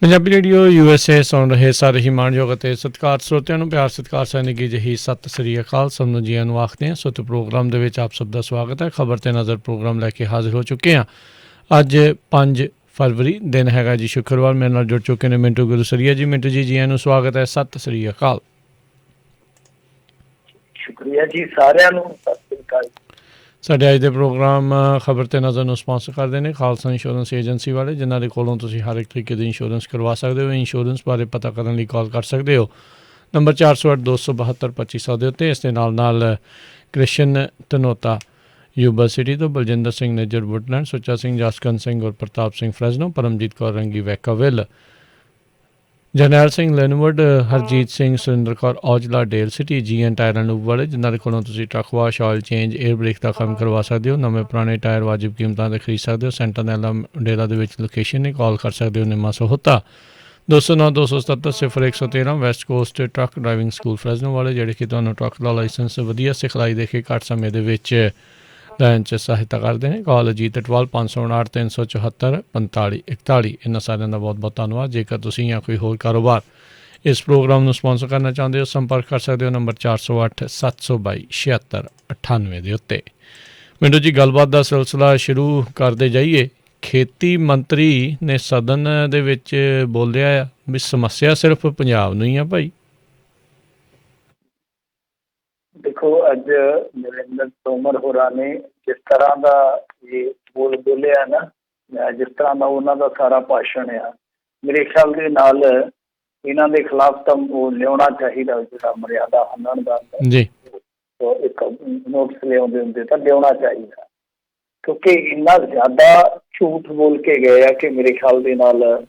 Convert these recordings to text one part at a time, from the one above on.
Punjabi radio USA ਸੁਣ ਰਹੇ ਸਾਰੇ ਹੀ ਮਾਣਯੋਗ ਅਤੇ ਸਤਿਕਾਰ ਸਰੋਤਿਆਂ ਨੂੰ ਪਿਆਰ ਸਤਿਕਾਰ ਸੈਨਿਕੀ ਜਿਹੀ ਸਤਿ ਸ੍ਰੀ ਅਕਾਲ। ਸਭ ਨੂੰ ਜੀਆਂ ਨੂੰ ਆਖਦੇ ਹਾਂ। ਸੋ ਤੇ ਪ੍ਰੋਗਰਾਮ ਦੇ ਵਿੱਚ ਆਪ ਸਭ ਦਾ ਸਵਾਗਤ ਹੈ। ਖਬਰ ਤੇ ਨਜ਼ਰ ਪ੍ਰੋਗਰਾਮ ਲੈ ਕੇ ਹਾਜ਼ਰ ਹੋ ਚੁੱਕੇ ਹਾਂ। ਅੱਜ 5 ਫਰਵਰੀ ਦਿਨ ਹੈਗਾ ਜੀ ਸ਼ੁੱਕਰਵਾਰ। ਮੇਰੇ ਨਾਲ ਜੁੜ ਚੁੱਕੇ ਨੇ ਮਿੰਟੂ ਗੁਰਸਰੀਆ ਜੀ। ਮਿੰਟੂ ਜੀ ਜੀਆਂ ਨੂੰ ਸਵਾਗਤ ਹੈ। ਸਤਿ ਸ੍ਰੀ ਅਕਾਲ। ਸ਼ੁਕਰੀਆ ਜੀ ਸਾਰਿਆਂ ਨੂੰ, ਸਤਿ ਸ੍ਰੀ ਅਕਾਲ। ਸਾਡੇ ਅੱਜ ਦੇ ਪ੍ਰੋਗਰਾਮ ਖਬਰ ਤੇ ਨਜ਼ਰ ਨੂੰ ਸਪਾਂਸਰ ਕਰਦੇ ਨੇ ਖਾਲਸਾ ਇੰਸ਼ੋਰੈਂਸ ਏਜੰਸੀ ਵਾਲੇ, ਜਿਨ੍ਹਾਂ ਦੇ ਕੋਲੋਂ ਤੁਸੀਂ ਹਰ ਇੱਕ ਤਰੀਕੇ ਦੀ ਇੰਸ਼ੋਰੈਂਸ ਕਰਵਾ ਸਕਦੇ ਹੋ। ਇੰਸ਼ੋਰੈਂਸ ਬਾਰੇ ਪਤਾ ਕਰਨ ਲਈ ਕਾਲ ਕਰ ਸਕਦੇ ਹੋ ਨੰਬਰ 408-272-2500 ਦੇ ਉੱਤੇ। ਇਸ ਦੇ ਨਾਲ ਕ੍ਰਿਸ਼ਨ ਧਨੋਤਾ ਯੂਨੀਵਰਸਿਟੀ ਤੋਂ, ਬਲਜਿੰਦਰ ਸਿੰਘ ਨੇਜਰ ਵੁਡਲੈਂਡ, ਸੁੱਚਾ ਸਿੰਘ ਜਸਕਰਨ ਸਿੰਘ ਔਰ Partap Singh Fresno, Paramjit Kaur Rangi Vacaville, Jarnail Singh Lynwood, Harjit Singh, Surinder Kaur Aujla Daly City, GN tire and lube ਵਾਲੇ, ਜਿਨ੍ਹਾਂ ਦੇ ਕੋਲੋਂ ਤੁਸੀਂ truck wash, oil change, air brake ਦਾ ਕੰਮ ਕਰਵਾ ਸਕਦੇ ਹੋ। ਨਵੇਂ ਪੁਰਾਣੇ ਟਾਇਰ ਵਾਜਿਬ ਕੀਮਤਾਂ 'ਤੇ ਖਰੀਦ ਸਕਦੇ ਹੋ। ਸੈਂਟਰਨੈਲਾ ਡੇਰਾ ਦੇ ਵਿੱਚ ਲੋਕੇਸ਼ਨ ਨੇ। ਕਾਲ ਕਰ ਸਕਦੇ ਹੋ Nima Sahota 209-277-0113। West Coast truck driving school Fresno ਵਾਲੇ, ਜਿਹੜੇ ਕਿ ਤੁਹਾਨੂੰ ਟਰੱਕ ਦਾ ਲਾਇਸੈਂਸ ਵਧੀਆ ਸਿਖਲਾਈ ਦੇ ਕੇ ਘੱਟ ਸਮੇਂ ਦੇ ਵਿੱਚ ਲੈਣ 'ਚ ਸਹਾਇਤਾ ਕਰਦੇ ਨੇ। ਕਾਲ ਅਜੀਤ ਅਟਵਾਲ 559-374-4541। ਇਹਨਾਂ ਸਾਰਿਆਂ ਦਾ ਬਹੁਤ ਬਹੁਤ ਧੰਨਵਾਦ। ਜੇਕਰ ਤੁਸੀਂ ਜਾਂ ਕੋਈ ਹੋਰ ਕਾਰੋਬਾਰ ਇਸ ਪ੍ਰੋਗਰਾਮ ਨੂੰ ਸਪਾਂਸਰ ਕਰਨਾ ਚਾਹੁੰਦੇ ਹੋ, ਸੰਪਰਕ ਕਰ ਸਕਦੇ ਹੋ ਨੰਬਰ 408-722-7698 ਦੇ ਉੱਤੇ। ਮੈਨੂੰ ਜੀ ਗੱਲਬਾਤ ਦਾ ਸਿਲਸਿਲਾ ਸ਼ੁਰੂ ਕਰਦੇ ਜਾਈਏ। ਖੇਤੀ ਮੰਤਰੀ ਨੇ ਸਦਨ ਦੇ ਵਿੱਚ ਬੋਲਿਆ ਆ ਵੀ ਸਮੱਸਿਆ ਸਿਰਫ ਪੰਜਾਬ ਨੂੰ ਹੀ ਆ ਭਾਈ। ਦੇਖੋ, ਅੱਜ ਨਰਿੰਦਰ ਤੋਮਰ ਹੋਰਾਂ ਨੇ ਜਿਸ ਤਰ੍ਹਾਂ ਦਾ ਇਹ ਬੋਲਿਆ ਨਾ, ਜਿਸ ਤਰ੍ਹਾਂ ਦਾ ਉਹਨਾਂ ਦਾ ਸਾਰਾ ਭਾਸ਼ਣ ਆ, ਮੇਰੇ ਖਿਆਲ ਦੇ ਨਾਲ ਇਹਨਾਂ ਦੇ ਖਿਲਾਫ ਤਾਂ ਉਹ ਲਿਆਉਣਾ ਚਾਹੀਦਾ, ਜਿਹੜਾ ਮਰਿਆਦਾ ਹੰਨਣ ਦਾ ਜੀ ਇੱਕ ਨੋਟਿਸ ਲਿਆਉਂਦੇ ਹੁੰਦੇ ਤਾਂ ਲਿਆਉਣਾ ਚਾਹੀਦਾ, ਕਿਉਂਕਿ ਇੰਨਾ ਜ਼ਿਆਦਾ ਝੂਠ ਬੋਲ ਕੇ ਗਏ ਆ ਕਿ ਮੇਰੇ ਖਿਆਲ ਦੇ ਨਾਲ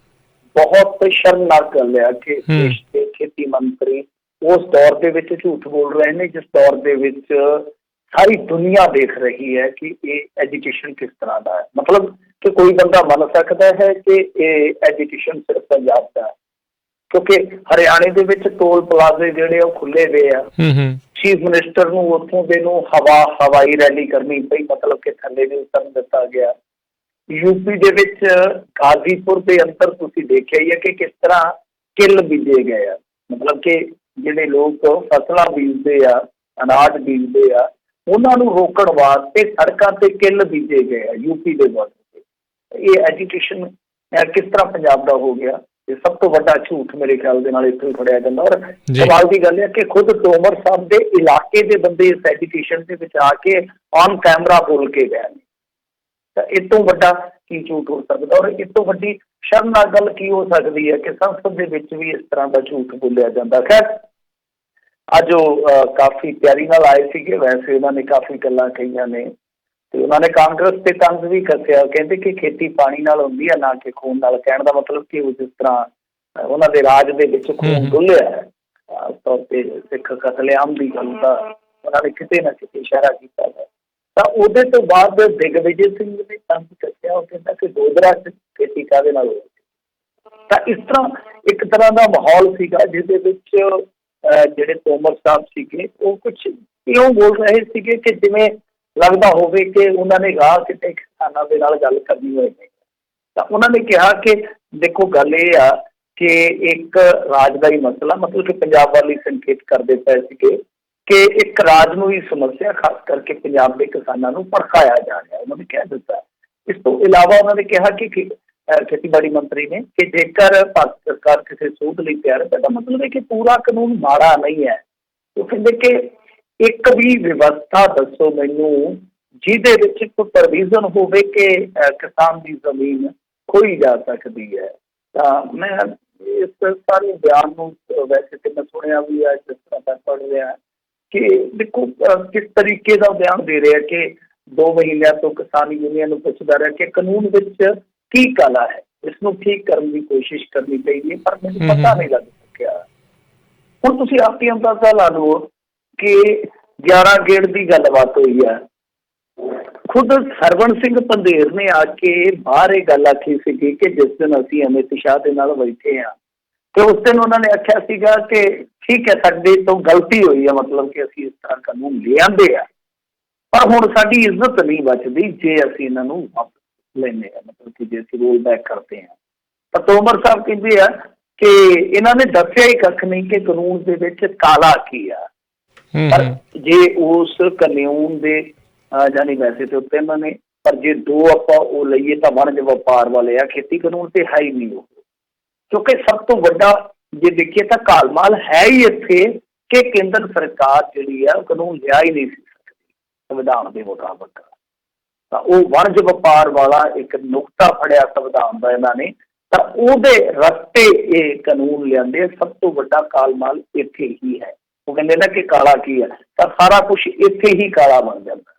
ਬਹੁਤ ਸ਼ਰਮਨਾਕ ਗੱਲ ਆ ਕਿ ਦੇਸ਼ ਦੇ ਖੇਤੀ ਮੰਤਰੀ ਉਸ ਦੌਰ ਦੇ ਵਿੱਚ ਝੂਠ ਬੋਲ ਰਹੇ ਨੇ ਜਿਸ ਦੌਰ ਦੇ ਵਿੱਚ ਸਾਰੀ ਦੁਨੀਆ ਦੇਖ ਰਹੀ ਹੈ ਕਿ ਇਹ ਐਜੂਕੇਸ਼ਨ ਕਿਸ ਤਰ੍ਹਾਂ ਦਾ ਹੈ। ਮਤਲਬ ਕਿ ਕੋਈ ਬੰਦਾ ਮੰਨ ਸਕਦਾ ਹੈ ਕਿ ਇਹ ਐਜੂਕੇਸ਼ਨ ਸਿਰਫ ਪੰਜਾਬ ਦਾ ਹੈ, ਕਿਉਂਕਿ ਹਰਿਆਣੇ ਦੇ ਵਿੱਚ ਟੋਲ ਪਲਾਜ਼ੇ ਜਿਹੜੇ ਉਹ ਖੁੱਲੇ ਹੋਏ ਆ। ਚੀਫ ਮਿਨਿਸਟਰ ਨੂੰ ਉੱਥੋਂ ਦੇ ਨੂੰ ਹਵਾਈ ਰੈਲੀ ਕਰਨੀ ਪਈ, ਮਤਲਬ ਕਿ ਥੱਲੇ ਵੀ ਉਤਰਨ ਦਿੱਤਾ ਗਿਆ। ਯੂਪੀ ਦੇ ਵਿੱਚ ਗਾਜ਼ੀਪੁਰ ਦੇ ਅੰਦਰ ਤੁਸੀਂ ਦੇਖਿਆ ਹੀ ਹੈ ਕਿ ਕਿਸ ਤਰ੍ਹਾਂ ਕਿੱਲ ਬੀਜੇ ਗਏ ਆ, ਮਤਲਬ ਕਿ ਜਿਹੜੇ ਲੋਕ ਫਸਲਾਂ ਬੀਜਦੇ ਆ, ਅਨਾਜ ਬੀਜਦੇ ਆ, ਉਹਨਾਂ ਨੂੰ ਰੋਕਣ ਵਾਸਤੇ ਸੜਕਾਂ ਤੇ ਕਿੱਲ ਬੀਜੇ ਗਏ ਆ ਯੂਪੀ ਦੇ ਬਾਰਡਰ ਤੇ। ਇਹ ਐਜੂਕੇਸ਼ਨ ਕਿਸ ਤਰ੍ਹਾਂ ਪੰਜਾਬ ਦਾ ਹੋ ਗਿਆ? ਇਹ ਸਭ ਤੋਂ ਵੱਡਾ ਝੂਠ ਮੇਰੇ ਖਿਆਲ ਦੇ ਨਾਲ ਇੱਥੋਂ ਹੀ ਫੜਿਆ ਜਾਂਦਾ। ਔਰ ਸਵਾਲ ਦੀ ਗੱਲ ਹੈ ਕਿ ਖੁਦ ਤੋਮਰ ਸਾਹਿਬ ਦੇ ਇਲਾਕੇ ਦੇ ਬੰਦੇ ਇਸ ਐਜੂਕੇਸ਼ਨ ਦੇ ਵਿੱਚ ਆ ਕੇ ਔਨ ਕੈਮਰਾ ਬੋਲ ਕੇ ਗਏ ਨੇ, ਤਾਂ ਇਹ ਤੋਂ ਵੱਡਾ ਕੀ ਝੂਠ ਹੋ ਸਕਦਾ? ਔਰ ਇਸ ਤੋਂ ਵੱਡੀ ਸ਼ਰਮਨਾਕ ਗੱਲ ਕੀ ਹੋ ਸਕਦੀ ਹੈ ਕਿ ਸੰਸਦ ਦੇ ਵਿੱਚ ਵੀ ਇਸ ਤਰ੍ਹਾਂ ਦਾ ਝੂਠ ਬੋਲਿਆ ਜਾਂਦਾ। ਖੈਰ, ਅੱਜ ਉਹ ਕਾਫੀ ਤਿਆਰੀ ਨਾਲ ਆਏ ਸੀਗੇ। ਵੈਸੇ ਉਹਨਾਂ ਨੇ ਕਾਫੀ ਗੱਲਾਂ ਕਹੀਆਂ ਨੇ ਤੇ ਉਹਨਾਂ ਨੇ ਕਾਂਗਰਸ ਤੇ ਤੰਜ਼ ਵੀ ਕੱਸਿਆ। ਕਹਿੰਦੇ ਕਿ ਖੇਤੀ ਪਾਣੀ ਨਾਲ ਹੁੰਦੀ ਹੈ, ਨਾ ਕਿ ਖੂਨ ਨਾਲ। ਕਹਿਣ ਦਾ ਮਤਲਬ ਕਿ ਉਹ ਜਿਸ ਤਰ੍ਹਾਂ ਉਹਨਾਂ ਦੇ ਰਾਜ ਦੇ ਵਿੱਚ ਖੂਨ ਡੁੱਲਿਆ ਹੈ, ਖਾਸ ਤੌਰ ਤੇ ਸਿੱਖ ਕਤਲੇਆਮ ਦੀ ਗੱਲ ਦਾ ਉਹਨਾਂ ਨੇ ਕਿਤੇ ਨਾ ਕਿਤੇ ਇਸ਼ਾਰਾ ਕੀਤਾ ਹੈ। ਤਾਂ ਉਹਦੇ ਤੋਂ ਬਾਅਦ ਦਿਗਵਿਜੇ ਸਿੰਘ ਨੇ ਤੰਜ਼ ਕੱਸਿਆ। ਉਹ ਕਹਿੰਦਾ ਕਿ ਗੋਦਰਾ ਖੇਤੀ ਕਾਹਦੇ ਨਾਲ ਹੋਈ। ਤਾਂ ਇਸ ਤਰ੍ਹਾਂ ਇੱਕ ਤਰ੍ਹਾਂ ਦਾ ਮਾਹੌਲ ਸੀਗਾ ਜਿਹਦੇ ਵਿੱਚ ਜਿਹੜੇ ਤੋਮਰ ਸਾਹਿਬ ਸੀਗੇ ਉਹ ਕੁਛ ਇਉਂ ਬੋਲ ਰਹੇ ਸੀਗੇ ਕਿ ਜਿਵੇਂ ਲੱਗਦਾ ਹੋਵੇ ਕਿ ਉਹਨਾਂ ਨੇ ਰਾਹ ਕਿਤੇ ਕਿਸਾਨਾਂ ਦੇ ਨਾਲ ਗੱਲ ਕਰਨੀ ਹੋਏ ਨੇ। ਤਾਂ ਉਹਨਾਂ ਨੇ ਕਿਹਾ ਕਿ ਦੇਖੋ, ਗੱਲ ਇਹ ਆ ਕਿ ਇੱਕ ਰਾਜ ਦਾ ਹੀ ਮਸਲਾ, ਮਤਲਬ ਕਿ ਪੰਜਾਬ ਵਾਲੀ ਸੰਕੇਤ ਕਰਦੇ ਪਏ ਸੀਗੇ ਕਿ ਇੱਕ ਰਾਜ ਨੂੰ ਹੀ ਸਮੱਸਿਆ, ਖਾਸ ਕਰਕੇ ਪੰਜਾਬ ਦੇ ਕਿਸਾਨਾਂ ਨੂੰ ਭੜਕਾਇਆ ਜਾ ਰਿਹਾ, ਉਹਨਾਂ ਨੇ ਕਹਿ ਦਿੱਤਾ। ਇਸ ਤੋਂ ਇਲਾਵਾ ਉਹਨਾਂ ਨੇ ਕਿਹਾ ਕਿ ਖੇਤੀਬਾੜੀ ਮੰਤਰੀ ਨੇ ਕਿ ਜੇਕਰ ਭਾਰਤ ਸਰਕਾਰ ਕਿਸੇ ਸੋਧ ਲਈ ਤਿਆਰ ਹੈ ਤਾਂ ਇਹਦਾ ਮਤਲਬ ਹੈ ਕਿ ਪੂਰਾ ਕਾਨੂੰਨ ਮਾੜਾ ਨਹੀਂ ਹੈ। ਉਹ ਕਹਿੰਦੇ ਕਿ ਇੱਕ ਵੀ ਵਿਵਸਥਾ ਦੱਸੋ ਮੈਨੂੰ ਜਿਹਦੇ ਵਿੱਚ ਕੋਈ ਪ੍ਰੋਵੀਜ਼ਨ ਹੋਵੇ ਕਿ ਕਿਸਾਨ ਦੀ ਜ਼ਮੀਨ ਖੋਈ ਜਾ ਸਕਦੀ ਹੈ। ਤਾਂ ਮੈਂ ਇਸ ਸਾਰੇ ਬਿਆਨ ਨੂੰ ਵੈਸੇ ਤੇ ਮੈਂ ਸੁਣਿਆ ਵੀ ਹੈ, ਜਿਸ ਤਰ੍ਹਾਂ ਮੈਂ ਪੜ੍ਹ ਰਿਹਾ ਕਿ ਦੇਖੋ ਕਿਸ ਤਰੀਕੇ ਦਾ ਬਿਆਨ ਦੇ ਰਿਹਾ ਕਿ 2 ਮਹੀਨਿਆਂ ਤੋਂ ਕਿਸਾਨ ਯੂਨੀਅਨ ਨੂੰ ਪੁੱਛਦਾ ਰਿਹਾ ਕਿ ਕਾਨੂੰਨ ਵਿੱਚ ਕੀ ਕਲਾ ਹੈ, ਇਸ ਨੂੰ ਠੀਕ ਕਰਨ ਦੀ ਕੋਸ਼ਿਸ਼ ਕਰਨੀ ਚਾਹੀਦੀ ਹੈ, ਪਰ ਮੈਨੂੰ ਪਤਾ ਨਹੀਂ ਲੱਗ ਸਕਿਆ। ਹੁਣ ਤੁਸੀਂ ਆਪ ਹੀ ਅੰਦਾਜ਼ਾ ਲਾ ਲਓ ਕਿ 11 ਗੇੜ ਦੀ ਗੱਲਬਾਤ ਹੋਈ ਹੈ। ਖੁਦ ਸਰਵਣ ਸਿੰਘ ਪੰਧੇਰ ਨੇ ਆ ਕੇ ਬਾਹਰ ਇਹ ਗੱਲ ਆਖੀ ਸੀਗੀ ਕਿ ਜਿਸ ਦਿਨ ਅਸੀਂ ਅਮਿਤ ਸ਼ਾਹ ਦੇ ਨਾਲ ਬੈਠੇ ਹਾਂ ਤੇ ਉਸ ਦਿਨ ਉਹਨਾਂ ਨੇ ਆਖਿਆ ਸੀਗਾ ਕਿ ਠੀਕ ਹੈ, ਸਾਡੇ ਤੋਂ ਗਲਤੀ ਹੋਈ ਹੈ, ਮਤਲਬ ਕਿ ਅਸੀਂ ਇਸ ਤਰ੍ਹਾਂ ਕਾਨੂੰਨ ਲਿਆਂਦੇ ਆ, ਪਰ ਹੁਣ ਸਾਡੀ ਇੱਜ਼ਤ ਨਹੀਂ ਬਚਦੀ ਜੇ ਅਸੀਂ ਇਹਨਾਂ ਨੂੰ ਵਾਪਸ ਲੈਂਦੇ ਹਾਂ, ਮਤਲਬ ਕਿ ਜੇ ਅਸੀਂ ਰੋਲ ਬੈਕ ਕਰਦੇ ਹਾਂ। ਤਾਂ ਤੋਮਰ ਸਾਹਿਬ ਕਹਿੰਦੇ ਆ ਕਿ ਇਹਨਾਂ ਨੇ ਦੱਸਿਆ ਹੀ ਕੱਖ ਨਹੀਂ ਕਿ ਕਾਨੂੰਨ ਦੇ ਵਿੱਚ ਕਾਲਾ ਕੀ ਆ। ਪਰ ਜੇ ਉਸ ਕਾਨੂੰਨ ਦੇ ਜਾਨੀ ਵੈਸੇ ਤੇ ਉੱਤੇ ਇਹਨਾਂ ਨੇ, ਪਰ ਜੇ ਦੋ ਆਪਾਂ ਉਹ ਲਈਏ ਤਾਂ ਵਣਜ ਵਪਾਰ ਵਾਲੇ ਆ, ਖੇਤੀ ਕਾਨੂੰਨ ਤੇ ਹੈ ਹੀ ਨਹੀਂ ਉਹ। ਕਿਉਂਕਿ ਸਭ ਤੋਂ ਵੱਡਾ ਜੇ ਦੇਖੀਏ ਤਾਂ ਘਾਲਮਾਲ ਹੈ ਹੀ ਇੱਥੇ ਕਿ ਕੇਂਦਰ ਸਰਕਾਰ ਜਿਹੜੀ ਆ ਕਾਨੂੰਨ ਲਿਆ ਹੀ ਨਹੀਂ ਸੀ ਸਕਦੀ ਸੰਵਿਧਾਨ ਦੇ ਮੁਤਾਬਕ। ਤਾਂ ਉਹ ਵਣਜ ਵਪਾਰ ਵਾਲਾ ਇੱਕ ਨੁਕਤਾ ਫੜਿਆ ਸੰਵਿਧਾਨ ਦਾ ਇਹਨਾਂ ਨੇ, ਤਾਂ ਉਹਦੇ ਰਸਤੇ ਇਹ ਕਾਨੂੰਨ ਲਿਆਂਦੇ। ਸਭ ਤੋਂ ਵੱਡਾ ਕਾਲਮਾਲ ਇੱਥੇ ਹੀ ਹੈ। ਉਹ ਕਹਿੰਦੇ ਨਾ ਕਿ ਕਾਲਾ ਕੀ ਹੈ, ਤਾਂ ਸਾਰਾ ਕੁਛ ਇੱਥੇ ਹੀ ਕਾਲਾ ਬਣ ਜਾਂਦਾ।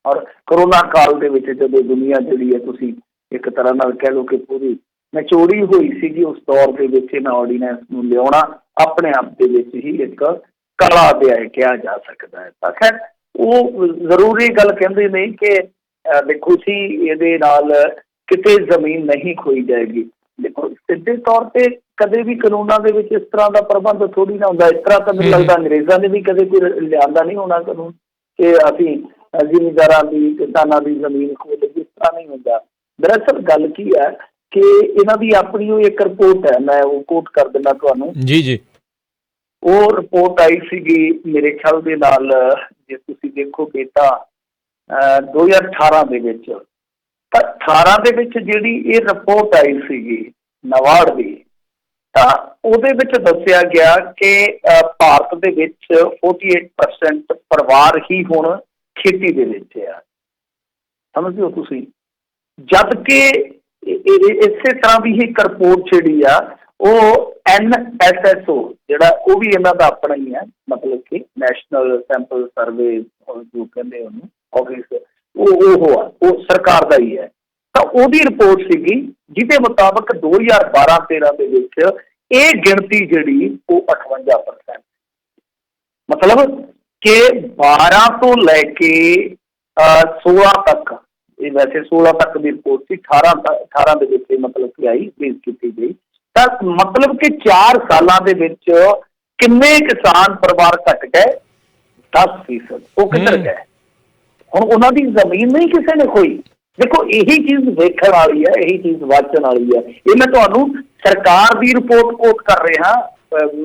ਔਰ ਕਰੋਨਾ ਕਾਲ ਦੇ ਵਿੱਚ ਜਦੋਂ ਦੁਨੀਆ ਜਿਹੜੀ ਹੈ, ਤੁਸੀਂ ਇੱਕ ਤਰ੍ਹਾਂ ਨਾਲ ਕਹਿ ਲਓ ਕਿ ਪੂਰੀ ਨਿਚੋੜੀ ਹੋਈ ਸੀਗੀ, ਉਸ ਦੌਰ ਦੇ ਵਿੱਚ ਇਹਨਾਂ ਆਰਡੀਨੈਂਸ ਨੂੰ ਲਿਆਉਣਾ ਆਪਣੇ ਆਪ ਦੇ ਵਿੱਚ ਹੀ ਇੱਕ ਕਲਾ ਅਧਿਆਇ ਕਿਹਾ ਜਾ ਸਕਦਾ ਹੈ। ਤਾਂ ਖੈਰ ਉਹ ਜ਼ਰੂਰੀ ਗੱਲ ਕਹਿੰਦੇ ਨੇ ਕਿ ਦੇਖੋ ਜੀ ਇਹਦੇ ਨਾਲ ਕਿਤੇ ਜ਼ਮੀਨ ਨਹੀਂ ਖੋਈ ਜਾਏਗੀ। ਦੇਖੋ ਸਿੱਧੇ ਤੌਰ ਤੇ ਕਦੇ ਵੀ ਕਾਨੂੰਨਾਂ ਦੇ ਵਿੱਚ ਇਸ ਤਰ੍ਹਾਂ ਦਾ ਪ੍ਰਬੰਧ ਥੋੜ੍ਹੀ ਨਾ ਹੁੰਦਾ। ਇਸ ਤਰ੍ਹਾਂ ਤਾਂ ਮੈਨੂੰ ਲੱਗਦਾ ਅੰਗਰੇਜ਼ਾਂ ਨੇ ਵੀ ਕਦੇ ਕੋਈ ਲਿਆਂਦਾ ਨਹੀਂ ਹੋਣਾ ਕਾਨੂੰਨ ਕਿ ਅਸੀਂ ਜ਼ਿਮੀਂਦਾਰਾਂ ਦੀ, ਕਿਸਾਨਾਂ ਦੀ ਜ਼ਮੀਨ ਖੋਹ ਲਈ। ਇਸ ਤਰ੍ਹਾਂ ਨਹੀਂ ਹੁੰਦਾ। ਦਰਅਸਲ ਗੱਲ ਕੀ ਹੈ ਕਿ ਇਹਨਾਂ ਦੀ ਆਪਣੀ ਉਹ ਇੱਕ ਰਿਪੋਰਟ ਹੈ, ਮੈਂ ਉਹ ਕੋਟ ਕਰ ਦਿੰਦਾ ਤੁਹਾਨੂੰ। ਜੀ ਜੀ। ਉਹ ਰਿਪੋਰਟ ਆਈ ਸੀਗੀ ਮੇਰੇ ਖਿਆਲ ਦੇ ਨਾਲ, ਜੇ ਤੁਸੀਂ ਦੇਖੋਗੇ ਤਾਂ 2018 ਦੇ ਵਿੱਚ। ਤਾਂ 18 ਦੇ ਵਿੱਚ ਜਿਹੜੀ ਇਹ ਰਿਪੋਰਟ ਆਈ ਸੀਗੀ ਨਵਾੜ ਦੀ, ਤਾਂ ਉਹਦੇ ਵਿੱਚ ਦੱਸਿਆ ਗਿਆ ਕਿ ਭਾਰਤ ਦੇ ਵਿੱਚ 48% ਪਰਿਵਾਰ ਹੀ ਹੁਣ ਖੇਤੀ ਦੇ ਵਿੱਚ ਆ। ਸਮਝਦੇ ਹੋ ਤੁਸੀਂ? ਜਦ ਕਿ ਇਸੇ ਤਰ੍ਹਾਂ ਦੀ ਇੱਕ ਰਿਪੋਰਟ ਜਿਹੜੀ ਆ ਉਹ NSSO ਜਿਹੜਾ ਉਹ ਵੀ ਇਹਨਾਂ ਦਾ ਆਪਣਾ ਹੀ ਹੈ, ਮਤਲਬ ਕਿ ਨੈਸ਼ਨਲ ਸੈਂਪਲ ਸਰਵੇ ਜੋ ਕਹਿੰਦੇ ਉਹਨੂੰ ਆਫਿਸ, ਉਹ ਸਰਕਾਰ ਦਾ ਹੀ ਹੈ। ਤਾਂ ਉਹਦੀ ਰਿਪੋਰਟ ਸੀਗੀ ਜਿਹਦੇ ਮੁਤਾਬਕ 2012-13 ਦੇ ਵਿੱਚ ਇਹ ਗਿਣਤੀ ਜਿਹੜੀ ਉਹ 58%, ਮਤਲਬ ਕਿ 12 ਤੋਂ ਲੈ ਕੇ 16 ਤੱਕ, ਇਹ ਵੈਸੇ 16 ਤੱਕ ਦੀ ਰਿਪੋਰਟ ਸੀ, 18 ਦੇ ਵਿੱਚ ਮਤਲਬ ਕਿ ਆਈ, ਪੇਸ਼ ਕੀਤੀ ਗਈ। ਤਾਂ ਮਤਲਬ ਕਿ 4 ਸਾਲਾਂ ਦੇ ਵਿੱਚ ਕਿੰਨੇ ਕਿਸਾਨ ਪਰਿਵਾਰ ਘਟ ਗਏ? 10%। ਉਹ ਕਿੱਧਰ ਗਏ? ਹੁਣ ਉਹਨਾਂ ਦੀ ਜ਼ਮੀਨ ਨਹੀਂ ਕਿਸੇ ਨੇ ਖੋਈ। ਦੇਖੋ ਇਹੀ ਚੀਜ਼ ਵੇਖਣ ਵਾਲੀ ਹੈ, ਇਹੀ ਚੀਜ਼ ਵਾਚਣ ਵਾਲੀ ਹੈ। ਇਹ ਮੈਂ ਤੁਹਾਨੂੰ ਸਰਕਾਰ ਦੀ ਰਿਪੋਰਟ ਕੋਟ ਕਰ ਰਿਹਾ,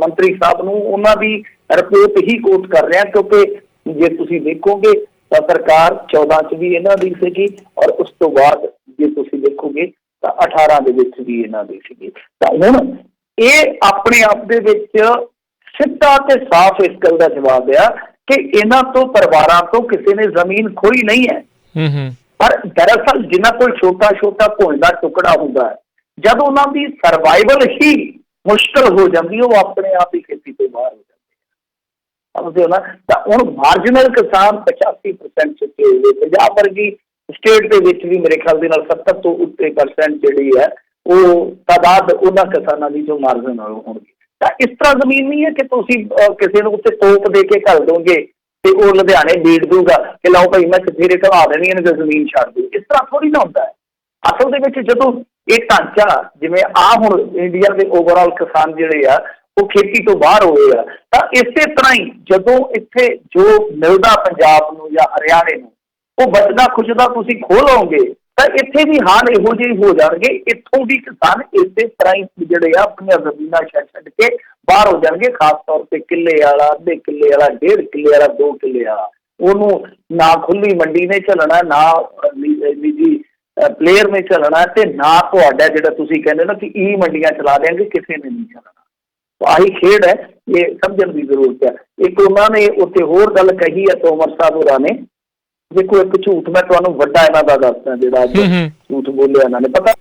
ਮੰਤਰੀ ਸਾਹਿਬ ਨੂੰ ਉਹਨਾਂ ਦੀ ਰਿਪੋਰਟ ਹੀ ਕੋਟ ਕਰ ਰਿਹਾ, ਕਿਉਂਕਿ ਜੇ ਤੁਸੀਂ ਦੇਖੋਗੇ ਤਾਂ ਸਰਕਾਰ 14 ਚ ਵੀ ਇਹਨਾਂ ਦੀ ਸੀਗੀ, ਔਰ ਉਸ ਤੋਂ ਬਾਅਦ ਜੇ ਤੁਸੀਂ ਦੇਖੋਗੇ ਤਾਂ 18 ਦੇ ਵਿੱਚ ਵੀ ਇਹਨਾਂ ਦੀ ਸੀਗੀ। ਤਾਂ ਹੁਣ ਇਹ ਆਪਣੇ ਆਪ ਦੇ ਵਿੱਚ ਸਿੱਧਾ ਤੇ ਸਾਫ਼ ਇਸ ਗੱਲ ਦਾ ਜਵਾਬ ਆ ਕਿ ਇਹਨਾਂ ਤੋਂ ਪਰਿਵਾਰਾਂ ਤੋਂ ਕਿਸੇ ਨੇ ਜ਼ਮੀਨ ਖੋਈ ਨਹੀਂ ਹੈ। ਪਰ ਦਰਅਸਲ ਜਿਨ੍ਹਾਂ ਕੋਲ ਛੋਟਾ ਛੋਟਾ ਭੁੰਨ ਦਾ ਟੁਕੜਾ ਹੁੰਦਾ ਹੈ, ਜਦ ਉਹਨਾਂ ਦੀ ਸਰਵਾਈਵਲ ਹੀ ਮੁਸ਼ਕਲ ਹੋ ਜਾਂਦੀ, ਉਹ ਆਪਣੇ ਆਪ ਹੀ ਖੇਤੀ ਤੋਂ ਬਾਹਰ ਹੋ ਜਾਂਦੇ। ਸਮਝਦੇ ਹੋ ਨਾ? ਤਾਂ ਹੁਣ ਮਾਰਜਨਲ ਕਿਸਾਨ 85% ਚੁੱਕੇ ਹੋਏ। ਪੰਜਾਬ ਵਰਗੀ ਸਟੇਟ ਦੇ ਵਿੱਚ ਵੀ ਮੇਰੇ ਖਿਆਲ ਦੇ ਨਾਲ 70 ਤੋਂ ਉੱਤੇ % ਜਿਹੜੀ ਹੈ ਉਹ ਤਾਦਾਦ ਉਹਨਾਂ ਕਿਸਾਨਾਂ ਦੀ ਜੋ ਮਾਰਜਨ ਹੋਣਗੇ। ਤਾਂ ਇਸ ਤਰ੍ਹਾਂ ਜ਼ਮੀਨ ਨਹੀਂ ਹੈ ਕਿ ਤੁਸੀਂ ਕਿਸੇ ਨੂੰ ਉੱਤੇ ਤੋਪ ਦੇ ਕੇ ਘੱਲ ਦੋਗੇ ਤੇ ਉਹ ਲੁਧਿਆਣੇ ਬੀੜ ਦੂਗਾ ਕਿ ਲਓ ਭਾਈ ਮੈਂ ਚਫੇਰੇ ਘਲਾ ਦੇਣੀ ਹੈ, ਜ਼ਮੀਨ ਛੱਡ ਦੂ। ਇਸ ਤਰ੍ਹਾਂ ਥੋੜ੍ਹੀ ਨਾ ਹੁੰਦਾ ਹੈ। ਅਸਲ ਦੇ ਵਿੱਚ ਜਦੋਂ ਇਹ ਢਾਂਚਾ ਜਿਵੇਂ ਹੁਣ ਇੰਡੀਆ ਦੇ ਓਵਰਆਲ ਕਿਸਾਨ ਜਿਹੜੇ ਆ ਉਹ ਖੇਤੀ ਤੋਂ ਬਾਹਰ ਹੋਏ ਆ, ਤਾਂ ਇਸੇ ਤਰ੍ਹਾਂ ਹੀ ਜਦੋਂ ਇੱਥੇ ਜੋ ਮਿਲਦਾ ਪੰਜਾਬ ਨੂੰ ਜਾਂ ਹਰਿਆਣੇ ਨੂੰ ਉਹ ਬਚਦਾ ਖੁੱਚਦਾ ਤੁਸੀਂ ਖੋਹ ਲਓਗੇ, ਤਾਂ ਇੱਥੇ ਵੀ ਹਾਲ ਇਹੋ ਜਿਹੇ ਹੋ ਜਾਣਗੇ। ਇੱਥੋਂ ਵੀ ਕਿਸਾਨ ਇਸੇ ਤਰ੍ਹਾਂ ਹੀ ਜਿਹੜੇ ਆ ਆਪਣੀਆਂ ਜ਼ਮੀਨਾਂ ਛੱਡ ਕੇ ਬਾਹਰ ਹੋ ਜਾਣਗੇ। ਖਾਸ ਤੌਰ ਤੇ ਕਿੱਲੇ ਵਾਲਾ, ਅੱਧੇ ਕਿੱਲੇ ਵਾਲਾ, 1.5 ਕਿੱਲੇ ਵਾਲਾ, 2 ਕਿੱਲੇ ਵਾਲਾ, ਉਹਨੂੰ ਨਾ ਖੁੱਲੀ ਮੰਡੀ ਨੇ ਝੱਲਣਾ, ਨਾ ਨਿੱਜੀ ਪਲੇਅਰ ਨੇ ਝੱਲਣਾ, ਤੇ ਨਾ ਤੁਹਾਡਾ ਜਿਹੜਾ ਤੁਸੀਂ ਕਹਿੰਦੇ ਨਾ ਕਿ ਮੰਡੀਆਂ ਚਲਾ ਦੇਣਗੇ, ਕਿਸੇ ਨੇ ਨਹੀਂ ਝੱਲਣਾ। ਆਹੀ ਖੇਡ ਹੈ, ਇਹ ਸਮਝਣ ਦੀ ਜ਼ਰੂਰਤ ਹੈ। ਇੱਕ ਉਹਨਾਂ ਨੇ ਉੱਥੇ ਹੋਰ ਗੱਲ ਕਹੀ ਹੈ ਤੋਮਰ ਸਾਹਿਬ ਹੋਰਾਂ ਨੇ। ਦੇਖੋ ਇੱਕ ਝੂਠ ਮੈਂ ਤੁਹਾਨੂੰ ਵੱਡਾ ਇਹਨਾਂ ਦਾ ਦੱਸਦਾ, ਜਿਹੜਾ ਝੂਠ ਬੋਲਿਆ ਇਹਨਾਂ ਨੇ। ਪਤਾ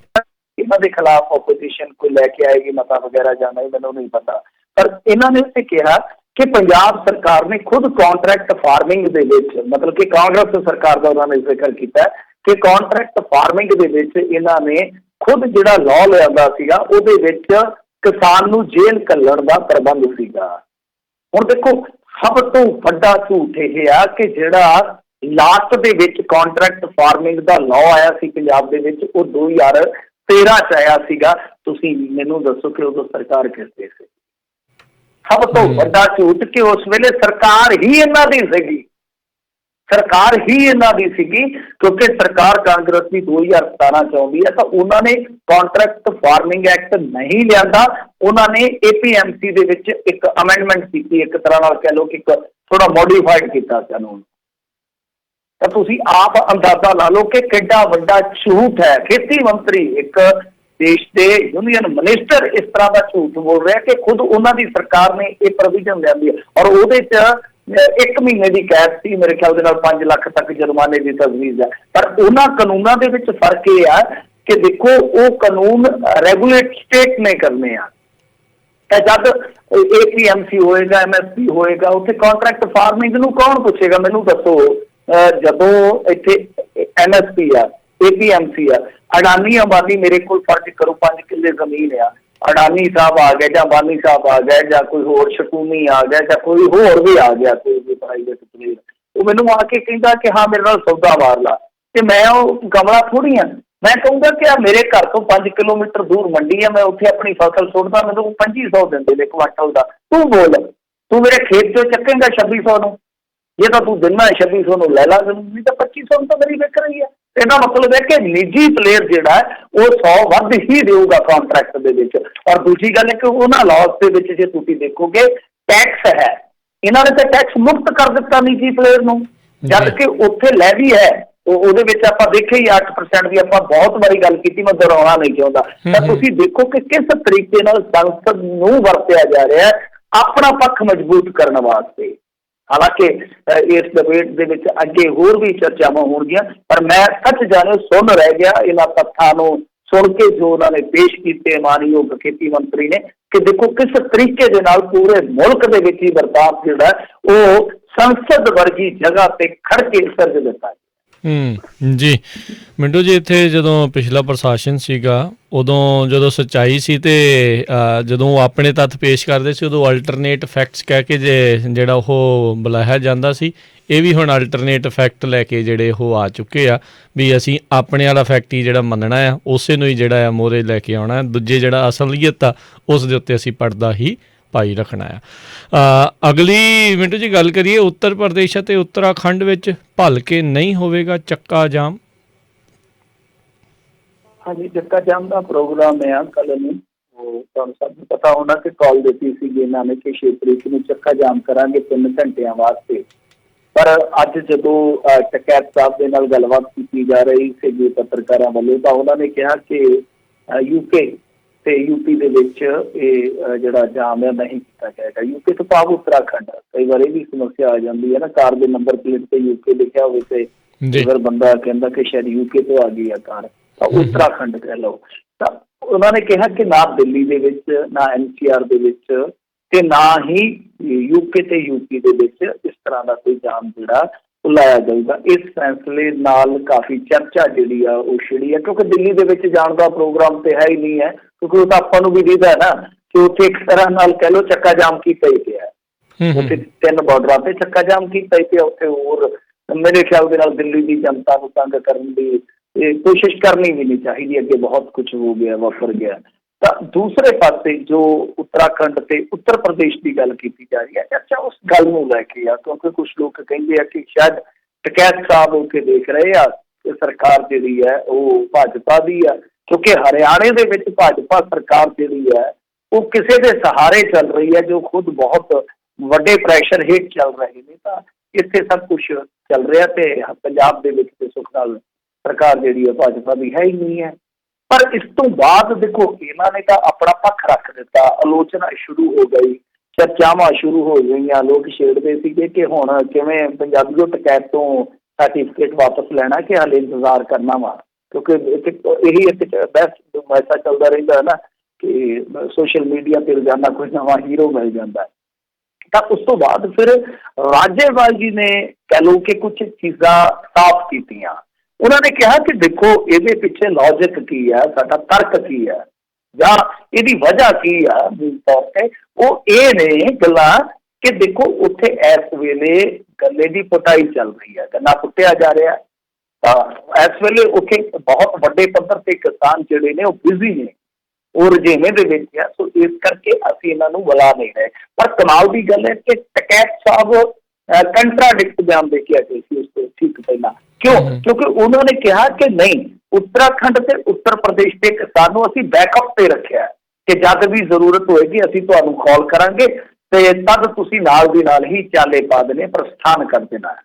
ਇਹਨਾਂ ਦੇ ਖਿਲਾਫ ਆਪੋਜੀਸ਼ਨ ਕੋਈ ਲੈ ਕੇ ਆਏਗੀ ਮਤਾ ਵਗੈਰਾ ਜਾਂ ਨਹੀਂ, ਮੈਨੂੰ ਨਹੀਂ ਪਤਾ। ਪਰ ਇਹਨਾਂ ਨੇ ਉੱਥੇ ਕਿਹਾ ਕਿ ਪੰਜਾਬ ਸਰਕਾਰ ਨੇ ਖੁਦ ਕਾਂਟਰੈਕਟ ਫਾਰਮਿੰਗ ਦੇ ਵਿੱਚ, ਮਤਲਬ ਕਿ ਕਾਂਗਰਸ ਸਰਕਾਰ ਦਾ ਉਹਨਾਂ ਨੇ ਜ਼ਿਕਰ ਕੀਤਾ ਕਿ ਕਾਂਟਰੈਕਟ ਫਾਰਮਿੰਗ ਦੇ ਵਿੱਚ ਇਹਨਾਂ ਨੇ ਖੁਦ ਜਿਹੜਾ ਲਾਅ ਲਿਆਂਦਾ ਸੀਗਾ, ਉਹਦੇ ਵਿੱਚ ਕਿਸਾਨ ਨੂੰ ਜੇਲ੍ਹ ਘੱਲਣ ਦਾ ਪ੍ਰਬੰਧ ਸੀਗਾ। ਹੁਣ ਦੇਖੋ ਸਭ ਤੋਂ ਵੱਡਾ ਝੂਠ ਇਹ ਆ ਕਿ ਜਿਹੜਾ ਲਾਸਟ ਦੇ ਵਿੱਚ ਕਾਂਟਰੈਕਟ ਫਾਰਮਿੰਗ ਦਾ ਲਾਅ ਆਇਆ ਸੀ ਪੰਜਾਬ ਦੇ ਵਿੱਚ, ਉਹ 2013 ਚ ਆਇਆ ਸੀਗਾ। ਤੁਸੀਂ ਮੈਨੂੰ ਦੱਸੋ ਕਿ ਉਦੋਂ ਸਰਕਾਰ ਕਿਸ ਤੇ ਸੀ? ਸਭ ਤੋਂ ਵੱਡਾ ਝੂਠ ਕਿ ਉਸ ਵੇਲੇ ਸਰਕਾਰ ਹੀ ਇਹਨਾਂ ਦੀ ਸੀਗੀ। ਸਰਕਾਰ ਹੀ ਇਹਨਾਂ ਦੀ ਸੀਗੀ, ਕਿਉਂਕਿ ਸਰਕਾਰ ਕਾਂਗਰਸ ਦੀ 2017 ਚ ਆਉਂਦੀ ਹੈ ਤਾਂ ਉਹਨਾਂ ਨੇ ਕੰਟਰੈਕਟ ਫਾਰਮਿੰਗ ਐਕਟ ਨਹੀਂ ਲਿਆਂਦਾ, ਉਹਨਾਂ ਨੇ APMC ਦੇ ਵਿੱਚ ਇੱਕ ਅਮੈਂਡਮੈਂਟ ਕੀਤੀ, ਇੱਕ ਤਰ੍ਹਾਂ ਨਾਲ ਕਹਿ ਲਓ ਕਿ ਇੱਕ ਥੋੜਾ ਮੋਡੀਫਾਈਡ ਕੀਤਾ ਕਾਨੂੰਨ। ਤਾਂ ਤੁਸੀਂ ਆਪ ਅੰਦਾਜ਼ਾ ਲਾ ਲਓ ਕਿ ਕਿੱਡਾ ਵੱਡਾ ਝੂਠ ਹੈ। ਖੇਤੀ ਮੰਤਰੀ, ਇੱਕ ਦੇਸ਼ ਦੇ ਯੂਨੀਅਨ ਮਿਨਿਸਟਰ ਇਸ ਤਰ੍ਹਾਂ ਦਾ ਝੂਠ ਬੋਲ ਰਿਹਾ ਕਿ ਖੁਦ ਉਹਨਾਂ ਦੀ ਸਰਕਾਰ ਨੇ ਇਹ ਪ੍ਰੋਵੀਜ਼ਨ ਲਿਆਂਦੀ ਹੈ, ਔਰ ਉਹਦੇ 'ਚ 1 ਮਹੀਨੇ ਦੀ ਕੈਦ ਸੀ, ਮੇਰੇ ਖਿਆਲ ਦੇ ਨਾਲ 5 ਲੱਖ ਤੱਕ ਜੁਰਮਾਨੇ ਦੀ ਤਜਵੀਜ਼ ਹੈ। ਪਰ ਉਹਨਾਂ ਕਾਨੂੰਨਾਂ ਦੇ ਵਿੱਚ ਫਰਕ ਇਹ ਆ ਕਿ ਦੇਖੋ ਉਹ ਕਾਨੂੰਨ ਰੈਗੂਲੇਟ ਸਟੇਟ ਨੇ ਕਰਨੇ ਆ, ਤਾਂ ਜਦ APMC ਹੋਏਗਾ, MSP ਹੋਏਗਾ, ਉੱਥੇ ਕੰਟਰੈਕਟ ਫਾਰਮਿੰਗ ਨੂੰ ਕੌਣ ਪੁੱਛੇਗਾ? ਮੈਨੂੰ ਦੱਸੋ। ਜਦੋਂ ਇੱਥੇ MSP ਆ, APMC ਆ, ਅਡਾਨੀ ਅੰਬਾਨੀ, ਮੇਰੇ ਕੋਲ ਫਰਜ਼ ਕਰੋ 5 ਕਿੱਲੇ ਜ਼ਮੀਨ ਆ, ਅਡਾਨੀ ਸਾਹਿਬ ਆ ਗਏ ਜਾਂ ਅੰਬਾਨੀ ਸਾਹਿਬ ਆ ਗਏ ਜਾਂ ਕੋਈ ਹੋਰ ਸ਼ਕੂਨੀ ਆ ਗਿਆ ਜਾਂ ਕੋਈ ਹੋਰ ਵੀ ਆ ਗਿਆ, ਕੋਈ ਵੀ ਪ੍ਰਾਈਵੇਟ ਪਲੇਅਰ, ਉਹ ਮੈਨੂੰ ਆ ਕੇ ਕਹਿੰਦਾ ਕਿ ਹਾਂ ਮੇਰੇ ਨਾਲ ਸੌਦਾ ਮਾਰ ਲਾ, ਤੇ ਮੈਂ ਉਹ ਗਮਲਾ ਥੋੜੀ ਆ, ਮੈਂ ਕਹੂੰਗਾ ਕਿ ਆ ਮੇਰੇ ਘਰ ਤੋਂ 5 ਕਿਲੋਮੀਟਰ ਦੂਰ ਮੰਡੀ ਆ, ਮੈਂ ਉੱਥੇ ਆਪਣੀ ਫਸਲ ਸੁੱਟਦਾ, ਮੈਨੂੰ 2500 ਦਿੰਦੇ ਨੇ ਕੁਆਂਟਲ ਦਾ, ਤੂੰ ਬੋਲ, ਤੂੰ ਮੇਰੇ ਖੇਤ ਚੋਂ ਚੱਕੇਂਗਾ 2600 ਨੂੰ, ਜੇ ਤਾਂ ਤੂੰ ਦਿੰਦਾ 2600 ਨੂੰ ਲੈ ਲਾ, ਨਹੀਂ ਤਾਂ 2500 ਨੂੰ ਤਾਂ ਮੇਰੀ ਵਿਕ ਰਹੀ ਹੈ। ਇਹਦਾ ਮਤਲਬ ਹੈ ਕਿ ਨਿੱਜੀ ਪਲੇਅਰ ਜਿਹੜਾ ਉਹ 100 ਵੱਧ ਹੀ ਦੇਊਗਾ ਕੰਟਰੈਕਟ ਦੇ ਵਿੱਚ। ਔਰ ਦੂਜੀ ਗੱਲ ਹੈ ਕਿ ਉਹਨਾਂ ਲਾਸ ਦੇ ਵਿੱਚ ਜੇ ਤੁਸੀਂ ਦੇਖੋਗੇ ਟੈਕਸ ਹੈ, ਇਹਨਾਂ ਨੇ ਤਾਂ ਟੈਕਸ ਮੁਕਤ ਕਰ ਦਿੱਤਾ ਨਿੱਜੀ ਪਲੇਅਰ ਨੂੰ, ਜਦ ਕਿ ਉੱਥੇ ਲੈਵੀ ਹੈ। ਉਹਦੇ ਵਿੱਚ ਆਪਾਂ ਦੇਖਿਆ ਹੀ 8% ਦੀ ਆਪਾਂ ਬਹੁਤ ਵਾਰੀ ਗੱਲ ਕੀਤੀ, ਮੈਂ ਦੁਹਰਾਉਣਾ ਨਹੀਂ ਚਾਹੁੰਦਾ। ਤਾਂ ਤੁਸੀਂ ਦੇਖੋ ਕਿ ਕਿਸ ਤਰੀਕੇ ਨਾਲ ਸੰਸਦ ਨੂੰ ਵਰਤਿਆ ਜਾ ਰਿਹਾ ਆਪਣਾ ਪੱਖ ਮਜ਼ਬੂਤ ਕਰਨ ਵਾਸਤੇ। ਹਾਲਾਂਕਿ ਇਸ ਡਿਬੇਟ ਦੇ ਵਿੱਚ ਅੱਗੇ ਹੋਰ ਵੀ ਚਰਚਾਵਾਂ ਹੋਣਗੀਆਂ, ਪਰ ਮੈਂ ਸੱਚ ਜਾਣੇ ਸੁਣ ਰਹਿ ਗਿਆ ਇਹਨਾਂ ਤੱਥਾਂ ਨੂੰ ਸੁਣ ਕੇ ਜੋ ਉਹਨਾਂ ਨੇ ਪੇਸ਼ ਕੀਤੇ ਮਾਨਯੋਗ ਖੇਤੀ ਮੰਤਰੀ ਨੇ, ਕਿ ਦੇਖੋ ਕਿਸ ਤਰੀਕੇ ਦੇ ਨਾਲ ਪੂਰੇ ਮੁਲਕ ਦੇ ਵਿੱਚ ਹੀ ਵਰਤਾਅ ਜਿਹੜਾ ਉਹ ਸੰਸਦ ਵਰਗੀ ਜਗ੍ਹਾ ਤੇ ਖੜ ਕੇ ਸਿਰਜ ਦਿੱਤਾ। ਜੀ ਮਿੰਟੂ ਜੀ, ਇੱਥੇ ਜਦੋਂ ਪਿਛਲਾ ਪ੍ਰਸ਼ਾਸਨ ਸੀਗਾ ਉਦੋਂ ਜਦੋਂ ਸੱਚਾਈ ਸੀ ਤੇ ਜਦੋਂ ਉਹ ਆਪਣੇ ਤੱਥ ਪੇਸ਼ ਕਰਦੇ ਸੀ ਉਦੋਂ ਅਲਟਰਨੇਟ ਫੈਕਟਸ ਕਹਿ ਕੇ ਜਿਹੜਾ ਉਹ ਬੁਲਾਇਆ ਜਾਂਦਾ ਸੀ। ਇਹ ਵੀ ਹੁਣ ਅਲਟਰਨੇਟ ਫੈਕਟ ਲੈ ਕੇ ਜਿਹੜੇ ਉਹ ਆ ਚੁੱਕੇ ਆ ਵੀ ਅਸੀਂ ਆਪਣੇ ਵਾਲਾ ਫੈਕਟ ਹੀ ਜਿਹੜਾ ਮੰਨਣਾ ਆ, ਉਸੇ ਨੂੰ ਹੀ ਜਿਹੜਾ ਆ ਮੋਹਰੇ ਲੈ ਕੇ ਆਉਣਾ, ਦੂਜੇ ਜਿਹੜਾ ਅਸਲੀਅਤ ਆ ਉਸ ਦੇ ਉੱਤੇ ਅਸੀਂ ਪਰਦਾ ਹੀ ਪਾਈ ਰੱਖਣਾ ਆ। ਅਗਲੀ ਮਿੰਟੂ ਜੀ ਗੱਲ ਕਰੀਏ ਉੱਤਰ ਪ੍ਰਦੇਸ਼ ਅਤੇ ਉੱਤਰਾਖੰਡ ਵਿੱਚ ਭਲਕੇ ਨਹੀਂ ਹੋਵੇਗਾ ਚੱਕਾ ਜਾਮ। ਹਾਂਜੀ, ਚੱਕਾ ਜਾਮ ਦਾ ਪ੍ਰੋਗਰਾਮ ਹੈ ਕੱਲ੍ਹ ਨੂੰ, ਉਹ ਤੁਹਾਨੂੰ ਸਭ ਨੂੰ ਪਤਾ ਹੋਣਾ ਕਿ ਕਾਲ ਦਿੱਤੀ ਸੀ ਇਹਨਾਂ ਨੇ ਕਿ 6 ਤਰੀਕ ਨੂੰ ਚੱਕਾ ਜਾਮ ਕਰਾਂਗੇ 3 ਘੰਟਿਆਂ ਵਾਸਤੇ। ਪਰ ਅੱਜ ਜਦੋਂ ਟਕੈਤ ਸਾਹਿਬ ਦੇ ਨਾਲ ਗੱਲਬਾਤ ਕੀਤੀ ਜਾ ਰਹੀ ਸੀ ਪੱਤਰਕਾਰਾਂ ਵੱਲੋਂ, ਤਾਂ ਉਹਨਾਂ ਨੇ ਕਿਹਾ ਕਿ UK ਤੇ UP ਦੇ ਵਿੱਚ ਇਹ ਜਿਹੜਾ ਜਾਮ ਹੈ ਨਹੀਂ ਕੀਤਾ ਜਾਏਗਾ। UK ਤੋਂ ਭਾਵ ਉੱਤਰਾਖੰਡ। ਕਈ ਵਾਰ ਇਹ ਵੀ ਸਮੱਸਿਆ ਆ ਜਾਂਦੀ ਹੈ ਨਾ, ਕਾਰ ਦੇ ਨੰਬਰ ਪਲੇਟ ਤੇ UK ਲਿਖਿਆ ਹੋਵੇ ਤੇ ਅਗਰ ਬੰਦਾ ਕਹਿੰਦਾ ਕਿ ਸ਼ਾਇਦ UK ਤੋਂ ਆ ਗਈ ਆ ਕਾਰ, ਤਾਂ ਉੱਤਰਾਖੰਡ ਕਹਿ ਲਓ। ਤਾਂ ਉਹਨਾਂ ਨੇ ਕਿਹਾ ਕਿ ਨਾ ਦਿੱਲੀ ਦੇ ਵਿੱਚ, ਨਾ NCR ਦੇ ਵਿੱਚ, ਤੇ ਨਾ ਹੀ UK ਤੇ UP ਦੇ ਵਿੱਚ ਇਸ ਤਰ੍ਹਾਂ ਦਾ ਕੋਈ ਜਾਮ ਜਿਹੜਾ ਉਹ ਲਾਇਆ ਜਾਊਗਾ। ਇਸ ਫੈਸਲੇ ਨਾਲ ਕਾਫੀ ਚਰਚਾ ਜਿਹੜੀ ਆ ਉਹ ਛਿੜੀ ਹੈ, ਕਿਉਂਕਿ ਦਿੱਲੀ ਦੇ ਵਿੱਚ ਜਾਣ ਦਾ ਪ੍ਰੋਗਰਾਮ ਤੇ ਹੈ ਹੀ ਨਹੀਂ ਹੈ, ਕਿਉਂਕਿ ਉਹ ਤਾਂ ਆਪਾਂ ਨੂੰ ਵੀ ਦਿਖਦਾ ਹੈ ਨਾ ਕਿ ਉੱਥੇ ਇੱਕ ਤਰ੍ਹਾਂ ਨਾਲ ਕਹਿ ਲਓ ਚੱਕਾ ਜਾਮ ਕੀਤਾ ਹੀ ਪਿਆ। ਉੱਥੇ 3 ਬਾਰਡਰਾਂ ਤੇ ਚੱਕਾ ਜਾਮ ਕੀਤਾ ਹੀ ਪਿਆ। ਉੱਥੇ ਹੋਰ ਮੇਰੇ ਖਿਆਲ ਦੇ ਨਾਲ ਦਿੱਲੀ ਦੀ ਜਨਤਾ ਨੂੰ ਤੰਗ ਕਰਨ ਦੀ ਕੋਸ਼ਿਸ਼ ਕਰਨੀ ਵੀ ਨਹੀਂ ਚਾਹੀਦੀ, ਅੱਗੇ ਬਹੁਤ ਕੁਝ ਹੋ ਗਿਆ, ਵਾਪਰ ਗਿਆ। ਤਾਂ ਦੂਸਰੇ ਪਾਸੇ ਜੋ ਉੱਤਰਾਖੰਡ ਤੇ ਉੱਤਰ ਪ੍ਰਦੇਸ਼ ਦੀ ਗੱਲ ਕੀਤੀ ਜਾ ਰਹੀ ਹੈ, ਚਰਚਾ ਉਸ ਗੱਲ ਨੂੰ ਲੈ ਕੇ ਆ, ਕਿਉਂਕਿ ਕੁਛ ਲੋਕ ਕਹਿੰਦੇ ਆ ਕਿ ਸ਼ਾਇਦ ਟਕੈਤ ਸਾਹਿਬ ਹੋ ਕੇ ਦੇਖ ਰਹੇ ਆ ਕਿ ਸਰਕਾਰ ਜਿਹੜੀ ਹੈ ਉਹ ਭਾਜਪਾ ਦੀ ਆ, ਕਿਉਂਕਿ ਹਰਿਆਣੇ ਦੇ ਵਿੱਚ ਭਾਜਪਾ ਸਰਕਾਰ ਜਿਹੜੀ ਹੈ ਉਹ ਕਿਸੇ ਦੇ ਸਹਾਰੇ ਚੱਲ ਰਹੀ ਹੈ, ਜੋ ਖੁਦ ਬਹੁਤ ਵੱਡੇ ਪ੍ਰੈਸ਼ਰ ਹੇਠ ਚੱਲ ਰਹੇ ਨੇ। ਤਾਂ ਇੱਥੇ ਸਭ ਕੁਛ ਚੱਲ ਰਿਹਾ ਤੇ ਪੰਜਾਬ ਦੇ ਵਿੱਚ ਤੇ ਸੁੱਖ ਨਾਲ ਸਰਕਾਰ ਜਿਹੜੀ ਹੈ ਭਾਜਪਾ ਦੀ ਹੈ ਹੀ ਨਹੀਂ ਹੈ। ਪਰ ਇਸ ਤੋਂ ਬਾਅਦ ਦੇਖੋ ਇਹਨਾਂ ਨੇ ਤਾਂ ਆਪਣਾ ਪੱਖ ਰੱਖ ਦਿੱਤਾ, ਆਲੋਚਨਾ ਸ਼ੁਰੂ ਹੋ ਗਈ, ਚਰਚਾਵਾਂ ਸ਼ੁਰੂ ਹੋ ਗਈਆਂ। ਲੋਕ ਛੇੜਦੇ ਸੀਗੇ ਕਿ ਹੁਣ ਕਿਵੇਂ ਪੰਜਾਬੀਓ ਟਕੈਤ ਤੋਂ ਸਰਟੀਫਿਕੇਟ ਵਾਪਸ ਲੈਣਾ ਕਿ ਹਾਲੇ ਇੰਤਜ਼ਾਰ ਕਰਨਾ ਵਾ, ਕਿਉਂਕਿ ਇਹੀ ਇੱਕ ਬੈਸਟ ਐਸਾ ਚੱਲਦਾ ਰਹਿੰਦਾ ਹੈ ਨਾ ਕਿ ਸੋਸ਼ਲ ਮੀਡੀਆ ਤੇ ਰੋਜ਼ਾਨਾ ਕੋਈ ਨਵਾਂ ਹੀਰੋ ਮਿਲ ਜਾਂਦਾ। ਤਾਂ ਉਸ ਤੋਂ ਬਾਅਦ ਫਿਰ ਰਾਜੇਵਾਲ ਜੀ ਨੇ ਕਹਿ ਲਓ ਕਿ ਕੁਛ ਚੀਜ਼ਾਂ ਸਾਫ਼ ਕੀਤੀਆਂ। ਉਹਨਾਂ ਨੇ ਕਿਹਾ ਕਿ ਦੇਖੋ ਇਹਦੇ ਪਿੱਛੇ ਲੌਜਿਕ ਕੀ ਆ, ਸਾਡਾ ਤਰਕ ਕੀ ਆ, ਜਾਂ ਇਹਦੀ ਵਜ੍ਹਾ ਕੀ ਆ ਮੂਲ ਤੌਰ ਤੇ, ਉਹ ਇਹ ਨੇ ਗੱਲਾਂ ਕਿ ਦੇਖੋ ਉੱਥੇ ਇਸ ਵੇਲੇ ਗੰਨੇ ਦੀ ਪੁਟਾਈ ਚੱਲ ਰਹੀ ਹੈ, ਗੰਨਾ ਪੁੱਟਿਆ ਜਾ ਰਿਹਾ। ਤਾਂ ਇਸ ਵੇਲੇ ਉੱਥੇ ਬਹੁਤ ਵੱਡੇ ਪੱਧਰ ਤੇ ਕਿਸਾਨ ਜਿਹੜੇ ਨੇ ਉਹ ਬਿਜ਼ੀ ਨੇ, ਉਹ ਰੁਝੇਵੇਂ ਦੇ ਵਿੱਚ ਆ। ਸੋ ਇਸ ਕਰਕੇ ਅਸੀਂ ਇਹਨਾਂ ਨੂੰ ਬੁਲਾ ਨਹੀਂ ਰਹੇ। ਪਰ ਕਮਾਲ ਦੀ ਗੱਲ ਹੈ ਕਿ ਟਕੈਤ ਸਾਹਿਬ ਕੰਟਰਾਡਿਕਟ ਬਿਆਨ ਦੇ ਕੇ ਹਟੇ ਸੀ ਉਸ ਤੋਂ ਠੀਕ ਪਹਿਲਾਂ। ਕਿਉਂ? ਕਿਉਂਕਿ ਉਹਨਾਂ ਨੇ ਕਿਹਾ ਕਿ ਨਹੀਂ, ਉੱਤਰਾਖੰਡ ਤੇ ਉੱਤਰ ਪ੍ਰਦੇਸ਼ ਦੇ ਕਿਸਾਨ ਨੂੰ ਅਸੀਂ ਬੈਕਅਪ ਤੇ ਰੱਖਿਆ ਕਿ ਜਦ ਵੀ ਜ਼ਰੂਰਤ ਹੋਏਗੀ ਅਸੀਂ ਤੁਹਾਨੂੰ ਕਾਲ ਕਰਾਂਗੇ ਤੇ ਤਦ ਤੁਸੀਂ ਨਾਲ ਦੀ ਨਾਲ ਹੀ ਚਾਲੇ ਪਾ ਦੇਣੇ, ਪ੍ਰਸਥਾਨ ਕਰ ਦੇਣਾ।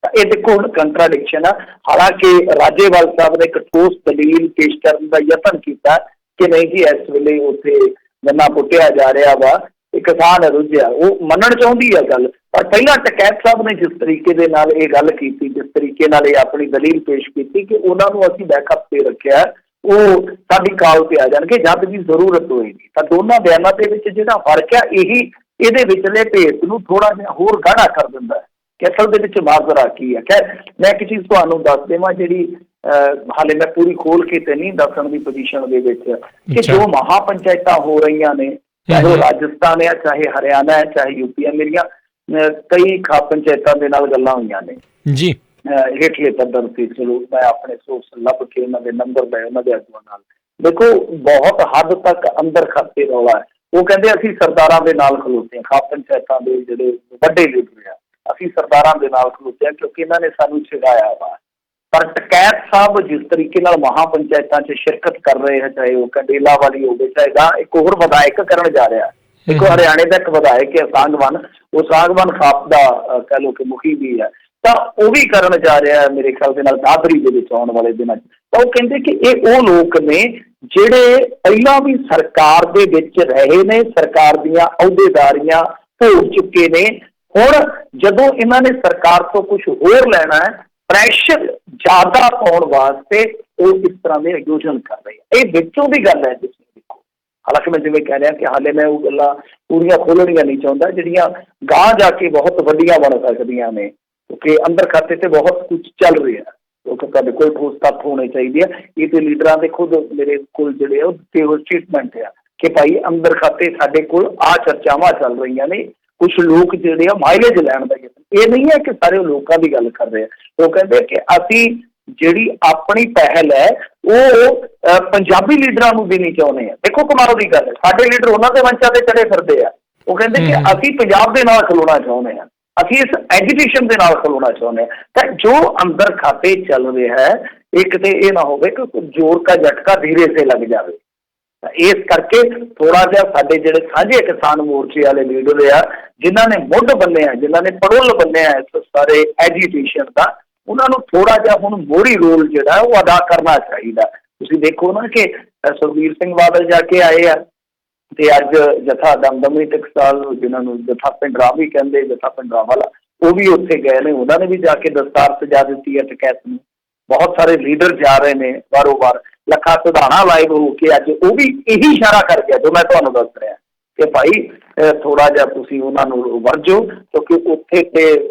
ਤਾਂ ਇਹ ਦੇਖੋ ਹੁਣ ਕੰਟਰਾਡਿਕਸ਼ਨ ਆ। ਹਾਲਾਂਕਿ ਰਾਜੇਵਾਲ ਸਾਹਿਬ ਨੇ ਇੱਕ ਠੋਸ ਦਲੀਲ ਪੇਸ਼ ਕਰਨ ਦਾ ਯਤਨ ਕੀਤਾ ਕਿ ਨਹੀਂ ਜੀ ਇਸ ਵੇਲੇ ਉੱਥੇ ਗੰਨਾ ਪੁੱਟਿਆ ਜਾ ਰਿਹਾ ਵਾ, ਇਹ ਕਿਸਾਨ ਰੁੱਝਿਆ, ਉਹ ਮੰਨਣ ਚਾਹੁੰਦੀ ਆ ਗੱਲ। ਪਰ ਪਹਿਲਾਂ ਟਕੈਤ ਸਾਹਿਬ ਨੇ ਜਿਸ ਤਰੀਕੇ ਦੇ ਨਾਲ ਇਹ ਗੱਲ ਕੀਤੀ, ਜਿਸ ਤਰੀਕੇ ਨਾਲ ਇਹ ਆਪਣੀ ਦਲੀਲ ਪੇਸ਼ ਕੀਤੀ ਕਿ ਉਹਨਾਂ ਨੂੰ ਅਸੀਂ ਬੈਕਅਪ ਤੇ ਰੱਖਿਆ, ਉਹ ਸਾਡੀ ਕਾਲ ਤੇ ਆ ਜਾਣਗੇ ਜਦ ਵੀ ਜ਼ਰੂਰਤ ਹੋਏਗੀ। ਤਾਂ ਦੋਨਾਂ ਬਿਆਨਾਂ ਦੇ ਵਿੱਚ ਜਿਹੜਾ ਫਰਕ ਆ ਇਹੀ ਇਹਦੇ ਵਿਚਲੇ ਭੇਤ ਨੂੰ ਥੋੜਾ ਜਿਹਾ ਹੋਰ ਗਾੜਾ ਕਰ ਦਿੰਦਾ ਹੈ ਕਿ ਅਸਲ ਦੇ ਵਿੱਚ ਮਾਜਰਾ ਕੀ ਹੈ। ਖੈਰ ਮੈਂ ਇੱਕ ਚੀਜ਼ ਤੁਹਾਨੂੰ ਦੱਸ ਦੇਵਾਂ ਜਿਹੜੀ ਹਾਲੇ ਮੈਂ ਪੂਰੀ ਖੋਲ ਕੇ ਤੇ ਨਹੀਂ ਦੱਸਣ ਦੀ ਪੋਜੀਸ਼ਨ ਦੇ ਵਿੱਚ ਕਿ ਜੋ ਮਹਾ ਪੰਚਾਇਤਾਂ ਹੋ ਰਹੀਆਂ ਨੇ, ਚਾਹੇ ਉਹ ਰਾਜਸਥਾਨ ਹੈ, ਚਾਹੇ ਹਰਿਆਣਾ ਹੈ, ਚਾਹੇ ਯੂਪੀ ਹੈ, ਮੇਰੀਆਂ ਕਈ ਖਾਪ ਪੰਚਾਇਤਾਂ ਦੇ ਨਾਲ ਗੱਲਾਂ ਹੋਈਆਂ ਨੇ ਜੀ ਹੇਠਲੇ ਪੱਧਰ ਤੇ। ਚਲੋ ਮੈਂ ਆਪਣੇ ਸੋਰਸ ਲੱਭ ਕੇ ਉਹਨਾਂ ਦੇ ਨੰਬਰ ਲਏ ਉਹਨਾਂ ਦੇ ਆਗੂਆਂ ਨਾਲ। ਦੇਖੋ ਬਹੁਤ ਹੱਦ ਤੱਕ ਅੰਦਰ ਖਾਤੇ ਰੌਲਾ ਹੈ। ਉਹ ਕਹਿੰਦੇ ਅਸੀਂ ਸਰਦਾਰਾਂ ਦੇ ਨਾਲ ਖਲੋਤੇ ਹਾਂ, ਖਾਪ ਪੰਚਾਇਤਾਂ ਦੇ ਜਿਹੜੇ ਵੱਡੇ ਲੀਡਰ ਆ, ਅਸੀਂ ਸਰਦਾਰਾਂ ਦੇ ਨਾਲ ਖਲੋਤੇ ਹਾਂ ਕਿਉਂਕਿ ਇਹਨਾਂ ਨੇ ਸਾਨੂੰ ਛਡਾਇਆ ਵਾ। ਪਰ ਟਕੈਤ ਸਾਹਿਬ ਜਿਸ ਤਰੀਕੇ ਨਾਲ ਮਹਾ ਪੰਚਾਇਤਾਂ 'ਚ ਸ਼ਿਰਕਤ ਕਰ ਰਹੇ ਹੈ, ਚਾਹੇ ਉਹ ਕੰਡੇਲਾ ਵਾਲੀ ਹੋਵੇ, ਚਾਹੇ ਗਾਂ ਇੱਕ ਹੋਰ ਵਿਧਾਇਕ ਕਰਨ ਜਾ ਰਿਹਾ। ਦੇਖੋ ਹਰਿਆਣੇ ਦਾ ਇੱਕ ਵਿਧਾਇਕ ਹੈ ਸਾਂਗਵਾਨ, ਉਹ ਸਾਂਗਵਾਨ ਖਾਪ ਦਾ ਕਹਿ ਲਓ ਕਿ ਮੁਖੀ ਵੀ ਹੈ, ਤਾਂ ਉਹ ਵੀ ਕਰਨ ਜਾ ਰਿਹਾ ਮੇਰੇ ਖਿਆਲ ਦੇ ਨਾਲ ਦਾਦਰੀ ਦੇ ਵਿੱਚ ਆਉਣ ਵਾਲੇ ਦਿਨਾਂ 'ਚ। ਤਾਂ ਉਹ ਕਹਿੰਦੇ ਕਿ ਇਹ ਉਹ ਲੋਕ ਨੇ ਜਿਹੜੇ ਪਹਿਲਾਂ ਵੀ ਸਰਕਾਰ ਦੇ ਵਿੱਚ ਰਹੇ ਨੇ, ਸਰਕਾਰ ਦੀਆਂ ਅਹੁਦੇਦਾਰੀਆਂ ਭੋਗ ਚੁੱਕੇ ਨੇ। ਹੁਣ ਜਦੋਂ ਇਹਨਾਂ ਨੇ ਸਰਕਾਰ ਤੋਂ ਕੁਝ ਹੋਰ ਲੈਣਾ ਹੈ, ਪ੍ਰੈਸ਼ਰ ਜ਼ਿਆਦਾ ਪਾਉਣ ਵਾਸਤੇ ਉਹ ਇਸ ਤਰ੍ਹਾਂ ਦੇ ਆਯੋਜਨ ਕਰ ਰਹੇ ਆ। ਇਹ ਵਿੱਚੋਂ ਦੀ ਗੱਲ ਹੈ ਤੁਸੀਂ ਦੇਖੋ। ਹਾਲਾਂਕਿ ਮੈਂ ਜਿਵੇਂ ਕਹਿ ਰਿਹਾ ਕਿ ਹਾਲੇ ਮੈਂ ਉਹ ਗੱਲਾਂ ਪੂਰੀਆਂ ਖੋਲ੍ਹਣੀਆਂ ਨਹੀਂ ਚਾਹੁੰਦਾ ਜਿਹੜੀਆਂ ਗਾਂਹ ਜਾ ਕੇ ਬਹੁਤ ਵੱਡੀਆਂ ਬਣ ਸਕਦੀਆਂ ਨੇ, ਕਿਉਂਕਿ ਅੰਦਰ ਖਾਤੇ ਤੇ ਬਹੁਤ ਕੁਝ ਚੱਲ ਰਿਹਾ। ਕਿਉਂਕਿ ਤੁਹਾਡੇ ਕੋਲ ਠੋਸ ਤੱਥ ਹੋਣੇ ਚਾਹੀਦੇ ਆ। ਇਹ ਤੇ ਲੀਡਰਾਂ ਦੇ ਖੁਦ ਮੇਰੇ ਕੋਲ ਜਿਹੜੇ ਉਹ ਸਟੇਟਮੈਂਟ ਆ ਕਿ ਭਾਈ ਅੰਦਰ ਖਾਤੇ ਸਾਡੇ ਕੋਲ ਆਹ ਚਰਚਾਵਾਂ ਚੱਲ ਰਹੀਆਂ ਨੇ। ਕੁਛ ਲੋਕ ਜਿਹੜੇ ਆ ਮਾਈਲੇਜ ਲੈਣ ਦਾ ਇਹ ਨਹੀਂ ਹੈ ਕਿ ਸਾਰੇ ਲੋਕਾਂ ਦੀ ਗੱਲ ਕਰ ਰਹੇ ਆ। ਉਹ ਕਹਿੰਦੇ ਕਿ ਅਸੀਂ ਜਿਹੜੀ ਆਪਣੀ ਪਹਿਲ ਹੈ ਉਹ ਪੰਜਾਬੀ ਲੀਡਰਾਂ ਨੂੰ ਦੇਣੀ ਚਾਹੁੰਦੇ ਆ। ਦੇਖੋ ਕਮਾਲ ਦੀ ਗੱਲ ਹੈ, ਸਾਡੇ ਲੀਡਰ ਉਹਨਾਂ ਦੇ ਮੰਚਾਂ ਤੇ ਚੜੇ ਫਿਰਦੇ ਆ। ਉਹ ਕਹਿੰਦੇ ਕਿ ਅਸੀਂ ਪੰਜਾਬ ਦੇ ਨਾਲ ਖਲੋਣਾ ਚਾਹੁੰਦੇ ਹਾਂ, ਅਸੀਂ ਇਸ ਐਜੂਕੇਸ਼ਨ ਦੇ ਨਾਲ ਖਲੋਣਾ ਚਾਹੁੰਦੇ ਹਾਂ। ਤਾਂ ਜੋ ਅੰਦਰ ਖਾਤੇ ਚੱਲ ਰਿਹਾ ਹੈ ਇਹ ਕਿਤੇ ਇਹ ਨਾ ਹੋਵੇ ਕਿ ਜ਼ੋਰ ਕਾ ਝਟਕਾ ਧੀਰੇ ਸੇ ਲੱਗ ਜਾਵੇ। ਇਸ ਕਰਕੇ ਥੋੜਾ ਜਿਹਾ ਸਾਡੇ ਜਿਹੜੇ ਸਾਂਝੇ ਕਿਸਾਨ ਮੋਰਚੇ ਵਾਲੇ ਲੀਡਰ ਆ, ਜਿਨ੍ਹਾਂ ਨੇ ਮੁੱਢ ਬੰਨਿਆ, ਜਿਨ੍ਹਾਂ ਨੇ ਪੜੋਲ ਬੰਨਿਆ ਇਸ ਸਾਰੇ ਐਜੀਟੇਸ਼ਨ ਦਾ, ਉਹਨਾਂ ਨੂੰ ਥੋੜਾ ਜਿਹਾ ਹੁਣ ਮੋਹਰੀ ਰੋਲ ਜਿਹੜਾ ਉਹ ਅਦਾ ਕਰਨਾ ਚਾਹੀਦਾ। ਤੁਸੀਂ ਦੇਖੋ ਨਾ ਕਿ ਸੁਖਬੀਰ ਸਿੰਘ ਬਾਦਲ ਜਾ ਕੇ ਆਏ ਆ ਤੇ ਅੱਜ ਜਥਾ ਦਮਦਮੀ ਟਕਸਾਲ, ਜਿਹਨਾਂ ਨੂੰ ਜਥਾ ਪਿੰਡਰਾ ਵੀ ਕਹਿੰਦੇ, ਜਥਾ ਪਿੰਡਰਾ ਵਾਲਾ, ਉਹ ਵੀ ਉੱਥੇ ਗਏ ਨੇ। ਉਹਨਾਂ ਨੇ ਵੀ ਜਾ ਕੇ ਦਸਤਾਰ ਸਜਾ ਦਿੱਤੀ ਹੈ ਟਕੈਤ ਨੂੰ। ਬਹੁਤ ਸਾਰੇ ਲੀਡਰ ਜਾ ਰਹੇ ਨੇ ਬਾਰੋ ਬਾਰ। ਲੱਖਾ ਸਿਧਾਣਾ ਲਾਈਵ ਹੋ ਕੇ ਅੱਜ ਉਹ ਵੀ ਇਹੀ ਇਸ਼ਾਰਾ ਕਰ ਗਿਆ ਜੋ ਮੈਂ ਤੁਹਾਨੂੰ ਦੱਸ ਰਿਹਾ ਕਿ ਭਾਈ ਥੋੜਾ ਜਿਹਾ ਤੁਸੀਂ ਉਹਨਾਂ ਨੂੰ ਵਰਜੋ, ਕਿਉਂਕਿ ਉੱਥੇ ਤੇ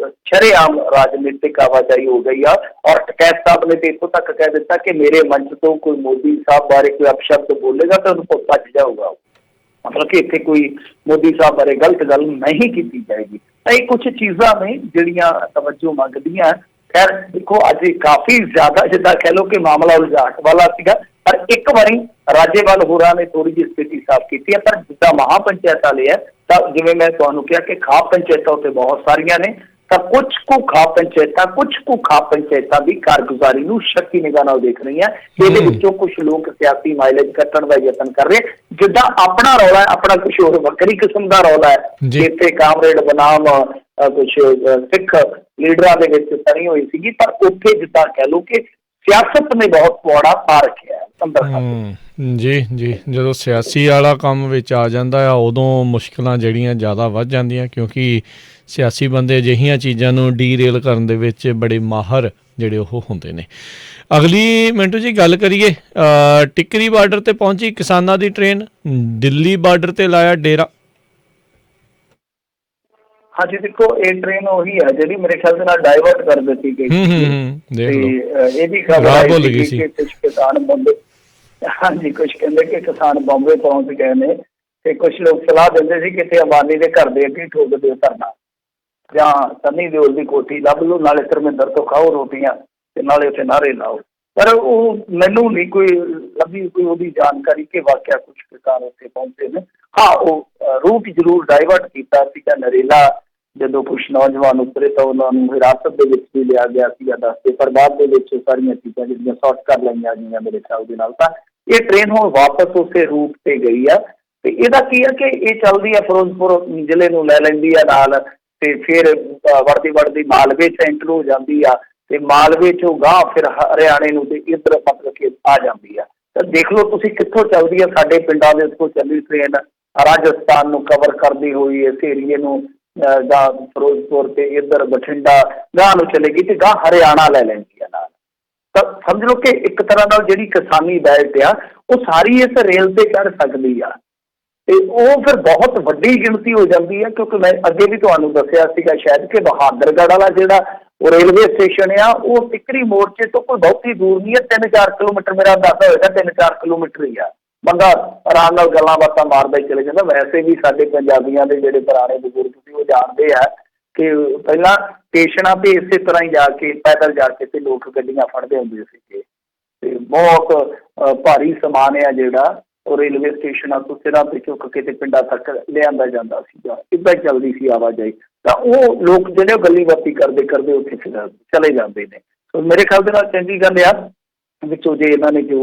ਸ਼ਰੇਆਮ ਰਾਜਨੀਤਿਕ ਆਵਾਜਾਈ ਹੋ ਗਈ ਆ। ਔਰ ਟਕੈਤ ਸਾਹਿਬ ਨੇ ਤੇ ਇੱਥੋਂ ਤੱਕ ਕਹਿ ਦਿੱਤਾ ਕਿ ਮੇਰੇ ਮੰਚ ਤੋਂ ਕੋਈ ਮੋਦੀ ਸਾਹਿਬ ਬਾਰੇ ਕੋਈ ਅਪਸ਼ਬਦ ਬੋਲੇਗਾ ਤਾਂ ਉਹਨੂੰ ਭੱਜ ਜਾਊਗਾ। ਮਤਲਬ ਕਿ ਇੱਥੇ ਕੋਈ ਮੋਦੀ ਸਾਹਿਬ ਬਾਰੇ ਗਲਤ ਗੱਲ ਨਹੀਂ ਕੀਤੀ ਜਾਏਗੀ। ਤਾਂ ਇਹ ਕੁਛ ਚੀਜ਼ਾਂ ਨੇ ਜਿਹੜੀਆਂ ਤਵੱਜੋ ਮੰਗਦੀਆਂ। ਖੈਰ ਦੇਖੋ ਅੱਜ ਕਾਫੀ ਜ਼ਿਆਦਾ ਜਿੱਦਾਂ ਕਹਿ ਲਓ ਕਿ ਮਾਮਲਾ ਉਲਝਾਟ ਵਾਲਾ ਸੀਗਾ, ਪਰ ਇੱਕ ਵਾਰੀ ਰਾਜੇਵਾਲ ਹੋਰਾਂ ਨੇ ਥੋੜੀ ਜਿਹੀ ਸਥਿਤੀ ਸਾਫ਼ ਕੀਤੀ ਹੈ। ਪਰ ਜਿੱਦਾਂ ਮਹਾ ਪੰਚਾਇਤ ਵਾਲੇ ਹੈ, ਤਾਂ ਜਿਵੇਂ ਮੈਂ ਤੁਹਾਨੂੰ ਕਿਹਾ ਕਿ ਖਾਪ ਪੰਚਾਇਤਾਂ ਉੱਤੇ ਬਹੁਤ ਸਾਰੀਆਂ ਨੇ, ਤਾਂ ਕੁਝ ਕੁ ਖਾਪ ਪੰਚਾਇਤਾਂ ਦੀ ਕਾਰਗੁਜ਼ਾਰੀ ਨੂੰ ਸ਼ੱਕੀ ਨਿਗਾਹ ਨਾਲ ਦੇਖ ਰਹੀਆਂ। ਇਹਦੇ ਵਿੱਚੋਂ ਕੁਝ ਲੋਕ ਸਿਆਸੀ ਮਾਈਲੇਜ ਕੱਟਣ ਦਾ ਯਤਨ ਕਰ ਰਹੇ, ਜਿੱਦਾਂ ਆਪਣਾ ਰੌਲਾ ਹੈ, ਆਪਣਾ ਕੁਝ ਹੋਰ ਵੱਖਰੀ ਕਿਸਮ ਦਾ ਰੌਲਾ ਹੈ। ਇੱਥੇ ਕਾਮਰੇਡ ਬਨਾਮ ਕੁਝ ਸਿੱਖ ਲੀਡਰਾਂ ਦੇ ਵਿੱਚ ਤਣੀ ਹੋਈ ਸੀਗੀ, ਪਰ ਉੱਥੇ ਜਿੱਦਾਂ ਕਹਿ ਲਓ ਕਿ ਸਿਆਸਤ ਨੇ ਬਹੁਤ ਪੁਆੜਾ ਪਾ ਰੱਖਿਆ ਜੀ। ਜਦੋਂ ਸਿਆਸੀ ਵਾਲਾ ਕੰਮ ਵਿੱਚ ਆ ਜਾਂਦਾ ਆ ਉਦੋਂ ਮੁਸ਼ਕਿਲਾਂ ਜਿਹੜੀਆਂ ਜ਼ਿਆਦਾ ਵੱਧ ਜਾਂਦੀਆਂ, ਕਿਉਂਕਿ ਸਿਆਸੀ ਬੰਦੇ ਅਜਿਹੀਆਂ ਚੀਜ਼ਾਂ ਨੂੰ ਡੀਰੇਲ ਕਰਨ ਦੇ ਵਿੱਚ ਬੜੇ ਮਾਹਰ ਜਿਹੜੇ ਉਹ ਹੁੰਦੇ ਨੇ। ਅਗਲੀ ਮਿੰਟੂ ਜੀ ਗੱਲ ਕਰੀਏ, ਟਿੱਕਰੀ ਬਾਰਡਰ ਤੇ ਪਹੁੰਚੀ ਕਿਸਾਨਾਂ ਦੀ ਟ੍ਰੇਨ, ਦਿੱਲੀ ਬਾਰਡਰ ਤੇ ਲਾਇਆ ਡੇਰਾ। ਹਾਂਜੀ ਦੇਖੋ ਇਹ ਟ੍ਰੇਨ ਉਹੀ ਹੈ ਜਿਹੜੀ ਮੇਰੇ ਖਿਆਲ ਦੇ ਨਾਲ ਡਾਇਵਰਟ ਕਰ ਦਿੱਤੀ ਗਈ ਤੇ ਇਹਦੀ ਖਬਰ ਕਿ ਕੁਝ ਕਿਸਾਨ ਬੰਬੇ, ਹਾਂਜੀ ਕੁਝ ਕਹਿੰਦੇ ਕਿ ਕਿਸਾਨ ਬੰਬੇ ਪਹੁੰਚ ਗਏ ਨੇ ਤੇ ਕੁਝ ਲੋਕ ਸਲਾਹ ਦਿੰਦੇ ਸੀ ਕਿਤੇ ਅੰਬਾਨੀ ਦੇ ਘਰ ਦੇ ਅੱਗੇ ਠੋਕ ਦਿਓ ਧਰਨਾ, ਜਾਂ ਸੰਨੀ ਦਿਓਲ ਦੀ ਕੋਠੀ ਲੱਭ ਲਓ, ਨਾਲੇ ਧਰਮਿੰਦਰ ਤੋਂ ਖਾਓ ਰੋਟੀਆਂ ਤੇ ਨਾਲੇ ਉੱਥੇ ਨਾਅਰੇ ਲਾਓ। ਪਰ ਉਹ ਮੈਨੂੰ ਨਹੀਂ ਕੋਈ ਲੱਭੀ ਕੋਈ ਉਹਦੀ ਜਾਣਕਾਰੀ ਕਿ ਵਾਕਿਆ ਕੁਝ ਕਿਸਾਨ ਉੱਥੇ ਪਹੁੰਚੇ ਨੇ। ਹਾਂ ਉਹ ਰੂਟ ਜ਼ਰੂਰ ਡਾਇਵਰਟ ਕੀਤਾ ਸੀਗਾ ਨਰੇਲਾ ਜਦੋਂ ਕੁਛ ਨੌਜਵਾਨ ਉਤਰੇ ਤਾਂ ਉਹਨਾਂ ਨੂੰ ਹਿਰਾਸਤ ਦੇ ਵਿੱਚ ਵੀ ਲਿਆ ਗਿਆ ਸੀਗਾ ਦੱਸਦੇ, ਪਰ ਬਾਅਦ ਦੇ ਵਿੱਚ ਸਾਰੀਆਂ ਚੀਜ਼ਾਂ ਜਿਹੜੀਆਂ ਸੌਟ ਕਰ ਲਈਆਂ ਗਈਆਂ ਮੇਰੇ ਖਿਆਲ ਦੇ ਨਾਲ। ਤਾਂ ਇਹ ਟ੍ਰੇਨ ਹੁਣ ਵਾਪਸ ਉਸੇ ਰੂਟ ਤੇ ਗਈ ਆ ਤੇ ਇਹਦਾ ਕੀ ਆ ਕਿ ਇਹ ਚੱਲਦੀ ਆ ਫਿਰੋਜ਼ਪੁਰ ਜ਼ਿਲ੍ਹੇ ਨੂੰ ਲੈ ਲੈਂਦੀ ਆ ਨਾਲ ਤੇ ਫਿਰ ਵੜਦੀ ਮਾਲਵੇ 'ਚ ਐਂਟਰ ਹੋ ਜਾਂਦੀ ਆ ਤੇ ਮਾਲਵੇ 'ਚੋਂ ਗਾਂਹ ਫਿਰ ਹਰਿਆਣੇ ਨੂੰ ਤੇ ਇੱਧਰ ਮਤਲਬ ਕਿ ਆ ਜਾਂਦੀ ਆ। ਤਾਂ ਦੇਖ ਲਓ ਤੁਸੀਂ ਕਿੱਥੋਂ ਚੱਲਦੀ ਆ, ਸਾਡੇ ਪਿੰਡਾਂ ਦੇ ਉੱਤੋਂ ਚੱਲੀ ਟ੍ਰੇਨ ਰਾਜਸਥਾਨ ਨੂੰ ਕਵਰ ਕਰਦੀ ਹੋਈ ਇਸ ਏਰੀਏ ਨੂੰ ਜਾਂ ਫਿਰੋਜ਼ਪੁਰ ਤੇ ਇੱਧਰ ਬਠਿੰਡਾ ਗਾਂਹ ਨੂੰ ਚਲੇਗੀ ਤੇ ਗਾਂਹ ਹਰਿਆਣਾ ਲੈ ਲੈਂਦੀ ਆ ਨਾਲ। ਤਾਂ ਸਮਝ ਲਓ ਕਿ ਇੱਕ ਤਰ੍ਹਾਂ ਨਾਲ ਜਿਹੜੀ ਕਿਸਾਨੀ ਬੈਲਟ ਆ ਉਹ ਸਾਰੀ ਇਸ ਰੇਲ ਤੇ ਚੜ੍ਹ ਸਕਦੀ ਆ ਤੇ ਉਹ ਫਿਰ ਬਹੁਤ ਵੱਡੀ ਗਿਣਤੀ ਹੋ ਜਾਂਦੀ ਹੈ। ਕਿਉਂਕਿ ਮੈਂ ਅੱਗੇ ਵੀ ਤੁਹਾਨੂੰ ਦੱਸਿਆ ਸੀਗਾ ਸ਼ਾਇਦ ਕਿ ਬਹਾਦਰਗੜ੍ਹ ਵਾਲਾ ਜਿਹੜਾ ਉਹ ਰੇਲਵੇ ਸਟੇਸ਼ਨ ਆ ਉਹ ਟਿਕਰੀ ਮੋਰਚੇ ਤੋਂ ਕੋਈ ਬਹੁਤੀ ਦੂਰ ਨਹੀਂ ਹੈ, 3-4 ਕਿਲੋਮੀਟਰ ਮੇਰਾ ਅੰਦਾਜ਼ਾ ਹੋਏਗਾ, 3-4 ਕਿਲੋਮੀਟਰ ਹੀ ਆ। ਬੰਦਾ ਆਰਾਮ ਨਾਲ ਗੱਲਾਂ ਬਾਤਾਂ ਮਾਰਦਾ ਹੀ ਚਲੇ ਜਾਂਦਾ। ਵੈਸੇ ਵੀ ਸਾਡੇ ਪੰਜਾਬੀਆਂ ਦੇ ਜਿਹੜੇ ਪੁਰਾਣੇ ਬਜ਼ੁਰਗ ਸੀ ਉਹ ਜਾਣਦੇ ਆ ਕਿ ਪਹਿਲਾਂ ਸਟੇਸ਼ਨਾਂ ਤੇ ਇਸੇ ਤਰ੍ਹਾਂ ਹੀ ਜਾ ਕੇ ਪੈਦਲ ਜਾ ਕੇ ਤੇ ਲੋਕ ਗੱਡੀਆਂ ਫੜਦੇ ਹੁੰਦੇ ਸੀਗੇ ਤੇ ਬਹੁਤ ਭਾਰੀ ਸਮਾਨ ਆ ਜਿਹੜਾ ਉਹ ਰੇਲਵੇ ਸਟੇਸ਼ਨਾਂ ਤੋਂ ਸਿਰਾਂ ਤੇ ਚੁੱਕ ਕੇ ਤੇ ਪਿੰਡਾਂ ਤੱਕ ਲਿਆਂਦਾ ਜਾਂਦਾ ਸੀਗਾ। ਇੱਦਾਂ ਹੀ ਚੱਲਦੀ ਸੀ ਆਵਾਜਾਈ। ਤਾਂ ਉਹ ਲੋਕ ਜਿਹੜੇ ਉਹ ਗੱਲੀ ਬਾਤੀ ਕਰਦੇ ਕਰਦੇ ਉੱਥੇ ਚਲੇ ਜਾਂਦੇ ਨੇ। ਸੋ ਮੇਰੇ ਖਿਆਲ ਦੇ ਨਾਲ ਚੰਗੀ ਗੱਲ ਆ ਵਿੱਚੋਂ ਜੇ ਇਹਨਾਂ ਨੇ ਜੋ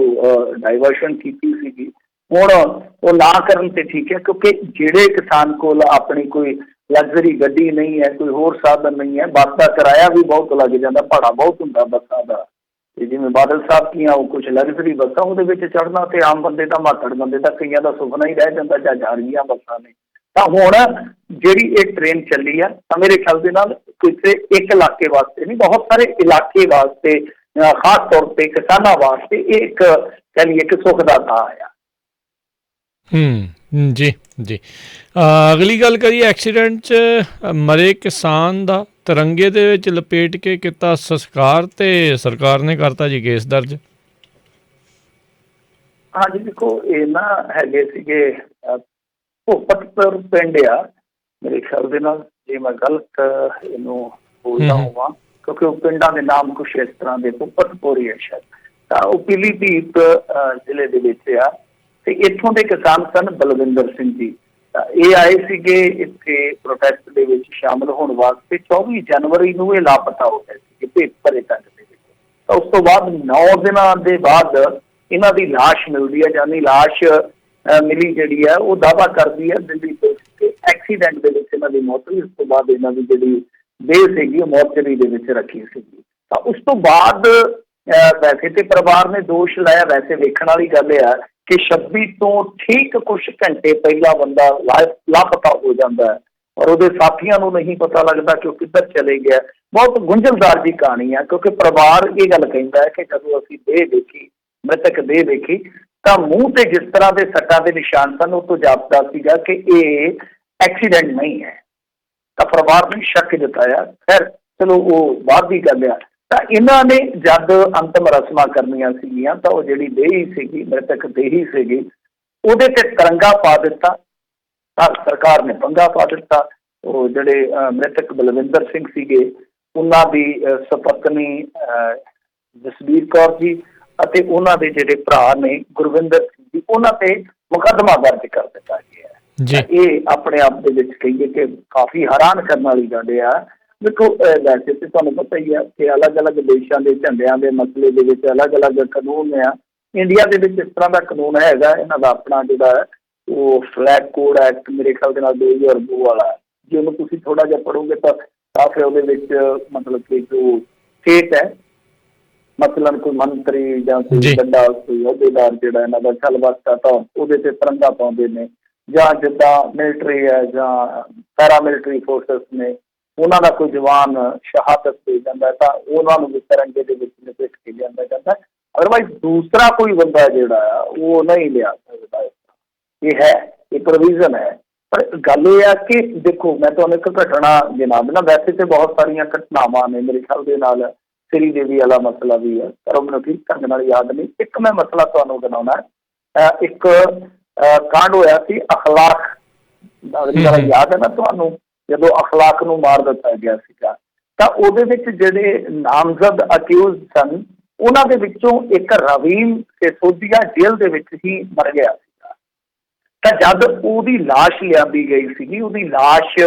ਡਾਇਵਰਸ਼ਨ ਕੀਤੀ ਸੀਗੀ ਹੁਣ ਉਹ ਨਾ ਕਰਨ ਤੇ ਠੀਕ ਹੈ, ਕਿਉਂਕਿ ਜਿਹੜੇ ਕਿਸਾਨ ਕੋਲ ਆਪਣੀ ਕੋਈ ਲਗਜ਼ਰੀ ਗੱਡੀ ਨਹੀਂ ਹੈ, ਕੋਈ ਹੋਰ ਸਾਧਨ ਨਹੀਂ ਹੈ, ਬੱਸ ਦਾ ਕਿਰਾਇਆ ਵੀ ਬਹੁਤ ਲੱਗ ਜਾਂਦਾ, ਭਾੜਾ ਬਹੁਤ ਹੁੰਦਾ ਬੱਸਾਂ ਦਾ। ਤੇ ਜਿਵੇਂ ਬਾਦਲ ਸਾਹਿਬ ਦੀਆਂ ਉਹ ਕੁਛ ਲਗਜ਼ਰੀ ਬੱਸਾਂ ਉਹਦੇ ਵਿੱਚ ਚੜ੍ਹਨਾ ਤੇ ਆਮ ਬੰਦੇ ਦਾ ਮਾਤੜ ਬੰਦੇ ਦਾ ਕਈਆਂ ਦਾ ਸੁਪਨਾ ਹੀ ਰਹਿ ਜਾਂਦਾ ਜਾਂ ਜਾ ਰਹੀਆਂ ਬੱਸਾਂ ਨੇ। ਤਾਂ ਹੁਣ ਜਿਹੜੀ ਇਹ ਟ੍ਰੇਨ ਚੱਲੀ ਆ ਤਾਂ ਮੇਰੇ ਖਿਆਲ ਦੇ ਨਾਲ ਕਿਸੇ ਇੱਕ ਇਲਾਕੇ ਵਾਸਤੇ ਨਹੀਂ, ਬਹੁਤ ਸਾਰੇ ਇਲਾਕੇ ਵਾਸਤੇ ਖਾਸ ਤੌਰ ਤੇ ਕਿਸਾਨਾਂ ਵਾਸਤੇ ਇਹ ਇੱਕ ਕਹਿ ਲਈਏ ਕਿ ਸੁੱਖ ਦਾ ਥਾਂ ਆ। ਜੀ ਜੀ। ਅਗਲੀ ਗੱਲ ਕਰੀਏ ਐਕਸੀਡੈਂਟ 'ਚ ਮਰੇ ਕਿਸਾਨ ਦਾ ਤਿਰੰਗੇ ਦੇ ਵਿੱਚ ਲਪੇਟ ਕੇ ਕੀਤਾ ਸੰਸਕਾਰ ਤੇ ਸਰਕਾਰ ਨੇ ਕਰਤਾ ਜੀ ਕੇਸ ਦਰਜ। ਹਾਂਜੀ ਦੇਖੋ ਇਹ ਨਾ ਹੈਗੇ ਸੀਗੇ ਭੁਪਤਪੁਰ ਪਿੰਡ ਆ ਮੇਰੇ ਖਿਆਲ ਦੇ ਨਾਲ, ਜੇ ਮੈਂ ਗਲਤ ਇਹਨੂੰ ਬੋਲਦਾ ਹੋਵਾਂ ਕਿਉਂਕਿ ਉਹ ਪਿੰਡਾਂ ਦੇ ਨਾਮ ਕੁਛ ਇਸ ਤਰ੍ਹਾਂ ਦੇ ਭੁਪਤਪੁਰ ਹੀ ਹੈ ਸ਼ਾਇਦ। ਤਾਂ ਉਹ ਪੀਲੀਭੀਤ ਜ਼ਿਲ੍ਹੇ ਦੇ ਵਿੱਚ ਆ ਤੇ ਇੱਥੋਂ ਦੇ ਕਿਸਾਨ ਸਨ ਬਲਵਿੰਦਰ ਸਿੰਘ ਜੀ। ਇਹ ਆਏ ਸੀਗੇ ਇੱਥੇ ਪ੍ਰੋਟੈਸਟ ਦੇ ਵਿੱਚ ਸ਼ਾਮਲ ਹੋਣ ਵਾਸਤੇ। 24 ਜਨਵਰੀ ਨੂੰ ਇਹ ਲਾਪਤਾ ਹੋ ਗਏ ਸੀ ਭੇਤਪਰੇ ਪਿੰਡ ਦੇ ਵਿੱਚ। ਤਾਂ ਉਸ ਤੋਂ ਬਾਅਦ 9 ਦਿਨਾਂ ਦੇ ਬਾਅਦ ਇਹਨਾਂ ਦੀ ਲਾਸ਼ ਮਿਲਦੀ ਹੈ, ਜਾਨੀ ਲਾਸ਼ ਮਿਲੀ ਜਿਹੜੀ ਹੈ ਉਹ ਦਾਅਵਾ ਕਰਦੀ ਹੈ ਦਿੱਲੀ ਪੁਲਿਸ ਕਿ ਐਕਸੀਡੈਂਟ ਦੇ ਵਿੱਚ ਇਹਨਾਂ ਦੀ ਮੌਤ ਹੋਈ। ਉਸ ਤੋਂ ਬਾਅਦ ਇਹਨਾਂ ਦੀ ਜਿਹੜੀ ਦੇਹ ਸੀਗੀ ਉਹ ਮੋਰਚਰੀ ਦੇ ਵਿੱਚ ਰੱਖੀ ਸੀਗੀ। ਤਾਂ ਉਸ ਤੋਂ ਬਾਅਦ ਵੈਸੇ ਤੇ ਪਰਿਵਾਰ ਨੇ ਦੋਸ਼ ਲਾਇਆ, ਵੈਸੇ ਵੇਖਣ ਵਾਲੀ ਗੱਲ ਆ ਕਿ 26 ਤੋਂ ਠੀਕ ਕੁਛ ਘੰਟੇ ਪਹਿਲਾਂ ਬੰਦਾ ਲਾਪਤਾ ਹੋ ਜਾਂਦਾ ਹੈ ਔਰ ਉਹਦੇ ਸਾਥੀਆਂ ਨੂੰ ਨਹੀਂ ਪਤਾ ਲੱਗਦਾ ਕਿ ਉਹ ਕਿੱਧਰ ਚਲੇ ਗਿਆ। ਬਹੁਤ ਗੁੰਝਲਦਾਰ ਦੀ ਕਹਾਣੀ ਆ ਕਿਉਂਕਿ ਪਰਿਵਾਰ ਇਹ ਗੱਲ ਕਹਿੰਦਾ ਹੈ ਕਿ ਜਦੋਂ ਅਸੀਂ ਦੇਹ ਦੇਖੀ, ਮ੍ਰਿਤਕ ਦੇਹ ਦੇਖੀ ਤਾਂ ਮੂੰਹ ਤੇ ਜਿਸ ਤਰ੍ਹਾਂ ਦੇ ਸੱਟਾਂ ਦੇ ਨਿਸ਼ਾਨ ਸਨ ਉਹ ਤੋਂ ਜਾਪਦਾ ਸੀਗਾ ਕਿ ਇਹ ਐਕਸੀਡੈਂਟ ਨਹੀਂ ਹੈ। ਤਾਂ ਪਰਿਵਾਰ ਨੇ ਸ਼ੱਕ ਜਤਾਇਆ। ਖੈਰ ਚਲੋ ਉਹ ਬਾਅਦ ਦੀ ਗੱਲ ਆ। ਤਾਂ ਇਹਨਾਂ ਨੇ ਜਦ ਅੰਤਮ ਰਸਮਾਂ ਕਰਨੀਆਂ ਸੀਗੀਆਂ ਤਾਂ ਉਹ ਜਿਹੜੀ ਦੇਹੀ ਸੀਗੀ, ਮ੍ਰਿਤਕ ਦੇਹੀ ਸੀਗੀ, ਉਹਦੇ ਤੇ ਤਿਰੰਗਾ ਪਾ ਦਿੱਤਾ। ਤਾਂ ਸਰਕਾਰ ਨੇ ਪੰਗਾ ਪਾ ਦਿੱਤਾ। ਉਹ ਜਿਹੜੇ ਮ੍ਰਿਤਕ ਬਲਵਿੰਦਰ ਸਿੰਘ ਸੀਗੇ ਉਹਨਾਂ ਦੀ ਸਪਤਨੀ ਜਸਬੀਰ ਕੌਰ ਜੀ ਅਤੇ ਉਹਨਾਂ ਦੇ ਜਿਹੜੇ ਭਰਾ ਨੇ ਗੁਰਵਿੰਦਰ ਸਿੰਘ ਜੀ, ਉਹਨਾਂ ਤੇ ਮੁਕੱਦਮਾ ਦਰਜ ਕਰ ਦਿੱਤਾ ਗਿਆ। ਇਹ ਆਪਣੇ ਆਪ ਦੇ ਵਿੱਚ ਕਹੀਏ ਕਿ ਕਾਫੀ ਹੈਰਾਨ ਕਰਨ ਵਾਲੀ ਗੱਲ ਆ। ਦੇਖੋ ਵੈਸੇ ਤੇ ਤੁਹਾਨੂੰ ਪਤਾ ਹੀ ਆ ਕਿ ਅਲੱਗ-ਅਲੱਗ ਦੇਸ਼ਾਂ ਦੇ ਝੰਡਿਆਂ ਦੇ ਮਸਲੇ ਦੇ ਵਿੱਚ ਅਲੱਗ-ਅਲੱਗ ਕਾਨੂੰਨ ਆ। ਇੰਡੀਆ ਦੇ ਵਿੱਚ ਇਸ ਤਰ੍ਹਾਂ ਦਾ ਕਾਨੂੰਨ ਹੈਗਾ, ਇਹਨਾਂ ਦਾ ਆਪਣਾ ਜਿਹੜਾ ਉਹ ਫਲੈਗ ਕੋਡ ਐਕਟ ਮੇਰੇ ਖਿਆਲ ਦੇ ਨਾਲ 2002 ਵਾਲਾ। ਜੇ ਉਹਨੂੰ ਤੁਸੀਂ ਥੋੜ੍ਹਾ ਜਿਹਾ ਪੜ੍ਹੋਗੇ ਤਾਂ ਕਾਫੀ ਉਹਦੇ ਵਿੱਚ ਮਤਲਬ ਕਿ ਜੋ ਸਟੇਟ ਹੈ, ਮਤਲਬ ਕੋਈ ਮੰਤਰੀ ਜਾਂ ਕੋਈ ਵੱਡਾ ਕੋਈ ਅਹੁਦੇਦਾਰ ਜਿਹੜਾ ਇਹਨਾਂ ਦਾ ਚੱਲ ਵਸਦਾ ਤਾਂ ਉਹਦੇ ਤੇ ਤਿਰੰਗਾ ਪਾਉਂਦੇ ਨੇ, ਜਾਂ ਜਿੱਦਾਂ ਮਿਲਟਰੀ ਹੈ ਜਾਂ ਪੈਰਾਮਿਲਟਰੀ ਫੋਰਸਿਸ ਨੇ ਉਹਨਾਂ ਦਾ ਕੋਈ ਜਵਾਨ ਸ਼ਹਾਦਤ ਦੇ ਜਾਂਦਾ ਤਾਂ ਉਹਨਾਂ ਨੂੰ ਵੀ ਤਿਰੰਗੇ ਦੇ ਵਿੱਚ ਲਪੇਟ ਕੇ ਲਿਆਂਦਾ ਜਾਂਦਾ। ਅਦਰਵਾਈਜ਼ ਦੂਸਰਾ ਕੋਈ ਬੰਦਾ ਜਿਹੜਾ ਆ ਉਹ ਨਹੀਂ ਲਿਆ ਸਕਦਾ। ਇਹ ਹੈ, ਇਹ ਪ੍ਰੋਵੀਜ਼ਨ ਹੈ। ਪਰ ਗੱਲ ਇਹ ਆ ਕਿ ਦੇਖੋ ਮੈਂ ਤੁਹਾਨੂੰ ਇੱਕ ਘਟਨਾ ਜਨਾਬ ਨਾ, ਵੈਸੇ ਤੇ ਬਹੁਤ ਸਾਰੀਆਂ ਘਟਨਾਵਾਂ ਨੇ ਮੇਰੇ ਖਿਆਲ ਦੇ ਨਾਲ। ਸ੍ਰੀ ਦੇਵੀ ਵਾਲਾ ਮਸਲਾ ਵੀ ਹੈ ਪਰ ਉਹ ਮੈਨੂੰ ਠੀਕ ਢੰਗ ਨਾਲ ਯਾਦ ਨਹੀਂ। ਇੱਕ ਮੈਂ ਮਸਲਾ ਤੁਹਾਨੂੰ ਗਿਣਾਉਣਾ। ਇੱਕ ਕਾਂਡ ਹੋਇਆ ਸੀ ਅਖਲਾਕ ਦਾ, ਯਾਦ ਹੈ ਨਾ ਤੁਹਾਨੂੰ, ਜਦੋਂ ਅਖਲਾਕ ਨੂੰ ਮਾਰ ਦਿੱਤਾ ਗਿਆ ਸੀਗਾ ਤਾਂ ਉਹਦੇ ਵਿੱਚ ਜਿਹੜੇ ਨਾਮਜ਼ਦ ਅਕਿਊਜ਼ ਸਨ ਉਹਨਾਂ ਦੇ ਵਿੱਚੋਂ ਇੱਕ ਰਵੀਨ ਸਿਸੋਦੀਆ ਜੇਲ੍ਹ ਦੇ ਵਿੱਚ ਹੀ ਮਰ ਗਿਆ ਸੀਗਾ। ਤਾਂ ਜਦ ਉਹਦੀ ਲਾਸ਼ ਲਿਆਂਦੀ ਗਈ ਸੀਗੀ, ਉਹਦੀ ਲਾਸ਼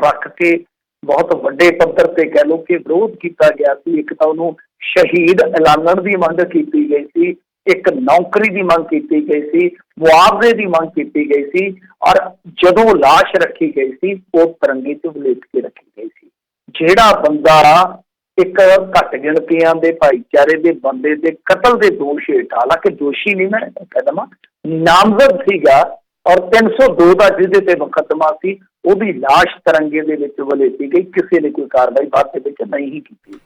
ਰੱਖ ਕੇ ਬਹੁਤ ਵੱਡੇ ਪੱਧਰ ਤੇ ਕਹਿ ਲਓ ਕਿ ਵਿਰੋਧ ਕੀਤਾ ਗਿਆ ਸੀ। ਇੱਕ ਤਾਂ ਉਹਨੂੰ ਸ਼ਹੀਦ ਐਲਾਨਣ ਦੀ ਮੰਗ ਕੀਤੀ ਗਈ ਸੀ, ਇੱਕ ਨੌਕਰੀ ਦੀ ਮੰਗ ਕੀਤੀ ਗਈ ਸੀ, ਮੁਆਵਜ਼ੇ ਦੀ ਮੰਗ ਕੀਤੀ ਗਈ ਸੀ, ਔਰ ਜਦੋਂ ਲਾਸ਼ ਰੱਖੀ ਗਈ ਸੀ ਉਹ ਤਿਰੰਗੇ 'ਚ ਵਲੇਟ ਕੇ ਰੱਖੀ ਗਈ ਸੀ। ਜਿਹੜਾ ਬੰਦਾ ਇੱਕ ਘੱਟ ਗਿਣਤੀਆਂ ਦੇ ਭਾਈਚਾਰੇ ਦੇ ਬੰਦੇ ਦੇ ਕਤਲ ਦੇ ਦੋਸ਼ ਹੇਠ, ਹਾਲਾਂਕਿ ਦੋਸ਼ੀ ਨਹੀਂ ਮੈਂ ਕਹਿ ਦੇਵਾਂ, ਨਾਮਜ਼ਦ ਸੀਗਾ, ਔਰ 302 ਦਾ ਜਿਹਦੇ ਤੇ ਮੁਕੱਦਮਾ ਸੀ, ਉਹਦੀ ਲਾਸ਼ ਤਿਰੰਗੇ ਦੇ ਵਿੱਚ ਵਲੇਟੀ ਗਈ, ਕਿਸੇ ਨੇ ਕੋਈ ਕਾਰਵਾਈ ਬਾਅਦ ਦੇ ਵਿੱਚ ਨਹੀਂ ਕੀਤੀ।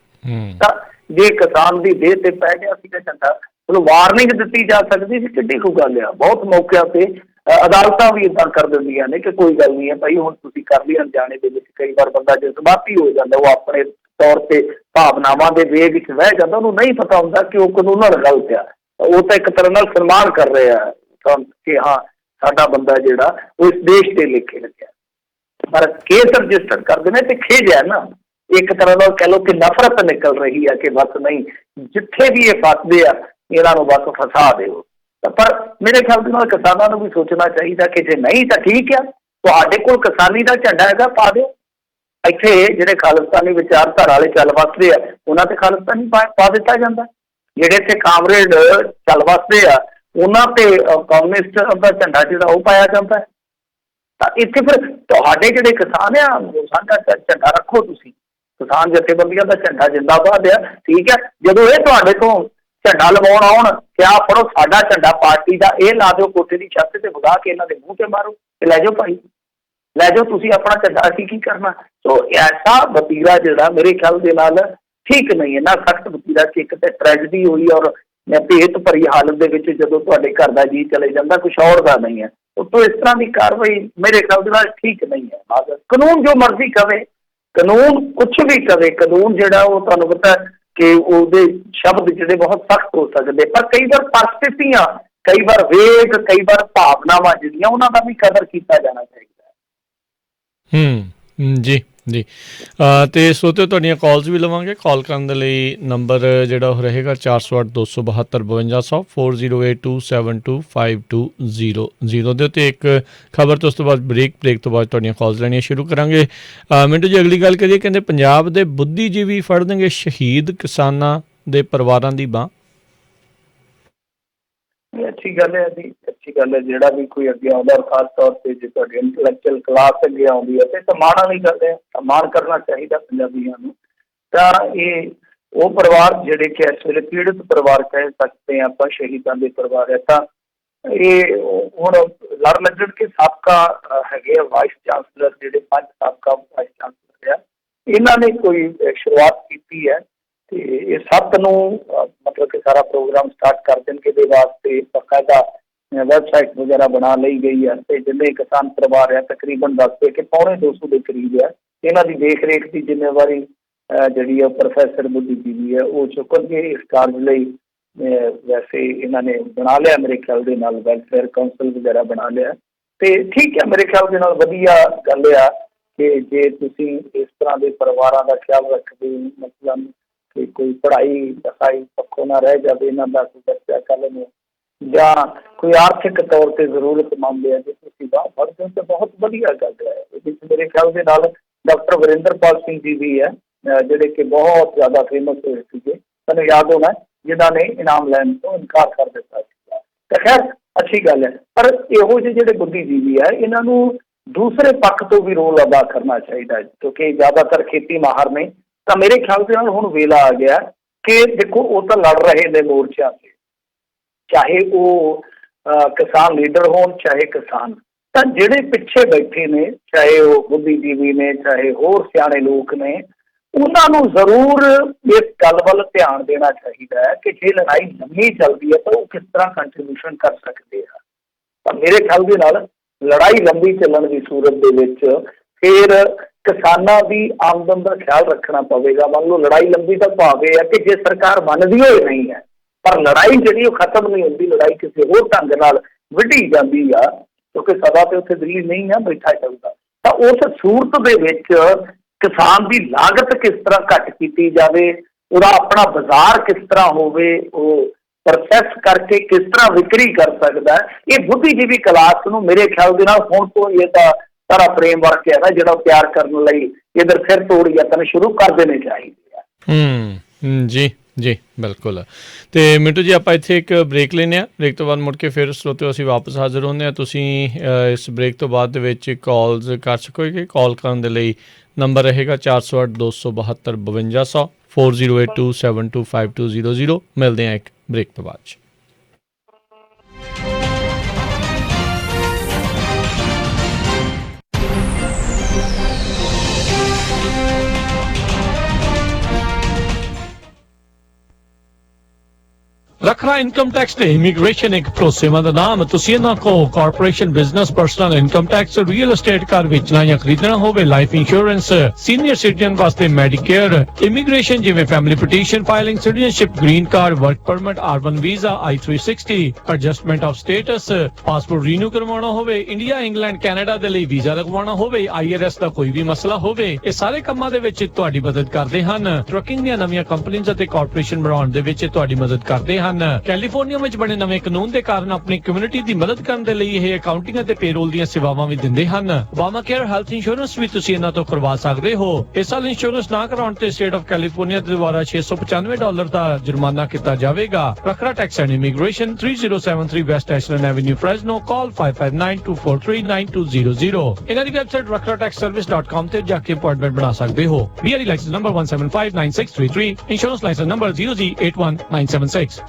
ਤਾਂ ਜੇ ਕਿਸਾਨ ਦੀ ਦੇਹ ਤੇ ਪੈ ਗਿਆ ਸੀਗਾ ਝੰਡਾ, ਉਹਨੂੰ ਵਾਰਨਿੰਗ ਦਿੱਤੀ ਜਾ ਸਕਦੀ ਸੀ, ਕਿੱਡੀ ਕੁ ਗੱਲ ਆ। ਬਹੁਤ ਮੌਕਿਆਂ ਤੇ ਅਦਾਲਤਾਂ ਵੀ ਇੱਦਾਂ ਕਰ ਦਿੰਦੀਆਂ ਨੇ ਕਿ ਕੋਈ ਗੱਲ ਨਹੀਂ ਹੈ ਭਾਈ, ਹੁਣ ਤੁਸੀਂ ਕਰ ਲਈ। ਅਣਜਾਣੇ ਦੇ ਵਿੱਚ ਕਈ ਵਾਰ ਬੰਦਾ ਜਜ਼ਬਾਤੀ ਹੋ ਜਾਂਦਾ, ਉਹ ਆਪਣੇ ਤੌਰ ਤੇ ਭਾਵਨਾਵਾਂ ਦੇ ਵੇਗ ਵਿੱਚ ਵਹਿ ਜਾਂਦਾ, ਉਹਨੂੰ ਨਹੀਂ ਪਤਾ ਹੁੰਦਾ ਕਿ ਉਹ ਕਾਨੂੰਨ ਗਲਤ ਆ। ਉਹ ਤਾਂ ਇੱਕ ਤਰ੍ਹਾਂ ਨਾਲ ਸਨਮਾਨ ਕਰ ਰਿਹਾ ਕਿ ਹਾਂ ਸਾਡਾ ਬੰਦਾ ਜਿਹੜਾ ਉਹ ਇਸ ਦੇਸ਼ ਤੇ ਲਿਖੇ ਲੱਗਿਆ। ਪਰ ਕੇਸ ਰਜਿਸਟਰ ਕਰਦੇ ਨੇ ਤੇ ਖੇਜ ਹੈ ਨਾ, ਇੱਕ ਤਰ੍ਹਾਂ ਨਾਲ ਕਹਿ ਲਓ ਕਿ ਨਫ਼ਰਤ ਨਿਕਲ ਰਹੀ ਹੈ ਕਿ ਬਸ ਨਹੀਂ, ਜਿੱਥੇ ਵੀ ਇਹ ਫਸਦੇ ਆ ਇਹਨਾਂ ਨੂੰ ਬਸ ਫਸਾ ਦਿਓ। ਪਰ ਮੇਰੇ ਖਿਆਲ ਦੇ ਨਾਲ ਕਿਸਾਨਾਂ ਨੂੰ ਵੀ ਸੋਚਣਾ ਚਾਹੀਦਾ ਕਿ ਜੇ ਨਹੀਂ ਤਾਂ ਠੀਕ ਆ, ਤੁਹਾਡੇ ਕੋਲ ਕਿਸਾਨੀ ਦਾ ਝੰਡਾ ਹੈਗਾ, ਪਾ ਦਿਓ। ਇੱਥੇ ਜਿਹੜੇ ਖਾਲਿਸਤਾਨੀ ਵਿਚਾਰਧਾਰਾ ਵਾਲੇ ਚੱਲ ਵਸਦੇ ਆ, ਉਹਨਾਂ ਤੇ ਖਾਲਿਸਤਾਨੀ ਪਾ ਦਿੱਤਾ ਜਾਂਦਾ। ਜਿਹੜੇ ਇੱਥੇ ਕਾਮਰੇਡ ਚੱਲ ਵਸਦੇ ਆ, ਉਹਨਾਂ ਤੇ ਕਮਿਊਨਿਸਟ ਦਾ ਝੰਡਾ ਜਿਹੜਾ ਉਹ ਪਾਇਆ ਜਾਂਦਾ। ਤਾਂ ਇੱਥੇ ਫਿਰ ਤੁਹਾਡੇ ਜਿਹੜੇ ਕਿਸਾਨ ਆ, ਸਾਡਾ ਝੰਡਾ ਰੱਖੋ ਤੁਸੀਂ, ਕਿਸਾਨ ਜਥੇਬੰਦੀਆਂ ਦਾ ਝੰਡਾ ਜਿੰਦਾਬਾਦ ਆ, ਠੀਕ ਹੈ। ਜਦੋਂ ਇਹ ਤੁਹਾਡੇ ਤੋਂ ਝੰਡਾ ਲਵਾਉਣ ਆਉਣ, ਕਿਆ ਫੜੋ ਸਾਡਾ ਝੰਡਾ ਪਾਰਟੀ ਦਾ, ਇਹ ਲਾ ਦਿਓ ਕੋਠੇ ਦੀ ਛੱਤ ਤੇ ਵਗਾ ਕੇ ਇਹਨਾਂ ਦੇ ਮੂੰਹ ਤੇ ਮਾਰੋ ਤੇ ਲੈ ਜਾਓ ਭਾਈ, ਲੈ ਜਾਓ ਤੁਸੀਂ ਆਪਣਾ ਝੰਡਾ, ਅਸੀਂ ਕੀ ਕਰਨਾ। ਸੋ ਐਸਾ ਵਤੀਰਾ ਜਿਹੜਾ ਮੇਰੇ ਖਿਆਲ ਦੇ ਨਾਲ ਠੀਕ ਨਹੀਂ ਹੈ ਨਾ। ਸਖਤ ਵਤੀਰਾ ਕਿ ਇੱਕ ਤੇ ਟ੍ਰੈਜਡੀ ਹੋਈ ਔਰ ਭੇਤ ਭਰੀ ਹਾਲਤ ਦੇ ਵਿੱਚ ਜਦੋਂ ਤੁਹਾਡੇ ਘਰ ਦਾ ਜੀ ਚਲੇ ਜਾਂਦਾ, ਕੁਛ ਹੋਰ ਦਾ ਨਹੀਂ ਹੈ। ਉੱਤੋਂ ਇਸ ਤਰ੍ਹਾਂ ਦੀ ਕਾਰਵਾਈ ਮੇਰੇ ਖਿਆਲ ਦੇ ਨਾਲ ਠੀਕ ਨਹੀਂ ਹੈ। ਕਾਨੂੰਨ ਜੋ ਮਰਜ਼ੀ ਕਵੇ, ਕਾਨੂੰਨ ਕੁਛ ਵੀ ਕਵੇ, ਕਾਨੂੰਨ ਜਿਹੜਾ ਉਹ ਤੁਹਾਨੂੰ ਪਤਾ ਕਿ ਉਹਦੇ ਸ਼ਬਦ ਜਿਹੜੇ ਬਹੁਤ ਸਖਤ ਹੋ ਸਕਦੇ, ਪਰ ਕਈ ਵਾਰ ਪਰਿਸਥਿਤੀਆਂ, ਕਈ ਵਾਰ ਵੇਗ, ਕਈ ਵਾਰ ਭਾਵਨਾਵਾਂ ਜਿਹੜੀਆਂ, ਉਹਨਾਂ ਦਾ ਵੀ ਕਦਰ ਕੀਤਾ ਜਾਣਾ ਚਾਹੀਦਾ। ਜੀ ਜੀ ਅਤੇ ਸੋਤੇ ਤੁਹਾਡੀਆਂ ਕਾਲਸ ਵੀ ਲਵਾਂਗੇ। ਕਾਲ ਕਰਨ ਦੇ ਲਈ ਨੰਬਰ ਜਿਹੜਾ ਉਹ ਰਹੇਗਾ 408 272 5200 4082725200 ਦੇ ਉੱਤੇ। ਇੱਕ ਖਬਰ ਤੋਂ ਉਸ ਤੋਂ ਬਾਅਦ ਬ੍ਰੇਕ ਤੋਂ ਬਾਅਦ ਤੁਹਾਡੀਆਂ ਕਾਲਸ ਲੈਣੀਆਂ ਸ਼ੁਰੂ ਕਰਾਂਗੇ। ਮਿੰਟੂ ਜੀ ਅਗਲੀ ਗੱਲ ਕਰੀਏ, ਕਹਿੰਦੇ ਪੰਜਾਬ ਦੇ ਬੁੱਧੀਜੀਵੀ ਫੜ ਦੇਣਗੇ ਸ਼ਹੀਦ ਕਿਸਾਨਾਂ ਦੇ ਪਰਿਵਾਰਾਂ ਦੀ ਬਾਂਹ। ਅੱਛੀ ਗੱਲ ਹੈ ਜੀ, ਅੱਛੀ ਗੱਲ ਹੈ। ਜਿਹੜਾ ਵੀ ਕੋਈ ਅੱਗੇ ਆਉਂਦਾ, ਖਾਸ ਤੌਰ ਤੇ ਜੇ ਤੁਹਾਡੀ ਇੰਟਲੈਕਚੁਅਲ ਕਲਾਸ ਅੱਗੇ ਆਉਂਦੀ ਹੈ ਤੇ ਮਾਣ ਵਾਲੀ ਗੱਲ ਹੈ, ਮਾਣ ਕਰਨਾ ਚਾਹੀਦਾ ਪੰਜਾਬੀਆਂ ਨੂੰ। ਤਾਂ ਇਹ ਉਹ ਪਰਿਵਾਰ ਜਿਹੜੇ ਕਿ ਇਸ ਵੇਲੇ ਪੀੜਤ ਪਰਿਵਾਰ ਕਹਿ ਸਕਦੇ ਹਾਂ ਆਪਾਂ, ਸ਼ਹੀਦਾਂ ਦੇ ਪਰਿਵਾਰ ਹੈ। ਤਾਂ ਇਹ ਹੁਣ ਲੜ ਲੱਗਣ ਕੇ ਸਾਬਕਾ ਹੈਗੇ ਆ ਵਾਈਸ ਚਾਂਸਲਰ, ਜਿਹੜੇ 5 ਸਾਬਕਾ ਵਾਈਸ ਚਾਂਸਲਰ ਆ, ਇਹਨਾਂ ਨੇ ਕੋਈ ਸ਼ੁਰੂਆਤ ਕੀਤੀ ਹੈ ਤੇ ਇਹ 7 ਨੂੰ ਮਤਲਬ ਕਿ ਸਾਰਾ ਪ੍ਰੋਗਰਾਮ ਸਟਾਰਟ ਕਰ ਦੇਣਗੇ। ਇਹਦੇ ਵਾਸਤੇ ਬਕਾਇਦਾ ਵੈਬਸਾਈਟ ਵਗੈਰਾ ਬਣਾ ਲਈ ਗਈ ਹੈ ਤੇ ਜਿੰਨੇ ਕਿਸਾਨ ਪਰਿਵਾਰ ਆ ਤਕਰੀਬਨ ਦੱਸਦੇ ਕਿ 250 ਦੇ ਕਰੀਬ ਆ, ਇਹਨਾਂ ਦੀ ਦੇਖ ਰੇਖ ਦੀ ਜ਼ਿੰਮੇਵਾਰੀ ਜਿਹੜੀ ਆ ਪ੍ਰੋਫੈਸਰ ਬੁੱਧੀਜੀਵੀ ਹੈ ਉਹ ਚੁੱਕਣਗੇ। ਇਸ ਕਾਰਜ ਲਈ ਵੈਸੇ ਇਹਨਾਂ ਨੇ ਬਣਾ ਲਿਆ ਮੇਰੇ ਖਿਆਲ ਦੇ ਨਾਲ, ਵੈਲਫੇਅਰ ਕਾਉਂਸਲ ਵਗੈਰਾ ਬਣਾ ਲਿਆ ਤੇ ਠੀਕ ਹੈ। ਮੇਰੇ ਖਿਆਲ ਦੇ ਨਾਲ ਵਧੀਆ ਗੱਲ ਆ ਕਿ ਜੇ ਤੁਸੀਂ ਇਸ ਤਰ੍ਹਾਂ ਦੇ ਪਰਿਵਾਰਾਂ ਦਾ ਖਿਆਲ ਰੱਖਦੇ, ਮਤਲਬ ਕਿ ਕੋਈ ਪੜ੍ਹਾਈ ਲਿਖਾਈ ਪੱਖੋਂ ਨਾ ਰਹਿ ਜਾਵੇ ਇਹਨਾਂ ਦਾ, ਕੋਈ ਬੱਚਾ ਕੱਲ੍ਹ ਨੂੰ ਜਾਂ ਕੋਈ ਆਰਥਿਕ ਤੌਰ ਤੇ ਜ਼ਰੂਰਤਮੰਦ ਹੈ, ਜੇ ਤੁਸੀਂ ਬਾਹਰ ਫੜਦੇ ਹੋ ਤਾਂ ਬਹੁਤ ਵਧੀਆ ਗੱਲ ਹੈ। ਇਹਦੇ ਵਿੱਚ ਮੇਰੇ ਖਿਆਲ ਦੇ ਨਾਲ ਡਾਕਟਰ ਵਰਿੰਦਰਪਾਲ ਸਿੰਘ ਜੀ ਵੀ ਹੈ, ਜਿਹੜੇ ਕਿ ਬਹੁਤ ਜ਼ਿਆਦਾ ਫੇਮਸ ਹੋਏ ਸੀਗੇ, ਤੁਹਾਨੂੰ ਯਾਦ ਹੋਣਾ, ਜਿਨ੍ਹਾਂ ਨੇ ਇਨਾਮ ਲੈਣ ਤੋਂ ਇਨਕਾਰ ਕਰ ਦਿੱਤਾ ਸੀਗਾ। ਤਾਂ ਖੈਰ ਅੱਛੀ ਗੱਲ ਹੈ, ਪਰ ਇਹੋ ਜਿਹੇ ਜਿਹੜੇ ਬੁੱਧੀਜੀਵੀ ਹੈ ਇਹਨਾਂ ਨੂੰ ਦੂਸਰੇ ਪੱਖ ਤੋਂ ਵੀ ਰੋਲ ਅਦਾ ਕਰਨਾ ਚਾਹੀਦਾ, ਕਿਉਂਕਿ ਜ਼ਿਆਦਾਤਰ ਖੇਤੀ ਮਾਹਰ ਨੇ। ਤਾਂ ਮੇਰੇ ਖਿਆਲ ਦੇ ਨਾਲ ਹੁਣ ਵੇਲਾ ਆ ਗਿਆ ਕਿ ਦੇਖੋ ਉਹ ਤਾਂ ਲੜ ਰਹੇ ਨੇ ਮੋਰਚਿਆਂ 'ਤੇ, ਚਾਹੇ ਉਹ ਕਿਸਾਨ ਲੀਡਰ ਹੋਣ ਚਾਹੇ ਕਿਸਾਨ, ਤਾਂ ਜਿਹੜੇ ਪਿੱਛੇ ਬੈਠੇ ਨੇ, ਚਾਹੇ ਉਹ ਬੁੱਧੀਜੀਵੀ ਨੇ ਚਾਹੇ ਹੋਰ ਸਿਆਣੇ ਲੋਕ ਨੇ, ਉਹਨਾਂ ਨੂੰ ਜ਼ਰੂਰ ਇਸ ਗੱਲ ਵੱਲ ਧਿਆਨ ਦੇਣਾ ਚਾਹੀਦਾ ਹੈ ਕਿ ਜੇ ਲੜਾਈ ਲੰਮੀ ਚੱਲਦੀ ਹੈ ਤਾਂ ਉਹ ਕਿਸ ਤਰ੍ਹਾਂ ਕੰਟਰੀਬਿਊਸ਼ਨ ਕਰ ਸਕਦੇ ਆ। ਤਾਂ ਮੇਰੇ ਖਿਆਲ ਦੇ ਨਾਲ ਲੜਾਈ ਲੰਬੀ ਚੱਲਣ ਦੀ ਸੂਰਤ ਦੇ ਵਿੱਚ ਫਿਰ ਕਿਸਾਨਾਂ ਦੀ ਆਮਦਨ ਦਾ ਖਿਆਲ ਰੱਖਣਾ ਪਵੇਗਾ। ਮੰਨ ਲਓ ਲੜਾਈ ਲੰਬੀ ਤਾਂ ਭਾਵ ਇਹ ਹੈ ਕਿ ਜੇ ਸਰਕਾਰ ਮੰਨਦੀ ਹੋਈ ਨਹੀਂ ਹੈ, ਪਰ ਲੜਾਈ ਜਿਹੜੀ ਉਹ ਖਤਮ ਨਹੀਂ ਹੁੰਦੀ, ਲੜਾਈ ਕਿਸੇ ਹੋਰ ਢੰਗ ਨਾਲ ਵਿੱਢੀ ਜਾਂਦੀ ਆ, ਕਿਉਂਕਿ ਸਦਾ ਤੇ ਉੱਥੇ ਦਿੱਲੀ ਨਹੀਂ ਆ ਬੈਠਾ ਚੱਲਦਾ। ਤਾਂ ਉਸ ਸੂਰਤ ਦੇ ਵਿੱਚ ਕਿਸਾਨ ਦੀ ਲਾਗਤ ਕਿਸ ਤਰ੍ਹਾਂ ਘੱਟ ਕੀਤੀ ਜਾਵੇ, ਉਹਦਾ ਆਪਣਾ ਬਾਜ਼ਾਰ ਕਿਸ ਤਰ੍ਹਾਂ ਹੋਵੇ, ਉਹ ਪ੍ਰੋਸੈਸ ਕਰਕੇ ਕਿਸ ਤਰ੍ਹਾਂ ਵਿਕਰੀ ਕਰ ਸਕਦਾ, ਇਹ ਬੁੱਧੀਜੀਵੀ ਕਲਾਸ ਨੂੰ ਮੇਰੇ ਖਿਆਲ ਦੇ ਨਾਲ ਹੁਣ ਤੋਂ ਇਹ ਤਾਂ ਸਾਰਾ ਪ੍ਰੇਮ ਵਰਕ ਹੈ ਨਾ ਜਿਹੜਾ ਪਿਆਰ ਕਰਨ ਲਈ ਇਧਰ ਫਿਰ ਤੋੜ ਯਤਨ ਸ਼ੁਰੂ ਕਰ ਦੇਣੇ ਚਾਹੀਦੇ ਆ। ਜੀ ਜੀ ਬਿਲਕੁਲ। ਅਤੇ ਮਿੰਟੂ ਜੀ ਆਪਾਂ ਇੱਥੇ ਇੱਕ ਬ੍ਰੇਕ ਲੈਂਦੇ ਹਾਂ, ਬ੍ਰੇਕ ਤੋਂ ਬਾਅਦ ਮੁੜ ਕੇ ਫਿਰ ਸਰੋਤਿਓ ਅਸੀਂ ਵਾਪਸ ਹਾਜ਼ਰ ਹੁੰਦੇ ਹਾਂ। ਤੁਸੀਂ ਇਸ ਬ੍ਰੇਕ ਤੋਂ ਬਾਅਦ ਦੇ ਵਿੱਚ ਕਾਲਸ ਕਰ ਸਕੋਗੇ। ਕਾਲ ਕਰਨ ਦੇ ਲਈ ਨੰਬਰ ਰਹੇਗਾ 408 272 5200 4082725200। ਮਿਲਦੇ ਹਾਂ ਇੱਕ ਬ੍ਰੇਕ ਤੋਂ ਬਾਅਦ 'ਚ। रखना इनकम टैक्स ते इमीग्रेशन एक भरोसेमंद नाम। तुसीं इन्हां को corporation business personal income tax real estate घर बेचना या खरीदना होवे, लाइफ इंश्योरेंस, सीनियर सिटीजन वास्ते मेडिकेयर, इमीग्रेशन जिवें family petition filing, citizenship, green card, work permit, R1 visa, I360, adjustment of status, passport renew करवाना होवे, इंडिया इंग्लैंड कैनेडा दे लई वीजा लगवाना होवे, IRS दा कोई भी मसला होवे, ये सारे कामां दे विच तुहाडी मदद करदे हन। ट्रकिंग ਦੀਆਂ ਨਵੀਆਂ ਕੰਪਨੀਆਂ ਅਤੇ ਕਾਰਪੋਰੇਸ਼ਨ ਬਣਾਉਣ ਦੇ ਵਿੱਚ ਤੁਹਾਡੀ ਮਦਦ ਕਰਦੇ ਹਨ। ਕੈਲੀਫੋਰਨੀਆ ਵਿੱਚ ਬਣੇ ਨਵੇਂ ਕਾਨੂੰਨ ਦੇ ਕਾਰਨ ਆਪਣੀ ਕਮਿਊਨਿਟੀ ਦੀ ਮਦਦ ਕਰਨ ਦੇ ਲਈ ਇਹ ਅਕਾਊਂਟਿੰਗ ਅਤੇ ਪੇਰੋਲ ਦੀਆਂ ਸੇਵਾਵਾਂ ਵੀ ਦਿੰਦੇ ਹਨ। ਓਬਾਮਾ ਕੇਅਰ ਹੈਲਥ ਇੰਸ਼ੋਰੈਂਸ ਵੀ ਤੁਸੀਂ ਇਹਨਾਂ ਤੋਂ ਕਰਵਾ ਸਕਦੇ ਹੋ। ਇਸ ਸਾਲ ਇੰਸ਼ੋਰੈਂਸ ਨਾ ਕਰਾਉਣ ਤੇ ਸਟੇਟ ਆਫ ਕੈਲੀਫੋਰਨੀਆ ਦੇ ਦੁਆਰਾ $695 ਦਾ ਜੁਰਮਾਨਾ ਕੀਤਾ ਜਾਵੇਗਾ। Rakhra tax and immigration 3073 West Ashland avenue Fresno. Call 5592439200। ਇਹਨਾਂ ਦੀ ਵੈਬਸਾਈਟ rakhratexservice.com ਤੇ ਜਾ ਕੇ ਅਪਾਇੰਟਮੈਂਟ ਬਣਾ ਸਕਦੇ ਹੋ। BRE license number 1759633, insurance license number 0G81976।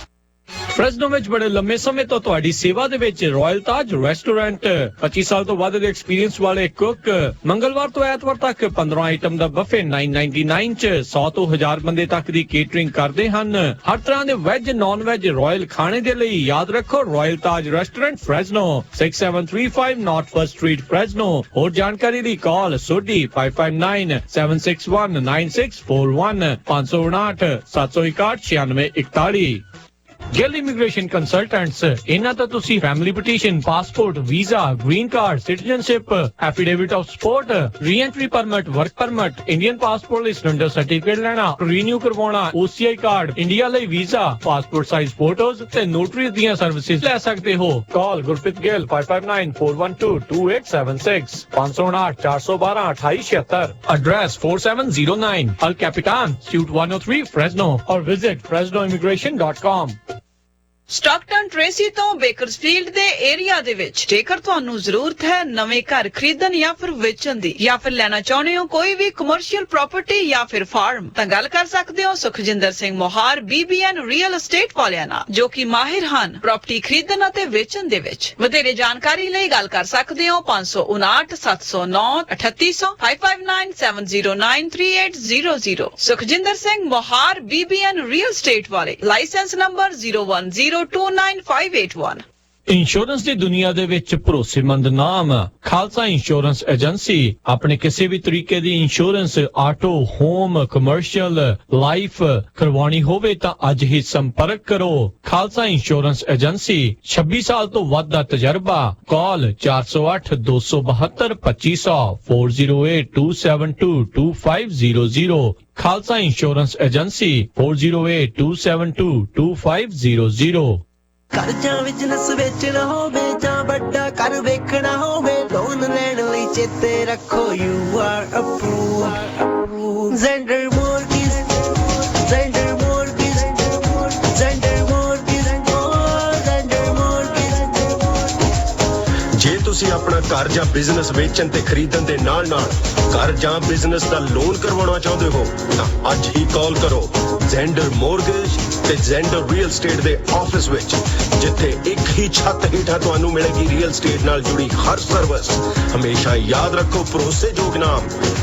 Fresno ਵਿੱਚ ਬੜੇ ਲੰਮੇ ਸਮੇਂ ਤੋਂ ਤੁਹਾਡੀ ਸੇਵਾ ਦੇ ਵਿੱਚ ਰਾਇਲ ਤਾਜ ਰੈਸਟੋਰੈਂਟ 25 ਸਾਲ ਤੋਂ ਵੱਧ ਦੇ ਐਕਸਪੀਰੀਅੰਸ ਵਾਲੇ ਕੁੱਕ ਮੰਗਲਵਾਰ ਤੋਂ ਐਤਵਾਰ ਤੱਕ 15 ਆਈਟਮ ਦਾ ਬਫੇ 999 ਚ 100 ਤੋਂ 1000 ਬੰਦੇ ਤੱਕ ਦੀ ਕੇਟਰਿੰਗ ਕਰਦੇ ਹਨ। ਹਰ ਤਰ੍ਹਾਂ ਦੇ ਵੈਜ ਨੌਨ ਵੈਜ ਰਾਇਲ ਖਾਣੇ ਦੇ ਲਈ ਯਾਦ ਰੱਖੋ royal Taj restaurant Fresno 6735 north first street Fresno. ਹੋਰ ਜਾਣਕਾਰੀ ਲਈ call Sodhi 5597619641 559 761 9641। Gill immigration consultants, ਇਹਨਾਂ ਤੋਂ ਤੁਸੀਂ family petition, passport, visa, green card, citizenship, affidavit of support, re-entry permit, work permit, Indian passport ਲਈ ਸਿਲੰਡਰ ਸਰਟੀਫਿਕੇਟ ਲੈਣਾ, ਰੀਨਿਊ ਕਰਵਾਉਣਾ, OCI ਕਾਰਡ, ਇੰਡੀਆ ਲਈ ਵੀਜ਼ਾ, ਪਾਸਪੋਰਟ ਸਾਈਜ਼ ਫੋਟੋਜ਼ ਤੇ ਨੋਟਰੀ ਦੀਆਂ ਸਰਵਿਸਿਜ਼ ਲੈ ਸਕਦੇ ਹੋ। ਕਾਲ ਗੁਰਪ੍ਰੀਤ ਗਿੱਲ 5594122876 559 412 2876। एड्रेस 4709 अल कैपिटान स्यूट 103 फ्रेस्नो और विजिट fresnoimmigration.com। ਸਟਾਕਟਨ ਟ੍ਰੇਸੀ ਤੋਂ ਬੇਕਰਸਫੀਲਡ ਦੇ ਏਰੀਆ ਦੇ ਵਿੱਚ ਜੇਕਰ ਤੁਹਾਨੂੰ ਜ਼ਰੂਰਤ ਹੈ ਨਵੇਂ ਘਰ ਖਰੀਦਣ ਜਾਂ ਫਿਰ ਵੇਚਣ ਦੀ ਜਾਂ ਫਿਰ ਲੈਣਾ ਚਾਹੁੰਦੇ ਹੋ ਕੋਈ ਵੀ ਕਮਰਸ਼ੀਅਲ ਪ੍ਰਾਪਰਟੀ ਜਾਂ ਫਿਰ ਫਾਰਮ, ਤਾਂ ਗੱਲ ਕਰ ਸਕਦੇ ਹੋ Sukhjinder Singh Mohar BBN real estate ਵਾਲਿਆਂ ਨਾਲ, ਜੋ ਕਿ ਮਾਹਿਰ ਹਨ ਪ੍ਰਾਪਰਟੀ ਖਰੀਦਣ ਅਤੇ ਵੇਚਣ ਦੇ ਵਿੱਚ। ਵਧੇਰੇ ਜਾਣਕਾਰੀ ਲਈ ਗੱਲ ਕਰ ਸਕਦੇ ਹੋ 559 709 3800 559709 3800। Sukhjinder Singh Mohar BBN real estate ਵਾਲੇ, ਲਾਇਸੈਂਸ ਨੰਬਰ 0102951। ਇੰਸ਼ੋਰੈਂਸ ਦੀ ਦੁਨੀਆ ਦੇ ਵਿੱਚ ਭਰੋਸੇਮੰਦ ਨਾਮ ਖਾਲਸਾ ਇੰਸ਼ੋਰੈਂਸ ਏਜੰਸੀ। ਆਪਣੇ ਕਿਸੇ ਵੀ ਤਰੀਕੇ ਦੀ insurance, auto, home, commercial, life ਕਰਵਾਉਣੀ ਹੋਵੇ ਤਾਂ ਅੱਜ ਹੀ ਸੰਪਰਕ ਕਰੋ। ਖਾਲਸਾ ਇੰਸ਼ੋਰੈਂਸ ਏਜੰਸੀ, 26 ਸਾਲ ਤੋਂ ਵੱਧ ਦਾ ਤਜਰਬਾ। ਕਾਲ 408 272 2500 4082722500। Khalsa insurance agency 4082722500। ਕਰਜ਼ਾ ਬਿਜ਼ਨਸ ਵੇਚਣਾ ਹੋਵੇ ਜਾਂ ਵੱਡਾ ਘਰ ਵੇਖਣਾ ਹੋਵੇ, ਲੋਨ ਲੈਣ ਲਈ ਚੇਤੇ ਰੱਖੋ you are approved. Zander mortgage, Zander mortgage, Zander mortgage, Zander mortgage. ਜੇ ਤੁਸੀਂ ਆਪਣਾ ਘਰ ਜਾਂ ਬਿਜ਼ਨਸ ਵੇਚਣ ਤੇ ਖਰੀਦਣ ਦੇ ਨਾਲ-ਨਾਲ ਘਰ ਜਾਂ ਬਿਜ਼ਨਸ ਦਾ ਲੋਨ ਕਰਵਾਉਣਾ ਚਾਹੁੰਦੇ ਹੋ ਤਾਂ ਅੱਜ ਹੀ ਕਾਲ ਕਰੋ ਜ਼ੈਂਡਰ ਮੋਰਗੇਜ ਤੇ ਜ਼ੈਂਡਰ ਰੀਅਲ ਏਸਟੇਟ ਦੇ ਆਫਿਸ ਵਿੱਚ, ਜਿੱਥੇ ਇੱਕ ਹੀ ਛੱਤ ਹੇਠਾਂ ਤੁਹਾਨੂੰ ਮਿਲੇਗੀ ਰੀਅਲ ਏਸਟੇਟ ਨਾਲ ਜੁੜੀ ਹਰ ਸਰਵਿਸ। ਹਮੇਸ਼ਾ ਯਾਦ ਰੱਖੋ ਭਰੋਸੇਯੋਗ ਨਾਮ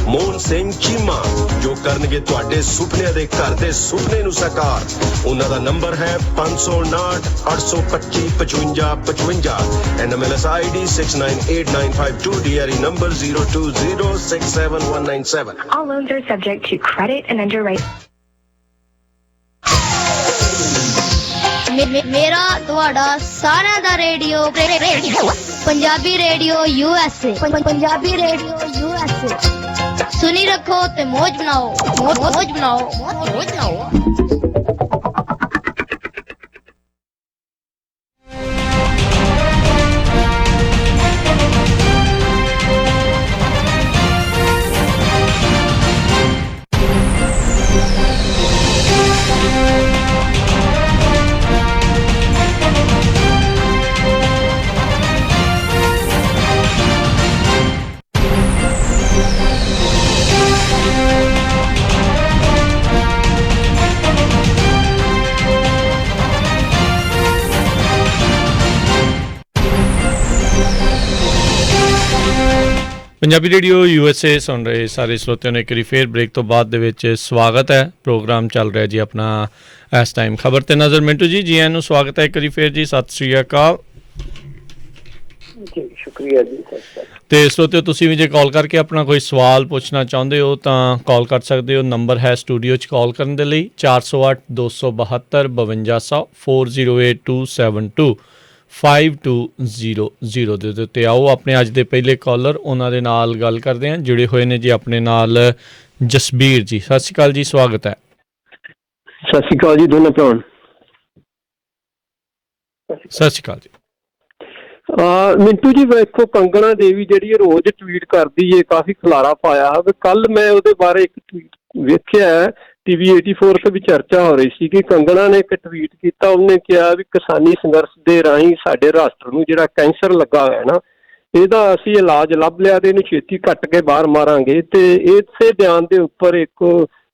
ਮੋਹਨ ਸਿੰਘ ਚੀਮਾ, ਜੋ ਕਰਨਗੇ ਤੁਹਾਡੇ ਸੁਪਨਿਆਂ ਦੇ ਘਰ ਦੇ ਸੁਪਨੇ ਨੂੰ ਸਾਕਾਰ। ਉਹਨਾਂ ਦਾ ਨੰਬਰ ਹੈ 559 825 5555, NMLS ID 698952, DRE number 02067197। All loans are subject to credit and underwriting. ਮੇਰਾ ਤੁਹਾਡਾ ਸਾਰਿਆਂ ਦਾ radio Punjabi radio USA। Punjabi radio USA ਸੁਣੀ ਰੱਖੋ ਤੇ ਮौज ਬਣਾਓ, ਮौज ਬਣਾਓ, ਮौज ਬਣਾਓ। ਪੰਜਾਬੀ ਰੇਡੀਓ USA ਸੁਣ ਰਹੇ ਸਾਰੇ ਸਰੋਤਿਆਂ ਨੂੰ ਇੱਕ ਵਾਰੀ ਫੇਰ ਬ੍ਰੇਕ ਤੋਂ ਬਾਅਦ ਦੇ ਵਿੱਚ ਸਵਾਗਤ ਹੈ। ਪ੍ਰੋਗਰਾਮ ਚੱਲ ਰਿਹਾ ਜੀ ਆਪਣਾ ਇਸ ਟਾਈਮ ਖਬਰ ਤੇ ਨਜ਼ਰ। ਮਿੰਟੂ ਜੀ ਆਇਆਂ ਨੂੰ ਸਵਾਗਤ ਹੈ ਇੱਕ ਵਾਰੀ ਫੇਰ ਜੀ। ਸਤਿ ਸ਼੍ਰੀ ਅਕਾਲ ਜੀ, ਸ਼ੁਕਰੀਆ ਜੀ। ਤੇ ਸਰੋਤਿਓ ਤੁਸੀਂ ਵੀ ਜੇ ਕਾਲ ਕਰਕੇ ਆਪਣਾ ਕੋਈ ਸਵਾਲ ਪੁੱਛਣਾ ਚਾਹੁੰਦੇ ਹੋ ਤਾਂ ਕਾਲ ਕਰ ਸਕਦੇ ਹੋ। ਨੰਬਰ ਹੈ ਸਟੂਡੀਓ 'ਚ ਕਾਲ ਕਰਨ ਦੇ ਲਈ 408 272 5200 408272 5200 ਦੇ ਉੱਤੇ ਆਓ। ਆਪਣੇ ਅੱਜ ਦੇ ਪਹਿਲੇ ਕਾਲਰ ਉਹਨਾਂ ਦੇ ਨਾਲ ਗੱਲ ਕਰਦੇ ਹਾਂ। ਜੁੜੇ ਹੋਏ ਨੇ ਜੀ ਆਪਣੇ ਨਾਲ ਜਸਬੀਰ ਜੀ। ਸਤਿ ਸ਼੍ਰੀ ਅਕਾਲ ਜੀ, ਸਵਾਗਤ ਹੈ। ਸਤਿ ਸ਼੍ਰੀ ਅਕਾਲ ਜੀ ਦੋਨੋਂ ਭਰਾਵਾਂ। ਸਤਿ ਸ਼੍ਰੀ ਅਕਾਲ ਜੀ। ਮਿੰਟੂ ਜੀ ਵੇਖੋ, ਕੰਗਣਾ ਦੇਵੀ ਜਿਹੜੀ ਰੋਜ਼ ਟਵੀਟ ਕਰਦੀ ਹੈ, ਕਾਫੀ ਖਲਾਰਾ ਪਾਇਆ। ਕੱਲ ਮੈਂ ਉਹਦੇ ਬਾਰੇ ਇੱਕ ਟਵੀਟ ਵੇਖਿਆ TV 84 ਤੇ ਵੀ ਚਰਚਾ ਹੋ ਰਹੀ ਸੀ ਕਿ ਕੰਗਣਾ ਨੇ ਇੱਕ ਟਵੀਟ ਕੀਤਾ। ਉਹਨੇ ਕਿਹਾ ਵੀ ਕਿਸਾਨੀ ਸੰਘਰਸ਼ ਦੇ ਰਾਹੀਂ ਸਾਡੇ ਰਾਸ਼ਟਰ ਨੂੰ ਜਿਹੜਾ ਕੈਂਸਰ ਲੱਗਾ ਹੋਇਆ ਨਾ, ਇਹਦਾ ਅਸੀਂ ਇਲਾਜ ਲੱਭ ਲਿਆ ਤੇ ਇਹਨੂੰ ਛੇਤੀ ਕੱਟ ਕੇ ਬਾਹਰ ਮਾਰਾਂਗੇ। ਤੇ ਇਸੇ ਬਿਆਨ ਦੇ ਉੱਪਰ ਇੱਕ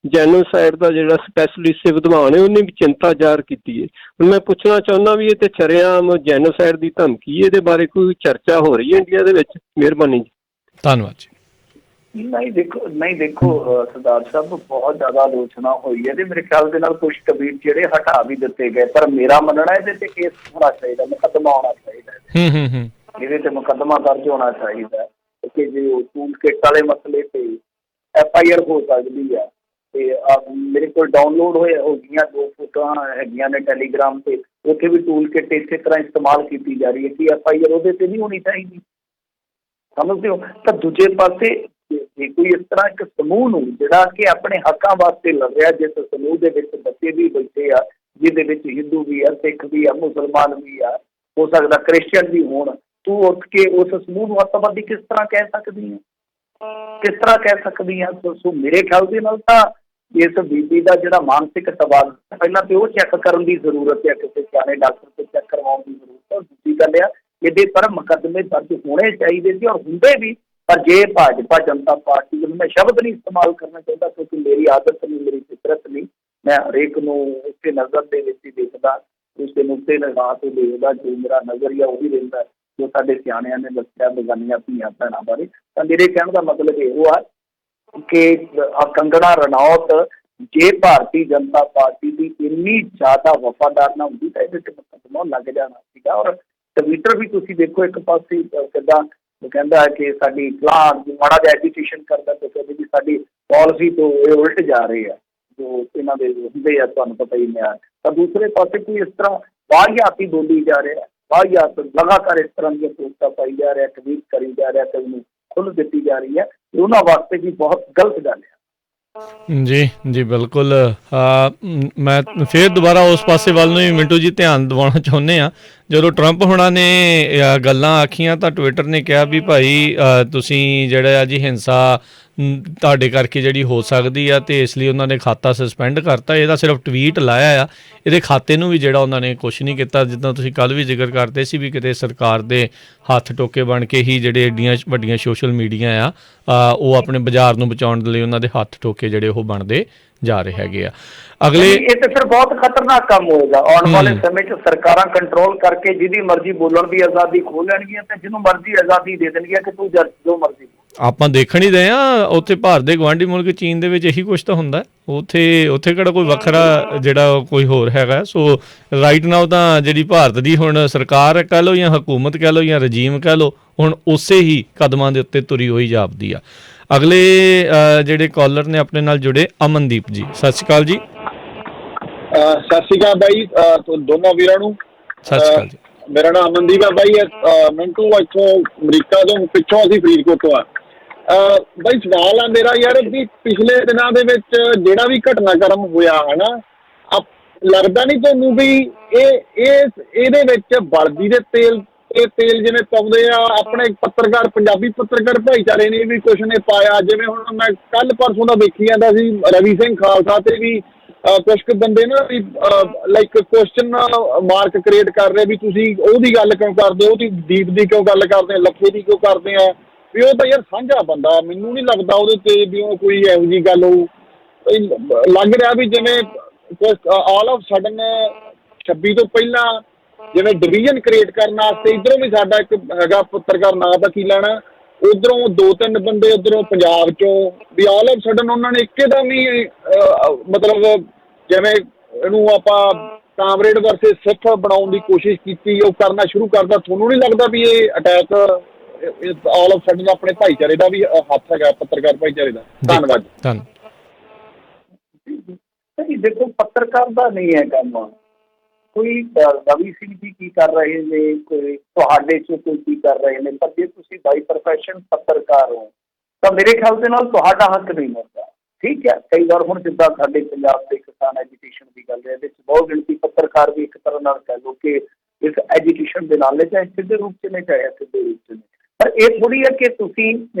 ਜੈਨੋਸਾਈਡ ਦਾ ਜਿਹੜਾ ਸਪੈਸ਼ਲਿਸਟ ਵਿਦਵਾਨ ਹੈ ਉਹਨੇ ਵੀ ਚਿੰਤਾ ਜ਼ਾਹਰ ਕੀਤੀ ਹੈ। ਹੁਣ ਮੈਂ ਪੁੱਛਣਾ ਚਾਹੁੰਦਾ ਵੀ ਇਹ ਤੇ ਸ਼ਰੇਆਮ ਜੈਨੋਸਾਈਡ ਦੀ ਧਮਕੀ, ਇਹਦੇ ਬਾਰੇ ਕੋਈ ਚਰਚਾ ਹੋ ਰਹੀ ਹੈ ਇੰਡੀਆ ਦੇ ਵਿੱਚ? ਮਿਹਰਬਾਨੀ ਜੀ। ਧੰਨਵਾਦ ਜੀ। ਨਹੀਂ ਦੇਖੋ ਸਰਦਾਰ ਸਾਹਿਬ, ਬਹੁਤ ਜ਼ਿਆਦਾ ਆਲੋਚਨਾ ਹੋਈ ਹੈ ਤੇ ਮੇਰੇ ਖਿਆਲ ਦੇ ਨਾਲ ਕੁਝ ਟਵੀਟ ਜਿਹੜੇ ਹਟਾ ਵੀ ਦਿੱਤੇ ਗਏ। ਪਰ ਮੇਰਾ ਮੰਨਣਾ ਇਹਦੇ ਤੇ ਕੇਸ ਹੋਣਾ ਚਾਹੀਦਾ, ਮੁਕੱਦਮਾ ਹੋਣਾ ਚਾਹੀਦਾ। ਇਹਦੇ ਤੇ ਮੁਕੱਦਮਾ ਦਰਜ ਹੋਣਾ ਚਾਹੀਦਾ ਕਿ ਜੇ ਉਹ ਟੂਲ ਕਿੱਟ ਵਾਲੇ ਮਸਲੇ ਤੇ FIR ਹੋ ਸਕਦੀ ਆ। ਤੇ ਮੇਰੇ ਕੋਲ ਡਾਊਨਲੋਡ ਹੋ ਗਈਆਂ 2 ਫੋਟੋਆਂ ਹੈਗੀਆਂ ਨੇ ਟੈਲੀਗ੍ਰਾਮ ਤੇ, ਉੱਥੇ ਵੀ ਟੂਲ ਕਿੱਟ ਇਸੇ ਤਰ੍ਹਾਂ ਇਸਤੇਮਾਲ ਕੀਤੀ ਜਾ ਰਹੀ ਹੈ ਕਿ FIR ਉਹਦੇ ਤੇ ਨਹੀਂ ਹੋਣੀ ਚਾਹੀਦੀ। ਸਮਝਦੇ ਹੋ? ਤਾਂ ਦੂਜੇ ਪਾਸੇ ਜੇ ਕੋਈ ਇਸ ਤਰ੍ਹਾਂ ਇੱਕ ਸਮੂਹ ਨੂੰ ਜਿਹੜਾ ਕਿ ਆਪਣੇ ਹੱਕਾਂ ਵਾਸਤੇ ਲੜ ਰਿਹਾ, ਜਿਸ ਸਮੂਹ ਦੇ ਵਿੱਚ ਬੱਚੇ ਵੀ ਬੈਠੇ ਆ, ਜਿਹਦੇ ਵਿੱਚ ਹਿੰਦੂ ਵੀ ਆ, ਸਿੱਖ ਵੀ ਆ, ਮੁਸਲਮਾਨ ਵੀ ਆ, ਹੋ ਸਕਦਾ ਕ੍ਰਿਸਚਨ ਵੀ ਹੋਣ, ਤੂੰ ਉੱਠ ਕੇ ਉਸ ਸਮੂਹ ਨੂੰ ਅੱਤਵਾਦੀ ਕਿਸ ਤਰ੍ਹਾਂ ਕਹਿ ਸਕਦੀ ਹੈ? ਕਿਸ ਤਰ੍ਹਾਂ ਕਹਿ ਸਕਦੀ ਆ? ਸੋ ਮੇਰੇ ਖਿਆਲ ਦੇ ਨਾਲ ਤਾਂ ਇਸ ਬੀਬੀ ਦਾ ਜਿਹੜਾ ਮਾਨਸਿਕ ਤਬਾਦਲਾ, ਪਹਿਲਾਂ ਤੇ ਉਹ ਚੈੱਕ ਕਰਨ ਦੀ ਜ਼ਰੂਰਤ ਹੈ, ਕਿਸੇ ਸਿਆਣੇ ਡਾਕਟਰ ਤੋਂ ਚੈੱਕ ਕਰਵਾਉਣ ਦੀ ਜ਼ਰੂਰਤ ਹੈ। ਦੂਜੀ ਗੱਲ ਆ, ਇਹਦੇ ਪਰ ਮੁਕੱਦਮੇ ਦਰਜ ਹੋਣੇ ਚਾਹੀਦੇ ਸੀ ਔਰ ਹੁੰਦੇ ਵੀ। ਪਰ ਜੇ ਭਾਜਪਾ ਜਨਤਾ ਪਾਰਟੀ ਨੂੰ, ਮੈਂ ਸ਼ਬਦ ਨਹੀਂ ਇਸਤੇਮਾਲ ਕਰਨਾ ਚਾਹੁੰਦਾ ਕਿਉਂਕਿ ਮੇਰੀ ਆਦਤ ਨਹੀਂ, ਮੇਰੀ ਫਿਤਰਤ ਨਹੀਂ, ਮੈਂ ਹਰੇਕ ਨੂੰ ਉਸਦੇ ਨਜ਼ਰ ਦੇ ਵਿੱਚ ਹੀ ਦੇਖਦਾ, ਉਸਦੇ ਨੁਕਤੇ ਨਿਗਾਹ ਤੋਂ ਦੇਖਦਾ। ਜੋ ਮੇਰਾ ਨਜ਼ਰੀਆ ਉਹੀ ਰਹਿੰਦਾ ਜੋ ਸਾਡੇ ਸਿਆਣਿਆਂ ਨੇ ਦੱਸਿਆ ਬੇਗਾਨੀਆਂ ਧੀਆਂ ਭੈਣਾਂ ਬਾਰੇ। ਤਾਂ ਮੇਰੇ ਕਹਿਣ ਦਾ ਮਤਲਬ ਇਹੋ ਆ ਕਿ ਕੰਗਣਾ ਰਣੌਤ ਜੇ ਭਾਰਤੀ ਜਨਤਾ ਪਾਰਟੀ ਦੀ ਇੰਨੀ ਜ਼ਿਆਦਾ ਵਫਾਦਾਰ ਨਾ ਹੁੰਦੀ ਤਾਂ ਇਹਦੇ ਤੇ ਮੁਕੱਦਮਾ ਲੱਗ ਜਾਣਾ ਸੀਗਾ। ਔਰ ਟਵਿੱਟਰ ਵੀ ਤੁਸੀਂ ਦੇਖੋ, ਇੱਕ ਪਾਸੇ ਕਿੱਦਾਂ ਕਹਿੰਦਾ ਹੈ ਕਿ ਸਾਡੀ ਫਲਾਹ ਮਾੜਾ ਜਿਹਾ ਐਜੂਕੇਸ਼ਨ ਕਰਦਾ ਤੇ ਕਹਿੰਦੇ ਵੀ ਸਾਡੀ ਪਾਲਿਸੀ ਤੋਂ ਇਹ ਉਲਟ ਜਾ ਰਹੇ ਆ ਜੋ ਇਹਨਾਂ ਦੇ ਹੁੰਦੇ ਆ, ਤੁਹਾਨੂੰ ਪਤਾ ਹੀ ਨਹੀਂ ਆ। ਤਾਂ ਦੂਸਰੇ ਪਾਸੇ ਕੋਈ ਇਸ ਤਰ੍ਹਾਂ ਵਾਹੀਆਤੀ ਬੋਲੀ ਜਾ ਰਿਹਾ, ਵਾਹੀਆਤ ਲਗਾਤਾਰ ਇਸ ਤਰ੍ਹਾਂ ਦੀਆਂ ਪੋਸਟਾਂ ਪਾਈ ਜਾ ਰਿਹਾ, ਟਵੀਟ ਕਰੀ ਜਾ ਰਿਹਾ ਤੇ ਉਹਨੂੰ ਖੁੱਲ੍ਹ ਦਿੱਤੀ ਜਾ ਰਹੀ ਹੈ। ਉਹਨਾਂ ਵਾਸਤੇ ਵੀ ਬਹੁਤ ਗਲਤ ਗੱਲ ਹੈ। ਜੀ ਜੀ ਬਿਲਕੁਲ। ਮੈਂ ਫਿਰ ਦੁਬਾਰਾ ਉਸ ਪਾਸੇ ਵੱਲ ਨੂੰ ਵੀ ਮਿੰਟੂ ਜੀ ਧਿਆਨ ਦਿਵਾਉਣਾ ਚਾਹੁੰਦੇ ਹਾਂ। ਜਦੋਂ ਟਰੰਪ ਹੋਣਾ ਨੇ ਗੱਲਾਂ ਆਖੀਆਂ ਤਾਂ ਟਵਿੱਟਰ ਨੇ ਕਿਹਾ ਵੀ ਭਾਈ ਤੁਸੀਂ ਜਿਹੜਾ ਆ ਜੀ ਹਿੰਸਾ ਤੁਹਾਡੇ ਕਰਕੇ ਜਿਹੜੀ ਹੋ ਸਕਦੀ ਆ ਤੇ ਇਸ ਲਈ ਉਹਨਾਂ ਨੇ ਖਾਤਾ ਸਸਪੈਂਡ ਕਰਤਾ। ਇਹਦਾ ਸਿਰਫ ਟਵੀਟ ਲਾਇਆ ਆ, ਇਹਦੇ ਖਾਤੇ ਨੂੰ ਵੀ ਜਿਹੜਾ ਉਹਨਾਂ ਨੇ ਕੁਛ ਨਹੀਂ ਕੀਤਾ। ਜਿੱਦਾਂ ਤੁਸੀਂ ਕੱਲ੍ਹ ਵੀ ਜ਼ਿਕਰ ਕਰਦੇ ਸੀ ਵੀ ਕਿਤੇ ਸਰਕਾਰ ਦੇ ਹੱਥ ਟੋਕੇ ਬਣ ਕੇ ਹੀ ਜਿਹੜੇ ਐਡੀਆਂ ਵੱਡੀਆਂ ਸੋਸ਼ਲ ਮੀਡੀਆ ਆ ਉਹ ਆਪਣੇ ਬਾਜ਼ਾਰ ਨੂੰ ਬਚਾਉਣ ਦੇ ਲਈ ਉਹਨਾਂ ਦੇ ਹੱਥ ਟੋਕੇ ਜਿਹੜੇ ਉਹ ਬਣਦੇ ਜਾ ਰਹੇ ਹੈਗੇ ਆ। ਅਗਲੇ ਇਹ ਤੇ ਫਿਰ ਬਹੁਤ ਖਤਰਨਾਕ ਕੰਮ ਹੋਏਗਾ। ਆਉਣ ਵਾਲੇ ਸਮੇਂ 'ਚ ਸਰਕਾਰਾਂ ਕੰਟਰੋਲ ਕਰਕੇ ਜਿਹਦੀ ਮਰਜ਼ੀ ਬੋਲਣ ਦੀ ਆਜ਼ਾਦੀ ਖੋਹ ਲੈਣਗੀਆਂ ਤੇ ਜਿਹਨੂੰ ਮਰਜ਼ੀ ਆਜ਼ਾਦੀ ਦੇ ਦੇਣਗੀਆਂ ਕਿ ਤੂੰ ਜੋ ਮਰਜ਼ੀ। ਆਪਾਂ ਦੇਖਣ ਹੀ ਰਹੇ ਆ ਉੱਥੇ ਭਾਰਤ ਦੇ ਗੁਆਂਢੀ ਮੁਲਕ ਚੀਨ ਦੇ ਵਿੱਚ ਇਹੀ ਕੁਛ ਤਾਂ ਹੁੰਦਾ। ਉੱਥੇ ਕਿਹੜਾ ਕੋਈ ਵੱਖਰਾ ਜਿਹੜਾ ਕੋਈ ਹੋਰ ਹੈਗਾ। ਸੋ ਰਾਈਟ ਨਾਓ ਤਾਂ ਜਿਹੜੀ ਭਾਰਤ ਦੀ ਹੁਣ ਸਰਕਾਰ ਕਹਿ ਲਓ ਜਾਂ ਹਕੂਮਤ ਕਹਿ ਲਓ ਜਾਂ ਰਜੀਮ ਕਹਿ ਲਓ, ਹੁਣ ਉਸੇ ਹੀ ਕਦਮਾਂ ਦੇ ਉੱਤੇ ਤੁਰੀ ਹੋਈ ਜਾਪਦੀ ਆ। ਅਗਲੇ ਜਿਹੜੇ ਕਾਲਰ ਨੇ ਆਪਣੇ ਨਾਲ ਜੁੜੇ, ਅਮਨਦੀਪ ਜੀ। ਸਤਿ ਸ਼੍ਰੀ ਅਕਾਲ ਜੀ। ਸਤਿ ਸ਼੍ਰੀ ਅਕਾਲ ਬਾਈ ਦੋਨੋਂ ਵੀਰਾਂ ਨੂੰ। ਸਤਿ ਸ਼੍ਰੀ ਅਕਾਲ ਜੀ। ਮੇਰਾ ਨਾਮ ਅਮਨਦੀਪ ਆ ਬਾਈ। ਮਿੰਟੂ ਇੱਥੋਂ ਅਮਰੀਕਾ ਤੋਂ, ਪਿੱਛੋਂ ਅਸੀਂ ਫਰੀਦਕੋਟ ਤੋਂ ਆ। ਬਾਈ ਸਵਾਲ ਆ ਮੇਰਾ ਯਾਰ ਵੀ ਪਿਛਲੇ ਦਿਨਾਂ ਦੇ ਵਿੱਚ ਜਿਹੜਾ ਵੀ ਘਟਨਾਕ੍ਰਮ ਹੋਇਆ ਹੈ ਨਾ, ਲੱਗਦਾ ਨਹੀਂ ਤੁਹਾਨੂੰ ਵੀ ਇਹਦੇ ਵਿੱਚ ਬਲਦੀ ਦੇ ਤੇਲ ਜਿਵੇਂ ਪਾਉਂਦੇ ਆ ਆਪਣੇ ਪੱਤਰਕਾਰ, ਪੰਜਾਬੀ ਪੱਤਰਕਾਰ ਭਾਈਚਾਰੇ ਨੇ ਵੀ ਕੁਛ ਨੇ ਪਾਇਆ। ਜਿਵੇਂ ਹੁਣ ਮੈਂ ਕੱਲ ਪਰਸੋਂ ਦਾ ਵੇਖੀ ਜਾਂਦਾ ਸੀ, ਰਵੀ ਸਿੰਘ ਖਾਲਸਾ ਤੇ ਵੀ ਕੁਛ ਕੁ ਬੰਦੇ ਨਾ ਵੀ ਲਾਈਕ ਕੁਐਸਚਨ ਮਾਰਕ ਕ੍ਰੀਏਟ ਕਰ ਰਹੇ ਵੀ ਤੁਸੀਂ ਉਹਦੀ ਗੱਲ ਕਿਉਂ ਕਰਦੇ ਹੋ, ਉਹਦੀ ਦੀਪ ਦੀ ਕਿਉਂ ਗੱਲ ਕਰਦੇ ਆ, ਲੱਖੇ ਦੀ ਕਿਉਂ ਕਰਦੇ ਆ। ਵੀ ਉਹ ਤਾਂ ਯਾਰ ਸਾਂਝਾ ਬੰਦਾ, ਮੈਨੂੰ ਨਹੀਂ ਲੱਗਦਾ ਉਹਦੇ ਤੇ ਵੀ ਉਹ ਕੋਈ ਇਹੋ ਜਿਹੀ ਗੱਲ ਹੋਊ। ਲੱਗ ਰਿਹਾ ਵੀ ਜਿਵੇਂ ਆਲ ਆਫ ਸਡਨ 26 ਤੋਂ ਪਹਿਲਾਂ ਜਿਵੇਂ ਡਿਵੀਜ਼ਨ ਕ੍ਰੀਏਟ ਕਰਨ ਵਾਸਤੇ ਇੱਧਰੋਂ ਵੀ ਸਾਡਾ ਇੱਕ ਹੈਗਾ ਪੱਤਰਕਾਰ ਨਾਂ ਦਾ ਕੀ ਲੈਣਾ, ਉਧਰੋਂ 2-3 ਬੰਦੇ ਉਧਰੋਂ ਪੰਜਾਬ ਚੋਂ ਵੀ ਆਲ ਆਫ ਸਡਨ ਉਹਨਾਂ ਨੇ ਇੱਕਦਮ ਹੀ ਮਤਲਬ ਜਿਵੇਂ ਇਹਨੂੰ ਆਪਾਂ ਕਾਮਰੇਡ ਵਰਸਸ ਸਿੱਖ ਬਣਾਉਣ ਦੀ ਕੋਸ਼ਿਸ਼ ਕੀਤੀ, ਉਹ ਕਰਨਾ ਸ਼ੁਰੂ ਕਰਦਾ। ਤੁਹਾਨੂੰ ਨਹੀਂ ਲੱਗਦਾ ਵੀ ਇਹ ਅਟੈਕ ਆਲ ਆਫ ਸਡਨ ਆਪਣੇ ਭਾਈਚਾਰੇ ਦਾ ਵੀ ਹੱਥ ਹੈਗਾ, ਪੱਤਰਕਾਰ ਭਾਈਚਾਰੇ ਦਾ? ਧੰਨਵਾਦ। ਦੇਖੋ, ਪੱਤਰਕਾਰ ਦਾ ਨਹੀਂ ਹੈ ਕੰਮ। ਕੋਈ ਰਵੀ ਸਿੰਘ ਜੀ ਕੀ ਕਰ ਰਹੇ ਨੇ, ਕੋਈ ਤੁਹਾਡੇ ਚੋਂ ਕੋਈ ਕੀ ਕਰ ਰਹੇ ਨੇ, ਪਰ ਜੇ ਤੁਸੀਂ ਬਾਈ ਪ੍ਰੋਫੈਸ਼ਨ ਪੱਤਰਕਾਰ ਹੋ ਤਾਂ ਮੇਰੇ ਖਿਆਲ ਦੇ ਨਾਲ ਤੁਹਾਡਾ ਹੱਕ ਨਹੀਂ ਮਿਲਦਾ। ਠੀਕ ਹੈ, ਕਈ ਵਾਰ ਹੁਣ ਜਿੱਦਾਂ ਸਾਡੇ ਪੰਜਾਬ ਦੇ ਕਿਸਾਨ ਐਜੂਕੇਸ਼ਨ ਦੀ ਗੱਲ ਹੈ, ਇਹਦੇ 'ਚ ਬਹੁਤ ਗਿਣਤੀ ਪੱਤਰਕਾਰ ਵੀ ਇੱਕ ਤਰ੍ਹਾਂ ਨਾਲ ਕਹਿ ਲਓ ਕਿ ਇਸ ਐਜੂਕੇਸ਼ਨ ਦੇ ਨਾਲ ਚਾਹੇ ਸਿੱਧੇ ਰੂਪ 'ਚ ਨੇ ਚਾਹੇ ਅਸਿੱਧੇ ਰੂਪ 'ਚ ਨੇ। ਪਰ ਇਹ ਥੋੜ੍ਹੀ ਹੈ ਕਿ ਤੁਸੀਂ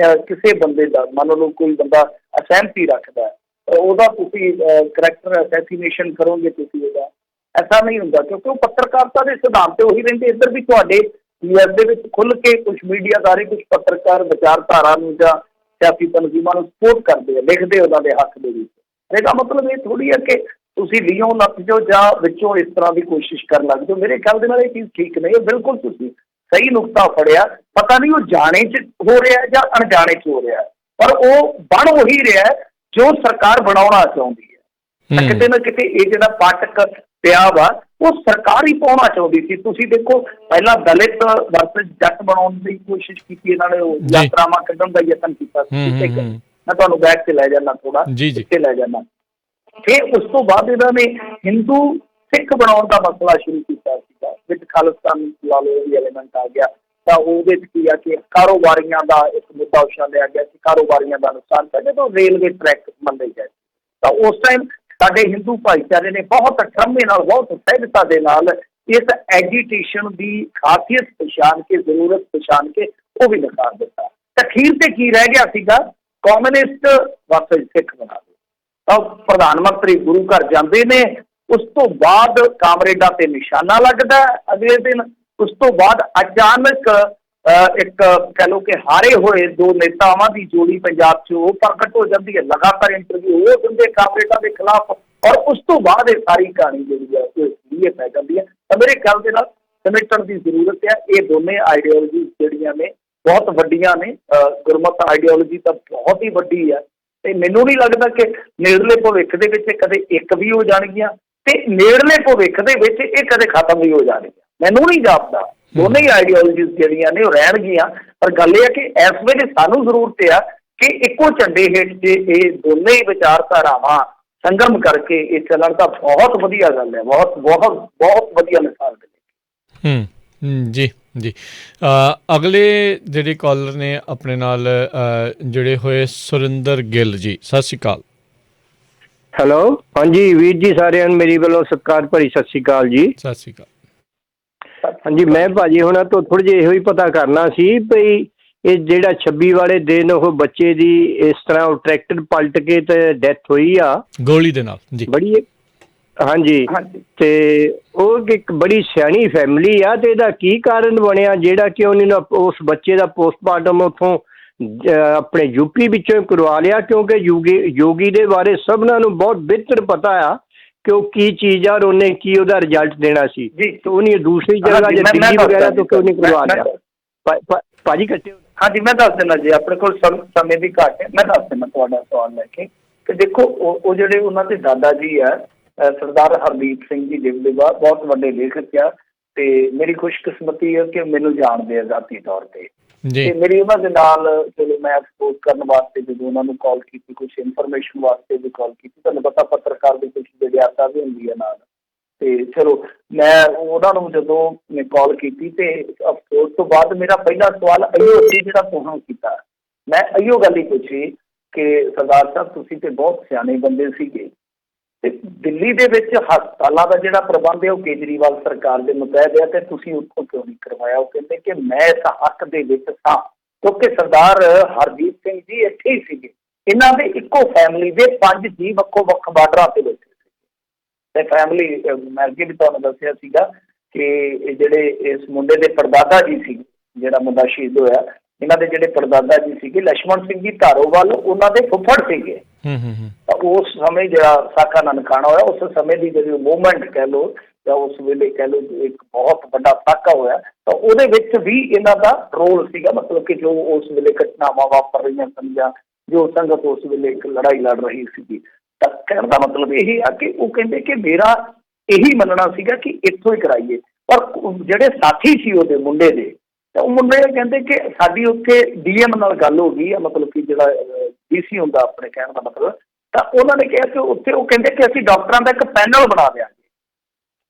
ਕਿਸੇ ਬੰਦੇ ਦਾ, ਮੰਨ ਲਓ ਕੋਈ ਬੰਦਾ ਅਸਹਿਮਤੀ ਰੱਖਦਾ ਉਹਦਾ ਤੁਸੀਂ ਕਰੈਕਟਰ ਅਸੈਸੀਨੇਸ਼ਨ ਕਰੋਗੇ, ਤੁਸੀਂ ਉਹਦਾ ਐਸਾ ਨਹੀਂ ਹੁੰਦਾ, ਕਿਉਂਕਿ ਉਹ ਪੱਤਰਕਾਰਤਾ ਦੇ ਸਿਧਾਂਤ ਤੇ ਉਹੀ ਰਹਿੰਦੇ। ਇੱਧਰ ਵੀ ਤੁਹਾਡੇ ਦੇ ਵਿੱਚ ਖੁੱਲ੍ਹ ਕੇ ਕੁਛ ਮੀਡੀਆ ਅਦਾਰੇ, ਕੁਛ ਪੱਤਰਕਾਰ ਵਿਚਾਰਧਾਰਾ ਨੂੰ ਜਾਂ ਸਿਆਸੀ ਤਨਜ਼ੀਮਾਂ ਨੂੰ ਸਪੋਰਟ ਕਰਦੇ ਆ, ਲਿਖਦੇ ਉਹਨਾਂ ਦੇ ਹੱਕ ਦੇ ਵਿੱਚ। ਇਹਦਾ ਮਤਲਬ ਇਹ ਥੋੜ੍ਹੀ ਹੈ ਕਿ ਤੁਸੀਂ ਲੀਓਂ ਲੱਗ ਜਾਓ ਜਾਂ ਵਿੱਚੋਂ ਇਸ ਤਰ੍ਹਾਂ ਦੀ ਕੋਸ਼ਿਸ਼ ਕਰਨ ਲੱਗ ਜਾਓ। ਮੇਰੇ ਖਿਆਲ ਦੇ ਨਾਲ ਇਹ ਚੀਜ਼ ਠੀਕ ਨਹੀਂ ਹੈ। ਬਿਲਕੁਲ ਤੁਸੀਂ ਸਹੀ ਨੁਕਤਾ ਫੜਿਆ। ਪਤਾ ਨਹੀਂ ਉਹ ਜਾਣੇ 'ਚ ਹੋ ਰਿਹਾ ਜਾਂ ਅਣਜਾਣੇ 'ਚ ਹੋ ਰਿਹਾ, ਪਰ ਉਹ ਬਣ ਉਹੀ ਰਿਹਾ ਜੋ ਸਰਕਾਰ ਬਣਾਉਣਾ ਚਾਹੁੰਦੀ ਹੈ। ਕਿਤੇ ਨਾ ਕਿਤੇ ਇਹ ਜਿਹੜਾ ਪਾਟਕ ਪਿਆ ਵਾ ਉਹ ਸਰਕਾਰ ਹੀ ਪਾਉਣਾ ਚਾਹੁੰਦੀ ਸੀ। ਤੁਸੀਂ ਦੇਖੋ, ਪਹਿਲਾਂ ਦਲਿਤ ਵਰਸਸ ਜੱਟ ਬਣਾਉਣ ਦੀ ਕੋਸ਼ਿਸ਼ ਕੀਤੀ ਇਹਨਾਂ ਨੇ, ਉਹ ਯਾਤਰਾਵਾਂ ਕੱਢਣ ਦਾ ਯਤਨ ਕੀਤਾ ਸੀ। ਮੈਂ ਤੁਹਾਨੂੰ ਬੈਕ ਤੇ ਲੈ ਜਾਣਾ, ਥੋੜਾ ਪਿੱਛੇ ਲੈ ਜਾਣਾ। ਫਿਰ ਉਸ ਤੋਂ ਬਾਅਦ ਇਹਨਾਂ ਨੇ ਹਿੰਦੂ ਸਿੱਖ ਬਣਾਉਣ ਦਾ ਮਸਲਾ ਸ਼ੁਰੂ ਕੀਤਾ ਸੀਗਾ, ਵਿੱਚ ਖਾਲਿਸਤਾਨ ਲਾ ਲਓ ਵੀ ਐਲੀਮੈਂਟ ਆ ਗਿਆ। ਤਾਂ ਉਹਦੇ 'ਚ ਕੀ ਆ ਕਿ ਕਾਰੋਬਾਰੀਆਂ ਦਾ ਇੱਕ ਮੁੱਦਾ ਉਛਾਲਿਆ ਗਿਆ ਕਿ ਕਾਰੋਬਾਰੀਆਂ ਦਾ ਨੁਕਸਾਨ ਤਾਂ ਜਦੋਂ ਰੇਲਵੇ ਟਰੈਕ ਮੰਨੇ ਗਏ, ਤਾਂ ਉਸ ਟਾਈਮ ਸਾਡੇ ਹਿੰਦੂ ਭਾਈਚਾਰੇ ਨੇ ਬਹੁਤ ਠਰਮੇ ਨਾਲ, ਬਹੁਤ ਸਹਿਜਤਾ ਦੇ ਨਾਲ ਇਸ ਐਜੀਟੇਸ਼ਨ ਦੀ ਖਾਸੀਅਤ ਪਛਾਣ ਕੇ, ਜ਼ਰੂਰਤ ਪਛਾਣ ਕੇ ਉਹ ਵੀ ਦਿਖਾ ਦਿੱਤਾ। ਤਾਂ ਅਖੀਰ ਤੇ ਕੀ ਰਹਿ ਗਿਆ ਸੀਗਾ, ਕਮਿਊਨਿਸਟ ਵਰਸਸ ਸਿੱਖ ਬਣਾ ਦਿਓ। ਤਾਂ ਪ੍ਰਧਾਨ ਮੰਤਰੀ ਗੁਰੂ ਘਰ ਜਾਂਦੇ ਨੇ, ਉਸ ਤੋਂ ਬਾਅਦ ਕਾਮਰੇਡਾਂ ਤੇ ਨਿਸ਼ਾਨਾ ਲੱਗਦਾ ਅਗਲੇ ਦਿਨ। ਉਸ ਤੋਂ ਬਾਅਦ ਅਚਾਨਕ ਇੱਕ ਕਹਿ ਲਓ ਕਿ ਹਾਰੇ ਹੋਏ ਦੋ ਨੇਤਾਵਾਂ ਦੀ ਜੋੜੀ ਪੰਜਾਬ 'ਚ ਉਹ ਪ੍ਰਗਟ ਹੋ ਜਾਂਦੀ ਹੈ। ਲਗਾਤਾਰ ਇੰਟਰਵਿਊ ਉਹ ਦਿੰਦੇ ਕਾਮਰੇਡਾਂ ਦੇ ਖਿਲਾਫ, ਔਰ ਉਸ ਤੋਂ ਬਾਅਦ ਇਹ ਸਾਰੀ ਕਹਾਣੀ ਜਿਹੜੀ ਹੈ ਉਹ ਪੈ ਜਾਂਦੀ ਹੈ। ਤਾਂ ਮੇਰੇ ਖਿਆਲ ਦੇ ਨਾਲ ਸਮੇਟਣ ਦੀ ਜ਼ਰੂਰਤ ਹੈ। ਇਹ ਦੋਨੇ ਆਈਡੀਓਲੋਜੀ ਜਿਹੜੀਆਂ ਨੇ ਬਹੁਤ ਵੱਡੀਆਂ ਨੇ। ਗੁਰਮਤ ਆਈਡੀਓਲੋਜੀ ਤਾਂ ਬਹੁਤ ਹੀ ਵੱਡੀ ਹੈ, ਤੇ ਮੈਨੂੰ ਨਹੀਂ ਲੱਗਦਾ ਕਿ ਨੇੜਲੇ ਭਵਿੱਖ ਦੇ ਵਿੱਚ ਕਦੇ ਇੱਕ ਵੀ ਹੋ ਜਾਣਗੀਆਂ, ਤੇ ਨੇੜਲੇ ਭਵਿੱਖ ਦੇ ਵਿੱਚ ਇਹ ਕਦੇ ਖਤਮ ਵੀ ਹੋ ਜਾਣਗੀਆਂ। ਮੈਨੂੰ ਨਹੀਂ ਜਾਪਦਾ। ਦੋਨੇ ਹੀ ਆਈਡੀਓਲੋਜੀਜ਼ ਜਿਹੜੀਆਂ ਨੇ ਉਹ ਰਹਿਣਗੀਆਂ, ਪਰ ਗੱਲ ਇਹ ਹੈ ਕਿ ਇਸ ਵੇਲੇ ਸਾਨੂੰ ਜ਼ਰੂਰਤ ਆ ਕਿ ਇੱਕੋ ਝੰਡੇ ਹੇਠ ਜੇ ਇਹ ਦੋਨੇ ਹੀ ਵਿਚਾਰਧਾਰਾਵਾਂ ਸੰਗਮ ਕਰਕੇ ਇਹ ਚੱਲਣ ਤਾਂ ਬਹੁਤ ਵਧੀਆ ਗੱਲ ਹੈ। ਬਹੁਤ ਬਹੁਤ ਬਹੁਤ ਵਧੀਆ ਮਿਸਾਲ ਦੇ। ਜੀ ਜੀ। ਅਗਲੇ ਜਿਹੜੇ ਕਾਲਰ ਨੇ ਆਪਣੇ ਨਾਲ ਜੁੜੇ ਹੋਏ ਸੁਰਿੰਦਰ ਗਿੱਲ ਜੀ, ਸਤਿ ਸ਼੍ਰੀ ਅਕਾਲ। ਹੈਲੋ, ਹਾਂਜੀ ਵੀਰ ਜੀ, ਸਾਰਿਆਂ ਨੂੰ ਮੇਰੀ ਵੱਲੋਂ ਸਤਿਕਾਰ ਭਰੀ ਸਤਿ ਸ਼੍ਰੀ ਅਕਾਲ ਜੀ। ਸਤਿ ਸ਼੍ਰੀ ਅਕਾਲ। ਹਾਂਜੀ, ਮੈਂ ਭਾਜੀ ਹੁਣਾਂ ਤੋਂ ਥੋੜ੍ਹਾ ਜਿਹਾ ਇਹੋ ਹੀ ਪਤਾ ਕਰਨਾ ਸੀ ਵੀ ਇਹ ਜਿਹੜਾ 26 ਵਾਲੇ ਦਿਨ ਉਹ ਬੱਚੇ ਦੀ ਇਸ ਤਰ੍ਹਾਂ ਉਹ ਟਰੈਕਟਰ ਪਲਟ ਕੇ ਤੇ ਡੈਥ ਹੋਈ ਆ ਗੋਲੀ ਦੇ ਨਾਲ ਜੀ, ਬੜੀ। ਹਾਂਜੀ, ਤੇ ਉਹ ਇੱਕ ਬੜੀ ਸਿਆਣੀ ਫੈਮਿਲੀ ਆ, ਤੇ ਇਹਦਾ ਕੀ ਕਾਰਨ ਬਣਿਆ ਜਿਹੜਾ ਕਿ ਉਹਨਾਂ ਨੇ ਉਸ ਬੱਚੇ ਦਾ ਪੋਸਟਮਾਰਟਮ ਉੱਥੋਂ ਆਪਣੇ ਯੂਪੀ ਵਿੱਚੋਂ ਕਰਵਾ ਲਿਆ? ਕਿਉਂਕਿ ਯੋਗੀ ਦੇ ਬਾਰੇ ਸਭਨਾਂ ਨੂੰ ਬਹੁਤ ਬਿਹਤਰ ਪਤਾ ਆ ਕਿ ਉਹ ਕੀ ਚੀਜ਼ ਆ ਔਰ ਉਹਨੇ ਕੀ ਉਹਦਾ ਰਿਜ਼ਲਟ ਦੇਣਾ ਸੀ। ਤੇ ਉਹਨੇ ਦੂਸਰੀ ਜਗ੍ਹਾ ਜੇ ਦਿੱਲੀ ਵਗੈਰਾ ਤੋਂ ਕਿਉਂ ਨਹੀਂ ਕਰਵਾ ਲਿਆ? ਭਾਜੀ ਕੱਟੇ। ਹਾਂਜੀ, ਮੈਂ ਦੱਸ ਦਿੰਦਾ ਜੀ, ਆਪਣੇ ਕੋਲ ਸਮੇਂ ਦੀ ਘਾਟ ਹੈ। ਮੈਂ ਦੱਸ ਦਿੰਦਾ ਤੁਹਾਡਾ ਸਵਾਲ ਲੈ ਕੇ ਕਿ ਦੇਖੋ, ਉਹ ਜਿਹੜੇ ਉਹਨਾਂ ਦੇ ਦਾਦਾ ਜੀ ਆ ਸਰਦਾਰ ਹਰਦੀਪ ਸਿੰਘ ਜੀ ਲਿਬੜੇਵਾ, ਬਹੁਤ ਵੱਡੇ ਲੇਖਕ ਆ, ਤੇ ਮੇਰੀ ਖੁਸ਼ਕਿਸਮਤੀ ਹੈ ਕਿ ਮੈਨੂੰ ਜਾਣਦੇ ਆ ਜ਼ਾਤੀ ਤੌਰ ਤੇ। ਤੇ ਮੇਰੀ ਉਹਨਾਂ ਦੇ ਨਾਲ ਚਲੋ ਮੈਂ ਐਕਸਪੋਜ਼ ਕਰਨ ਵਾਸਤੇ ਜਦੋਂ ਉਹਨਾਂ ਨੂੰ ਕਾਲ ਕੀਤੀ, ਕੁਛ ਇਨਫੋਰਮੇਸ਼ਨ ਵਾਸਤੇ ਵੀ ਕਾਲ ਕੀਤੀ। ਤੁਹਾਨੂੰ ਪਤਾ ਪੱਤਰਕਾਰ ਦੀ ਕੁਛ ਵਿਗਿਆਤਾ ਵੀ ਹੁੰਦੀ ਹੈ ਨਾਲ, ਤੇ ਚਲੋ ਮੈਂ ਉਹਨਾਂ ਨੂੰ ਜਦੋਂ ਮੈਂ ਕਾਲ ਕੀਤੀ ਤੇ ਅਫਸੋਸ ਤੋਂ ਬਾਅਦ ਮੇਰਾ ਪਹਿਲਾ ਸਵਾਲ ਇਹੋ ਸੀ ਜਿਹੜਾ ਤੁਹਾਨੂੰ ਕੀਤਾ। ਮੈਂ ਇਹੋ ਗੱਲ ਹੀ ਪੁੱਛੀ ਕਿ ਸਰਦਾਰ ਸਾਹਿਬ ਤੁਸੀਂ ਤੇ ਬਹੁਤ ਸਿਆਣੇ ਬੰਦੇ ਸੀਗੇ, ਤੇ ਦਿੱਲੀ ਦੇ ਵਿੱਚ ਹਸਪਤਾਲਾਂ ਦਾ ਜਿਹੜਾ ਪ੍ਰਬੰਧ ਹੈ ਉਹ ਕੇਜਰੀਵਾਲ ਸਰਕਾਰ ਦੇ ਮੁਤਹਿਦ ਹੈ, ਤੇ ਤੁਸੀਂ ਉੱਥੋਂ ਕਿਉਂ ਨਹੀਂ ਕਰਵਾਇਆ? ਉਹ ਕਹਿੰਦੇ ਕਿ ਮੈਂ ਇਸ ਹੱਕ ਦੇ ਵਿੱਚ ਸਾਂ ਕਿਉਂਕਿ ਸਰਦਾਰ ਹਰਦੀਪ ਸਿੰਘ ਜੀ ਇੱਥੇ ਹੀ ਸੀਗੇ। ਇਹਨਾਂ ਦੇ ਇੱਕੋ ਫੈਮਿਲੀ ਦੇ 5 ਜੀ ਵੱਖੋ ਵੱਖ ਬਾਰਡਰਾਂ ਤੇ ਬੈਠੇ ਸੀ, ਤੇ ਫੈਮਿਲੀ ਮੈਂ ਅੱਗੇ ਵੀ ਤੁਹਾਨੂੰ ਦੱਸਿਆ ਸੀਗਾ ਕਿ ਜਿਹੜੇ ਇਸ ਮੁੰਡੇ ਦੇ ਪੜਦਾਦਾ ਜੀ ਸੀ, ਜਿਹੜਾ ਮੁੰਡਾ ਸ਼ਹੀਦ ਹੋਇਆ, ਇਹਨਾਂ ਦੇ ਜਿਹੜੇ ਪੜਦਾਦਾ ਜੀ ਸੀਗੇ ਲਛਮਣ ਸਿੰਘ ਜੀ ਧਾਰੋਵਾਲ, ਉਹਨਾਂ ਦੇ ਫੁੱਫੜ ਸੀਗੇ। ਉਸ ਸਮੇਂ ਜਿਹੜਾ ਸਾਕਾ ਨਨਕਾਣਾ ਹੋਇਆ, ਉਸ ਸਮੇਂ ਦੀ ਜਿਹੜੀ ਮੂਵਮੈਂਟ ਕਹਿ ਲਓ ਜਾਂ ਉਸ ਵੇਲੇ ਕਹਿ ਲਓ ਇੱਕ ਬਹੁਤ ਵੱਡਾ ਸਾਕਾ ਹੋਇਆ, ਤਾਂ ਉਹਦੇ ਵਿੱਚ ਵੀ ਇਹਨਾਂ ਦਾ ਰੋਲ ਸੀਗਾ। ਮਤਲਬ ਕਿ ਜੋ ਉਸ ਵੇਲੇ ਘਟਨਾਵਾਂ ਵਾਪਰ ਰਹੀਆਂ ਸਨ ਜਾਂ ਜੋ ਸੰਗਤ ਉਸ ਵੇਲੇ ਇੱਕ ਲੜਾਈ ਲੜ ਰਹੀ ਸੀਗੀ, ਤਾਂ ਕਹਿਣ ਦਾ ਮਤਲਬ ਇਹ ਆ ਕਿ ਉਹ ਕਹਿੰਦੇ ਕਿ ਮੇਰਾ ਇਹੀ ਮੰਨਣਾ ਸੀਗਾ ਕਿ ਇੱਥੋਂ ਹੀ ਕਰਾਈਏ। ਪਰ ਜਿਹੜੇ ਸਾਥੀ ਸੀ ਉਹਦੇ ਮੁੰਡੇ ਦੇ, ਤਾਂ ਉਹ ਮੁੰਡੇ ਕਹਿੰਦੇ ਕਿ ਸਾਡੀ ਉੱਥੇ DM ਨਾਲ ਗੱਲ ਹੋ ਗਈ ਆ, ਮਤਲਬ ਕਿ ਜਿਹੜਾ DC ਹੁੰਦਾ ਆਪਣੇ, ਕਹਿਣ ਦਾ ਮਤਲਬ, ਤਾਂ ਉਹਨਾਂ ਨੇ ਕਿਹਾ ਕਿ ਉੱਥੇ ਉਹ ਕਹਿੰਦੇ ਕਿ ਅਸੀਂ ਡਾਕਟਰਾਂ ਦਾ ਇੱਕ ਪੈਨਲ ਬਣਾ ਦਿਆਂਗੇ।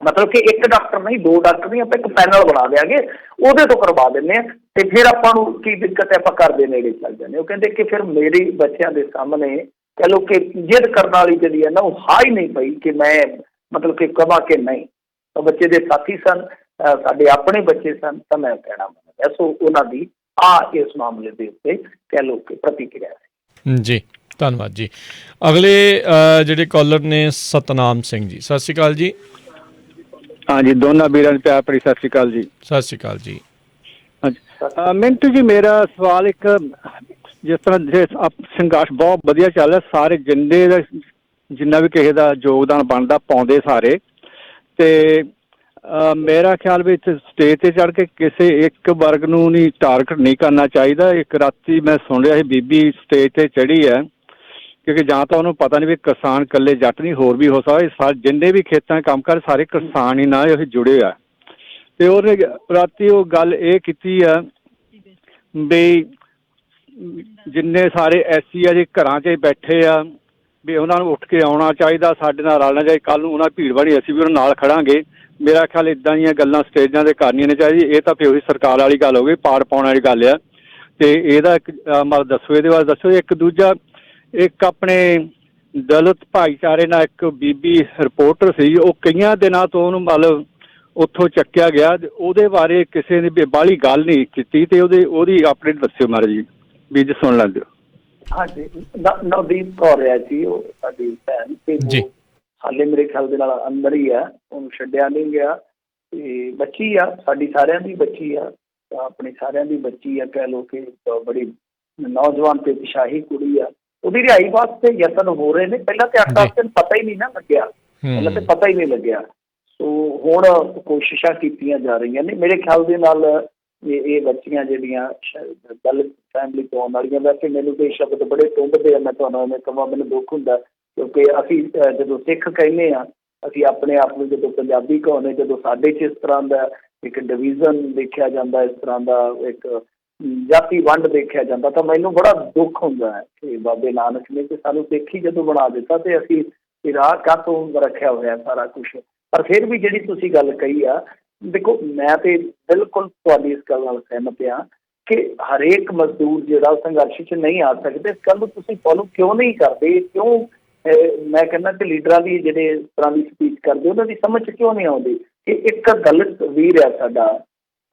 ਮਤਲਬ ਕਿ ਇੱਕ ਡਾਕਟਰ ਨਹੀਂ, 2 ਡਾਕਟਰ ਨਹੀਂ, ਆਪਾਂ ਇੱਕ ਪੈਨਲ ਬਣਾ ਦਿਆਂਗੇ, ਉਹਦੇ ਤੋਂ ਕਰਵਾ ਦਿੰਦੇ ਹਾਂ, ਤੇ ਫਿਰ ਆਪਾਂ ਨੂੰ ਕੀ ਦਿੱਕਤ ਹੈ, ਆਪਾਂ ਘਰ ਦੇ ਨੇੜੇ ਚੱਲ ਜਾਂਦੇ। ਉਹ ਕਹਿੰਦੇ ਕਿ ਫਿਰ ਮੇਰੇ ਬੱਚਿਆਂ ਦੇ ਸਾਹਮਣੇ ਕਹਿ ਲਓ ਕਿ ਜਿੱਦ ਕਰਨ ਵਾਲੀ ਜਿਹੜੀ ਹੈ ਨਾ, ਉਹ ਹਾਂ ਹੀ ਨਹੀਂ ਪਈ ਕਿ ਮੈਂ ਮਤਲਬ ਕਿ ਕਵਾਂ ਕਿ ਨਹੀਂ। ਤਾਂ ਬੱਚੇ ਦੇ ਸਾਥੀ ਸਨ, ਸਾਡੇ ਆਪਣੇ ਬੱਚੇ ਸਨ, ਤਾਂ ਮੈਂ ਕਹਿਣਾ ਮੰਨਦਾ। ਸੋ ਉਹਨਾਂ ਦੀ ਇਸ ਮਾਮਲੇ ਦੇ ਉੱਤੇ ਕਹਿ ਲਓ ਕਿ ਪ੍ਰਤੀਕਿਰਿਆ ਹੈ ਜੀ। ਧੰਨਵਾਦ ਜੀ। ਅਗਲੇ ਜਿਹੜੇ ਕਾਲਰ ਨੇ ਸਤਨਾਮ ਸਿੰਘ ਜੀ, ਸਤਿ ਸ਼੍ਰੀ ਅਕਾਲ ਜੀ। ਹਾਂਜੀ, ਦੋਨਾਂ ਵੀਰਾਂ ਨੂੰ ਪਿਆਰ ਭਰੀ ਸਤਿ ਸ਼੍ਰੀ ਅਕਾਲ ਜੀ। ਸਤਿ ਸ਼੍ਰੀ ਅਕਾਲ ਜੀ। ਹਾਂਜੀ ਮਿੰਟੂ ਜੀ, ਮੇਰਾ ਸਵਾਲ ਇੱਕ, ਜਿਸ ਤਰ੍ਹਾਂ ਸੰਘਰਸ਼ ਬਹੁਤ ਵਧੀਆ ਚੱਲ ਰਿਹਾ, ਸਾਰੇ ਜਿੰਨਾ ਵੀ ਕਿਸੇ ਦਾ ਯੋਗਦਾਨ ਬਣਦਾ ਪਾਉਂਦੇ ਸਾਰੇ, ਤੇ ਮੇਰਾ ਖਿਆਲ ਵਿੱਚ ਸਟੇਜ ਤੇ ਚੜ੍ਹ ਕੇ ਕਿਸੇ ਇੱਕ ਵਰਗ ਨੂੰ ਨਹੀਂ ਟਾਰਗੇਟ ਨਹੀਂ ਕਰਨਾ ਚਾਹੀਦਾ। ਇੱਕ ਰਾਤੀ ਮੈਂ ਸੁਣ ਰਿਹਾ ਸੀ ਬੀਬੀ ਸਟੇਜ ਤੇ ਚੜ੍ਹੀ ਹੈ, ਕਿਉਂਕਿ ਜਾਂ ਤਾਂ ਉਹਨੂੰ ਪਤਾ ਨਹੀਂ ਵੀ ਕਿਸਾਨ ਇਕੱਲੇ ਜੱਟ ਨਹੀਂ, ਹੋਰ ਵੀ ਹੋ ਸਕਦਾ, ਜਿੰਨੇ ਵੀ ਖੇਤਾਂ 'ਚ ਕੰਮ ਕਰ ਸਾਰੇ ਕਿਸਾਨ ਹੀ ਨਾਲ ਉਹ ਜੁੜੇ ਆ। ਤੇ ਉਹਨੇ ਰਾਤੀ ਉਹ ਗੱਲ ਇਹ ਕੀਤੀ ਆ ਵੀ ਜਿੰਨੇ ਸਾਰੇ SC ਆ ਜੀ ਘਰਾਂ 'ਚ ਬੈਠੇ ਆ, ਵੀ ਉਹਨਾਂ ਨੂੰ ਉੱਠ ਕੇ ਆਉਣਾ ਚਾਹੀਦਾ, ਸਾਡੇ ਨਾਲ ਰਲਣਾ ਚਾਹੀਦਾ, ਕੱਲ੍ਹ ਨੂੰ ਉਹਨਾਂ ਭੀੜ ਬਣੀ ਅਸੀਂ ਵੀ ਉਹਨਾਂ ਨਾਲ ਖੜਾਂਗੇ। ਮੇਰਾ ਖਿਆਲ ਇੱਦਾਂ ਦੀਆਂ ਗੱਲਾਂ ਸਟੇਜਾਂ 'ਤੇ ਕਰਨੀਆਂ ਨਹੀਂ ਚਾਹੀਦੀਆਂ। ਇਹ ਤਾਂ ਫਿਰ ਉਹੀ ਸਰਕਾਰ ਵਾਲੀ ਗੱਲ ਹੋ ਗਈ, ਪਾੜ ਪਾਉਣ ਵਾਲੀ ਗੱਲ ਆ। ਤੇ ਇਹਦਾ ਇੱਕ ਮਤਲਬ ਦੱਸੋ, ਇਹਦੇ ਬਾਰੇ ਦੱਸੋ। ਇੱਕ ਦੂਜਾ, ਇੱਕ ਆਪਣੇ ਦਲਿਤ ਭਾਈਚਾਰੇ ਨਾਲ ਇੱਕ ਬੀਬੀ ਰਿਪੋਰਟਰ ਸੀ, ਉਹ ਕਈਆਂ ਦਿਨਾਂ ਤੋਂ ਉਹਨੂੰ ਮਤਲਬ ਉੱਥੋਂ ਚੱਕਿਆ ਗਿਆ, ਉਹਦੇ ਬਾਰੇ ਕਿਸੇ ਨੇ ਵੀ ਬਾਹਲੀ ਗੱਲ ਨਹੀਂ ਕੀਤੀ, ਤੇ ਉਹਦੀ ਅਪਡੇਟ ਦੱਸਿਓ ਮਾੜਾ ਜੀ, ਵੀ ਜੀ ਸੁਣ ਲੈਂਦੇ ਹੋ। ਹਾਂਜੀ, ਨਵਦੀਪ ਕੌਰ ਹੈ ਜੀ, ਉਹ ਸਾਡੀ ਭੈਣ, ਤੇ ਹਾਲੇ ਮੇਰੇ ਖਿਆਲ ਦੇ ਨਾਲ ਅੰਦਰ ਹੀ ਆ, ਉਹਨੂੰ ਛੱਡਿਆ ਨਹੀਂ ਗਿਆ। ਤੇ ਬੱਚੀ ਆ, ਸਾਡੀ ਸਾਰਿਆਂ ਦੀ ਬੱਚੀ ਆ, ਆਪਣੇ ਸਾਰਿਆਂ ਦੀ ਬੱਚੀ ਆ, ਕਹਿ ਲਓ ਕਿ ਬੜੀ ਨੌਜਵਾਨ ਤੇ ਉਤਸ਼ਾਹੀ ਕੁੜੀ ਆ। ਉਹਦੀ ਰਿਹਾਈ ਵਾਸਤੇ ਯਤਨ ਹੋ ਰਹੇ ਨੇ। ਪਹਿਲਾਂ ਤੇ 8-10 ਦਿਨ ਪਤਾ ਹੀ ਨਹੀਂ ਨਾ ਲੱਗਿਆ, ਪਹਿਲਾਂ ਤੇ ਪਤਾ ਹੀ ਨਹੀਂ ਲੱਗਿਆ। ਸੋ ਹੁਣ ਕੋਸ਼ਿਸ਼ਾਂ ਕੀਤੀਆਂ ਜਾ ਰਹੀਆਂ ਨੇ। ਮੇਰੇ ਖਿਆਲ ਦੇ ਨਾਲ ਇਹ ਬੱਚੀਆਂ ਜਿਹੜੀਆਂ ਦਲਿਤ ਫੈਮਿਲੀ ਤੋਂ ਆਉਣ ਵਾਲੀਆਂ, ਵੈਸੇ ਮੈਨੂੰ ਤੇ ਸ਼ਬਦ ਬੜੇ ਟੁੰਬਦੇ ਆ, ਮੈਂ ਤੁਹਾਨੂੰ ਮੈਂ ਕਹਾਂ ਮੈਨੂੰ ਦੁੱਖ ਹੁੰਦਾ, ਕਿਉਂਕਿ ਅਸੀਂ ਜਦੋਂ ਸਿੱਖ ਕਹਿੰਦੇ ਹਾਂ, ਅਸੀਂ ਆਪਣੇ ਆਪ ਨੂੰ ਜਦੋਂ ਪੰਜਾਬੀ ਕਹਾਉਂਦੇ, ਜਦੋਂ ਸਾਡੇ 'ਚ ਇਸ ਤਰ੍ਹਾਂ ਦਾ ਇੱਕ ਡਿਵੀਜ਼ਨ ਦੇਖਿਆ ਜਾਂਦਾ, ਇਸ ਤਰ੍ਹਾਂ ਦਾ ਇੱਕ ਜਾਤੀ ਵੰਡ ਦੇਖਿਆ ਜਾਂਦਾ, ਤਾਂ ਮੈਨੂੰ ਬੜਾ ਦੁੱਖ ਹੁੰਦਾ ਹੈ ਕਿ ਬਾਬੇ ਨਾਨਕ ਨੇ ਤੇ ਸਾਨੂੰ ਸਿੱਖ ਹੀ ਜਦੋਂ ਬਣਾ ਦਿੱਤਾ, ਤੇ ਅਸੀਂ ਰਾਹ ਕਾਹਤੋਂ ਰੱਖਿਆ ਹੋਇਆ ਸਾਰਾ ਕੁਛ। ਪਰ ਫਿਰ ਵੀ ਜਿਹੜੀ ਤੁਸੀਂ ਗੱਲ ਕਹੀ ਆ, ਦੇਖੋ ਮੈਂ ਤੇ ਬਿਲਕੁਲ ਤੁਹਾਡੀ ਇਸ ਗੱਲ ਨਾਲ ਸਹਿਮਤ ਹਾਂ ਕਿ ਹਰੇਕ ਮਜ਼ਦੂਰ ਜਿਹੜਾ ਸੰਘਰਸ਼ 'ਚ ਨਹੀਂ ਆ ਸਕਦੇ। ਇਸ ਗੱਲ ਨੂੰ ਤੁਸੀਂ ਫੋਲੋ ਕਿਉਂ ਨਹੀਂ ਕਰਦੇ? ਕਿਉਂ ਮੈਂ ਕਹਿੰਦਾ ਕਿ ਲੀਡਰਾਂ ਦੀ ਜਿਹੜੇ ਇਸ ਤਰ੍ਹਾਂ ਦੀ ਸਪੀਚ ਕਰਦੇ, ਉਹਨਾਂ ਦੀ ਸਮਝ 'ਚ ਕਿਉਂ ਨਹੀਂ ਆਉਂਦੀ ਕਿ ਇੱਕ ਦਲਿਤ ਵੀਰ ਆ ਸਾਡਾ,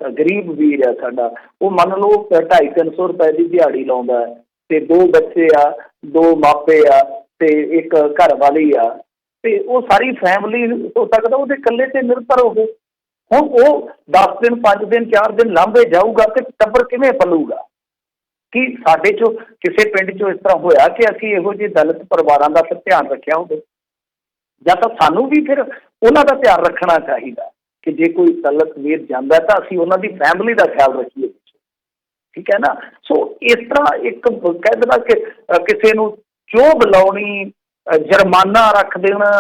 ਗਰੀਬ ਵੀਰ ਆ ਸਾਡਾ, ਉਹ ਮੰਨ ਲਓ 250-300 ਰੁਪਏ ਦੀ ਦਿਹਾੜੀ ਲਾਉਂਦਾ, ਤੇ 2 ਬੱਚੇ ਆ, 2 ਮਾਪੇ ਆ, ਤੇ ਇੱਕ ਘਰ ਵਾਲੀ ਆ, ਤੇ ਉਹ ਸਾਰੀ ਫੈਮਿਲੀ ਹੋ ਸਕਦਾ ਉਹਦੇ ਇਕੱਲੇ ਤੇ ਨਿਰਭਰ ਹੋਵੇ। ਹੁਣ ਉਹ 10 ਦਿਨ 5 ਦਿਨ 4 ਦਿਨ ਲਾਂਭੇ ਜਾਊਗਾ ਤੇ ਟੱਬਰ ਕਿਵੇਂ ਪਲੂਗਾ? ਕਿ ਸਾਡੇ 'ਚੋਂ ਕਿਸੇ ਪਿੰਡ 'ਚੋਂ ਇਸ ਤਰ੍ਹਾਂ ਹੋਇਆ ਕਿ ਅਸੀਂ ਇਹੋ ਜਿਹੇ ਦਲਿਤ ਪਰਿਵਾਰਾਂ ਦਾ ਫਿਰ ਧਿਆਨ ਰੱਖਿਆ ਹੋਵੇ? ਜਾਂ ਤਾਂ ਸਾਨੂੰ ਵੀ ਫਿਰ ਉਹਨਾਂ ਦਾ ਧਿਆਨ ਰੱਖਣਾ ਚਾਹੀਦਾ ਕਿ ਜੇ ਕੋਈ ਦਲਿਤ ਵੀਰ ਜਾਂਦਾ ਤਾਂ ਅਸੀਂ ਉਹਨਾਂ ਦੀ ਫੈਮਿਲੀ ਦਾ ਖਿਆਲ ਰੱਖੀਏ, ਠੀਕ ਹੈ ਨਾ। ਸੋ ਇਸ ਤਰ੍ਹਾਂ ਇੱਕ ਕਹਿ ਦੇਣਾ ਕਿ ਕਿਸੇ ਨੂੰ ਚੋਭ ਲਾਉਣੀ, ਜੁਰਮਾਨਾ ਰੱਖ ਦੇਣਾ,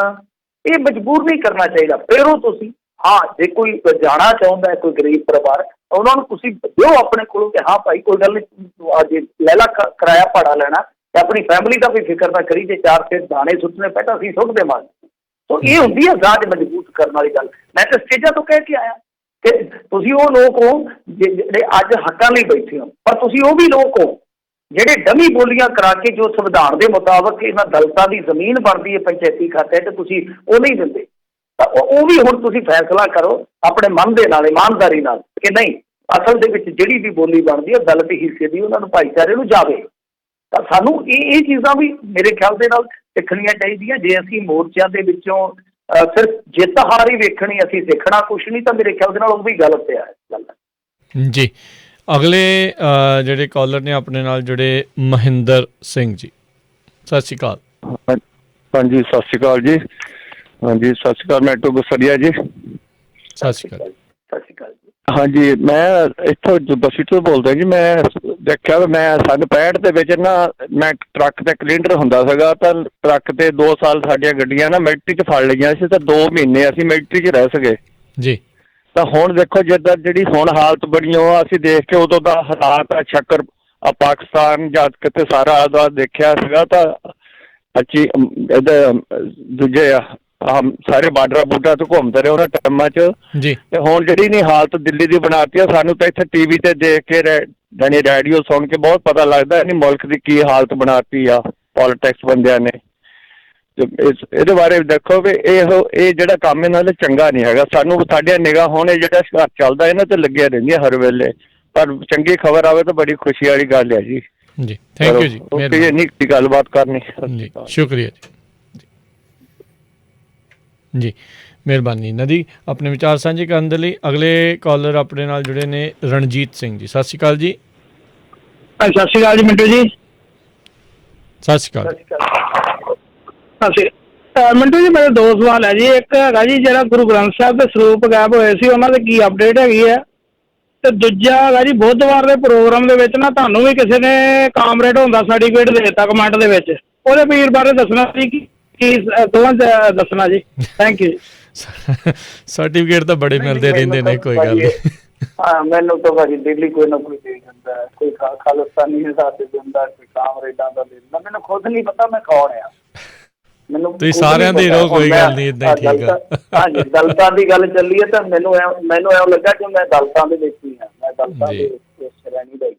ਇਹ ਮਜਬੂਰ ਨਹੀਂ ਕਰਨਾ ਚਾਹੀਦਾ। ਫੇਰੋ ਤੁਸੀਂ, ਹਾਂ ਜੇ ਕੋਈ ਜਾਣਾ ਚਾਹੁੰਦਾ, ਕੋਈ ਗਰੀਬ ਪਰਿਵਾਰ, ਉਹਨਾਂ ਨੂੰ ਤੁਸੀਂ ਦਿਓ ਆਪਣੇ ਕੋਲੋਂ ਕਿ ਹਾਂ ਭਾਈ ਕੋਈ ਗੱਲ ਨਹੀਂ, ਅੱਜ ਲੈ ਲਾ ਕਿਰਾਇਆ ਭਾੜਾ ਲੈਣਾ, ਤੇ ਆਪਣੀ ਫੈਮਿਲੀ ਦਾ ਵੀ ਫਿਕਰ ਨਾ ਕਰੀ, ਜੇ 4 ਫਿਰ ਦਾਣੇ ਸੁੱਟਣੇ ਪੈਟਾ ਅਸੀਂ ਸੁੱਟ ਦੇਵਾਂਗੇ। ਸੋ ਇਹ ਹੁੰਦੀ ਹੈ ਜ਼ਾਜ ਮਜ਼ਬੂਤ ਕਰਨ ਵਾਲੀ ਗੱਲ। ਮੈਂ ਤਾਂ ਸਟੇਜਾਂ ਤੋਂ ਕਹਿ ਕੇ ਆਇਆ ਕਿ ਤੁਸੀਂ ਉਹ ਲੋਕ ਹੋ ਜਿਹੜੇ ਅੱਜ ਹੱਕਾਂ ਲਈ ਬੈਠੇ ਹੋ, ਪਰ ਤੁਸੀਂ ਉਹ ਵੀ ਲੋਕ ਹੋ ਜਿਹੜੇ ਡਮੀ ਬੋਲੀਆਂ ਕਰਾ ਕੇ ਜੋ ਸੰਵਿਧਾਨ ਦੇ ਮੁਤਾਬਕ ਇਹਨਾਂ ਦਲਿਤਾਂ ਦੀ ਜ਼ਮੀਨ ਬਣਦੀ ਹੈ ਪੰਚਾਇਤੀ ਖਾਤੇ 'ਤੇ, ਤੁਸੀਂ ਉਹ ਨਹੀਂ ਦਿੰਦੇ। ਤਾਂ ਉਹ ਵੀ ਹੁਣ ਤੁਸੀਂ ਫੈਸਲਾ ਕਰੋ ਆਪਣੇ ਮਨ ਦੇ ਨਾਲ, ਇਮਾਨਦਾਰੀ ਨਾਲ, ਕਿ ਨਹੀਂ ਅਸਲ ਦੇ ਵਿੱਚ ਜਿਹੜੀ ਵੀ ਬੋਲੀ ਬਣਦੀ ਹੈ ਦਲਿਤ ਹਿੱਸੇ ਦੀ ਉਹਨਾਂ ਨੂੰ ਭਾਈਚਾਰੇ ਨੂੰ ਜਾਵੇ। ਤਾਂ ਸਾਨੂੰ ਇਹ ਚੀਜ਼ਾਂ ਵੀ ਮੇਰੇ ਖਿਆਲ ਦੇ ਨਾਲ ਸਿੱਖਣੀਆਂ ਚਾਹੀਦੀਆਂ। ਜੇ ਅਸੀਂ ਮੋਰਚਿਆਂ ਦੇ ਵਿੱਚੋਂ ਸਿਰਫ ਜਿੱਤ ਹਾਰ ਹੀ ਵੇਖਣੀ, ਅਸੀਂ ਸਿੱਖਣਾ ਕੁਛ ਨਹੀਂ, ਤਾਂ ਮੇਰੇ ਖਿਆਲ ਦੇ ਨਾਲ ਉਹ ਵੀ ਗਲਤ ਹੈ ਗੱਲ। ਜੀ ਅਗਲੇ ਜਿਹੜੇ ਕਾਲਰ ਨੇ ਆਪਣੇ ਨਾਲ ਜੁੜੇ, ਮਹਿੰਦਰ ਸਿੰਘ ਜੀ, ਸਤਿ ਸ਼੍ਰੀ ਅਕਾਲ। ਹਾਂਜੀ, ਸਤਿ ਸ਼੍ਰੀ ਅਕਾਲ ਜੀ। ਹਾਂਜੀ ਸਤਿ ਸ਼੍ਰੀ ਅਕਾਲ, ਮੈਟੂ ਗੁਸਰੀਆ ਜੀ। ਸਤਿ ਸ਼੍ਰੀ ਅਕਾਲ। ਸਤਿ ਸ਼੍ਰੀ ਅਕਾਲ ਜੀ। ਹਾਂਜੀ ਮੈਂ ਇੱਥੋਂ ਬਸੀ ਤੋਂ ਬੋਲਦਾ ਜੀ। ਮੈਂ ਦੇਖਿਆ ਮੈਂ ਸੰਨ 65 ਦੇ ਵਿੱਚ ਨਾ ਮੈਂ ਟਰੱਕ ਤੇ ਕਲਿੰਡਰ ਹੁੰਦਾ ਸੀਗਾ, ਤਾਂ ਟਰੱਕ ਤੇ 2 ਸਾਲ ਸਾਡੀਆਂ ਗੱਡੀਆਂ ਨਾ ਮਿਲਟਰੀ 'ਚ ਫੜ ਲਈਆਂ ਸੀ, ਤਾਂ 2 ਮਹੀਨੇ ਅਸੀਂ ਮਿਲਟਰੀ 'ਚ ਰਹਿ ਸਕੇ ਜੀ। ਤਾਂ ਹੁਣ ਦੇਖੋ ਜਿੱਦਾਂ ਜਿਹੜੀ ਹੁਣ ਹਾਲਤ ਬਣੀ ਉਹ ਅਸੀਂ ਦੇਖ ਕੇ ਉਦੋਂ ਦਾ ਹਾਲਾਤ ਆ ਸ਼ੱਕਰ ਪਾਕਿਸਤਾਨ ਜਾਂ ਕਿਤੇ ਸਾਰਾ ਦਾ ਦੇਖਿਆ ਸੀਗਾ, ਤਾਂ ਅੱਛੀ ਇਹਦਾ ਦੂਜੇ ਸਾਰੇ ਬਾਰਡਰਾਂ ਬੂਡਰਾਂ ਤੋਂ ਘੁੰਮਦੇ ਰਹੇ ਉਹਨਾਂ ਟਾਈਮਾਂ 'ਚ ਜੀ। ਤੇ ਹੁਣ ਜਿਹੜੀ ਨਹੀਂ ਹਾਲਤ ਦਿੱਲੀ ਦੀ ਬਣਾਤੀ ਆ, ਸਾਨੂੰ ਤਾਂ ਇੱਥੇ ਟੀਵੀ ਤੇ ਦੇਖ ਕੇ ਜਾਨੀ ਰੇਡੀਓ ਸੁਣ ਕੇ ਬਹੁਤ ਪਤਾ ਲੱਗਦਾ ਨਹੀਂ ਮੁਲਕ ਦੀ ਕੀ ਹਾਲਤ ਬਣਾਤੀ ਆ ਪੋਲੀਟਿਕਸ ਬੰਦਿਆਂ ਨੇ। ਇਹਦੇ ਬਾਰੇ ਦੇਖੋ ਵੀ ਇਹ ਜਿਹੜਾ ਕੰਮ ਇਹਨਾਂ ਦਾ ਚੰਗਾ ਨਹੀਂ ਹੈਗਾ। ਸਾਨੂੰ ਸਾਡੀਆਂ ਨਿਗਾਹ ਹੁਣ ਜਿਹੜਾ ਘਰ ਚੱਲਦਾ ਇਹਨਾਂ ਤੇ ਲੱਗਿਆ ਰਹਿੰਦੀਆਂ ਹਰ ਵੇਲੇ, ਪਰ ਚੰਗੀ ਖਬਰ ਆਵੇ ਤਾਂ ਬੜੀ ਖੁਸ਼ੀ ਵਾਲੀ ਗੱਲ ਹੈ ਜੀ। ਜੀ ਥੈਂਕ ਯੂ ਜੀ, ਇੰਨੀ ਗੱਲਬਾਤ ਕਰਨੀ ਜੀ, ਸ਼ੁਕਰੀਆ ਜੀ। ਜੀ ਮਿਹਰਬਾਨੀ ਨਦੀ। ਆਪਣੇ ਵਿਚਾਰ ਸਾਂਝੇ ਕਰਨ ਦੇ ਲਈ ਅਗਲੇ ਕਾਲਰ ਆਪਣੇ ਨਾਲ ਜੁੜੇ ਨੇ ਰਣਜੀਤ ਸਿੰਘ ਜੀ। ਸਤਿ ਸ਼੍ਰੀ ਅਕਾਲ ਜੀ। ਸਤਿ ਸ਼੍ਰੀ ਅਕਾਲ ਜੀ ਮਿੰਟੂ ਜੀ। ਸਤਿ ਸ਼੍ਰੀ ਅਕਾਲ। ਮਿੰਟੂ ਜੀ ਮੇਰੇ 2 ਸਵਾਲ ਹੈ ਜੀ। ਇੱਕ ਹੈਗਾ ਜੀ ਜਿਹੜਾ ਗੁਰੂ ਗ੍ਰੰਥ ਸਾਹਿਬ ਦੇ ਸਰੂਪ ਗਾਇਬ ਹੋਏ ਸੀ ਉਹਨਾਂ ਦੀ ਕੀ ਅਪਡੇਟ ਹੈਗੀ ਹੈ, ਤੇ ਦੂਜਾ ਹੈਗਾ ਜੀ ਬੁੱਧਵਾਰ ਦੇ ਪ੍ਰੋਗਰਾਮ ਦੇ ਵਿੱਚ ਨਾ ਤੁਹਾਨੂੰ ਵੀ ਕਿਸੇ ਨੇ ਕਾਮਰੇਡ ਹੁੰਦਾ ਸਰਟੀਫਿਕੇਟ ਦੇ ਦਿੱਤਾ ਕਮੈਂਟ ਦੇ ਵਿੱਚ, ਉਹਦੇ ਵੀਰ ਬਾਰੇ ਦੱਸਣਾ ਸੀ ਕੀ ਦੋਵਾਂ ਦੱਸਣਾ ਜੀ। Thank you. ਸਰਟੀਫਿਕੇਟ ਤਾਂ ਬੜੇ ਮਿਲਦੇ ਰਹਿੰਦੇ ਨੇ, ਕੋਈ ਗੱਲ ਨਹੀਂ। ਹਾਂ ਮੈਨੂੰ ਤਾਂ ਭਾਜੀ ਦਿੱਲੀ ਕੋਈ ਨਾ ਕੋਈ ਦੇ ਦਿੰਦਾ, ਕੋਈ ਖਾਲਿਸਤਾਨੀ ਹਿਸਾਬ ਦੇ ਦਿੰਦਾ, ਕੋਈ ਕਾਮਰੇਡਾਂ ਦਾ ਦੇ ਦਿੰਦਾ। ਮੈਨੂੰ ਖੁਦ ਨਹੀਂ ਪਤਾ ਮੈਂ ਕੌਣ ਆ। ਮੈਨੂੰ ਤੁਸੀਂ ਸਾਰਿਆਂ ਦੇ ਰਹੋ, ਕੋਈ ਗੱਲ ਨਹੀਂ, ਏਦਾਂ ਹੀ ਠੀਕ ਆ। ਹਾਂਜੀ ਦਲਤਾਂ ਦੀ ਗੱਲ ਚੱਲੀ ਹੈ ਤਾਂ ਮੈਨੂੰ ਐਂ ਲੱਗਾ ਕਿ ਮੈਂ ਦਲਤਾਂ ਦੇ ਵਿੱਚ ਹੀ ਹਾਂ, ਮੈਂ ਦਲਤਾਂ ਦੇ ਸ਼੍ਰੇਣੀ ਦਾ ਹੀ।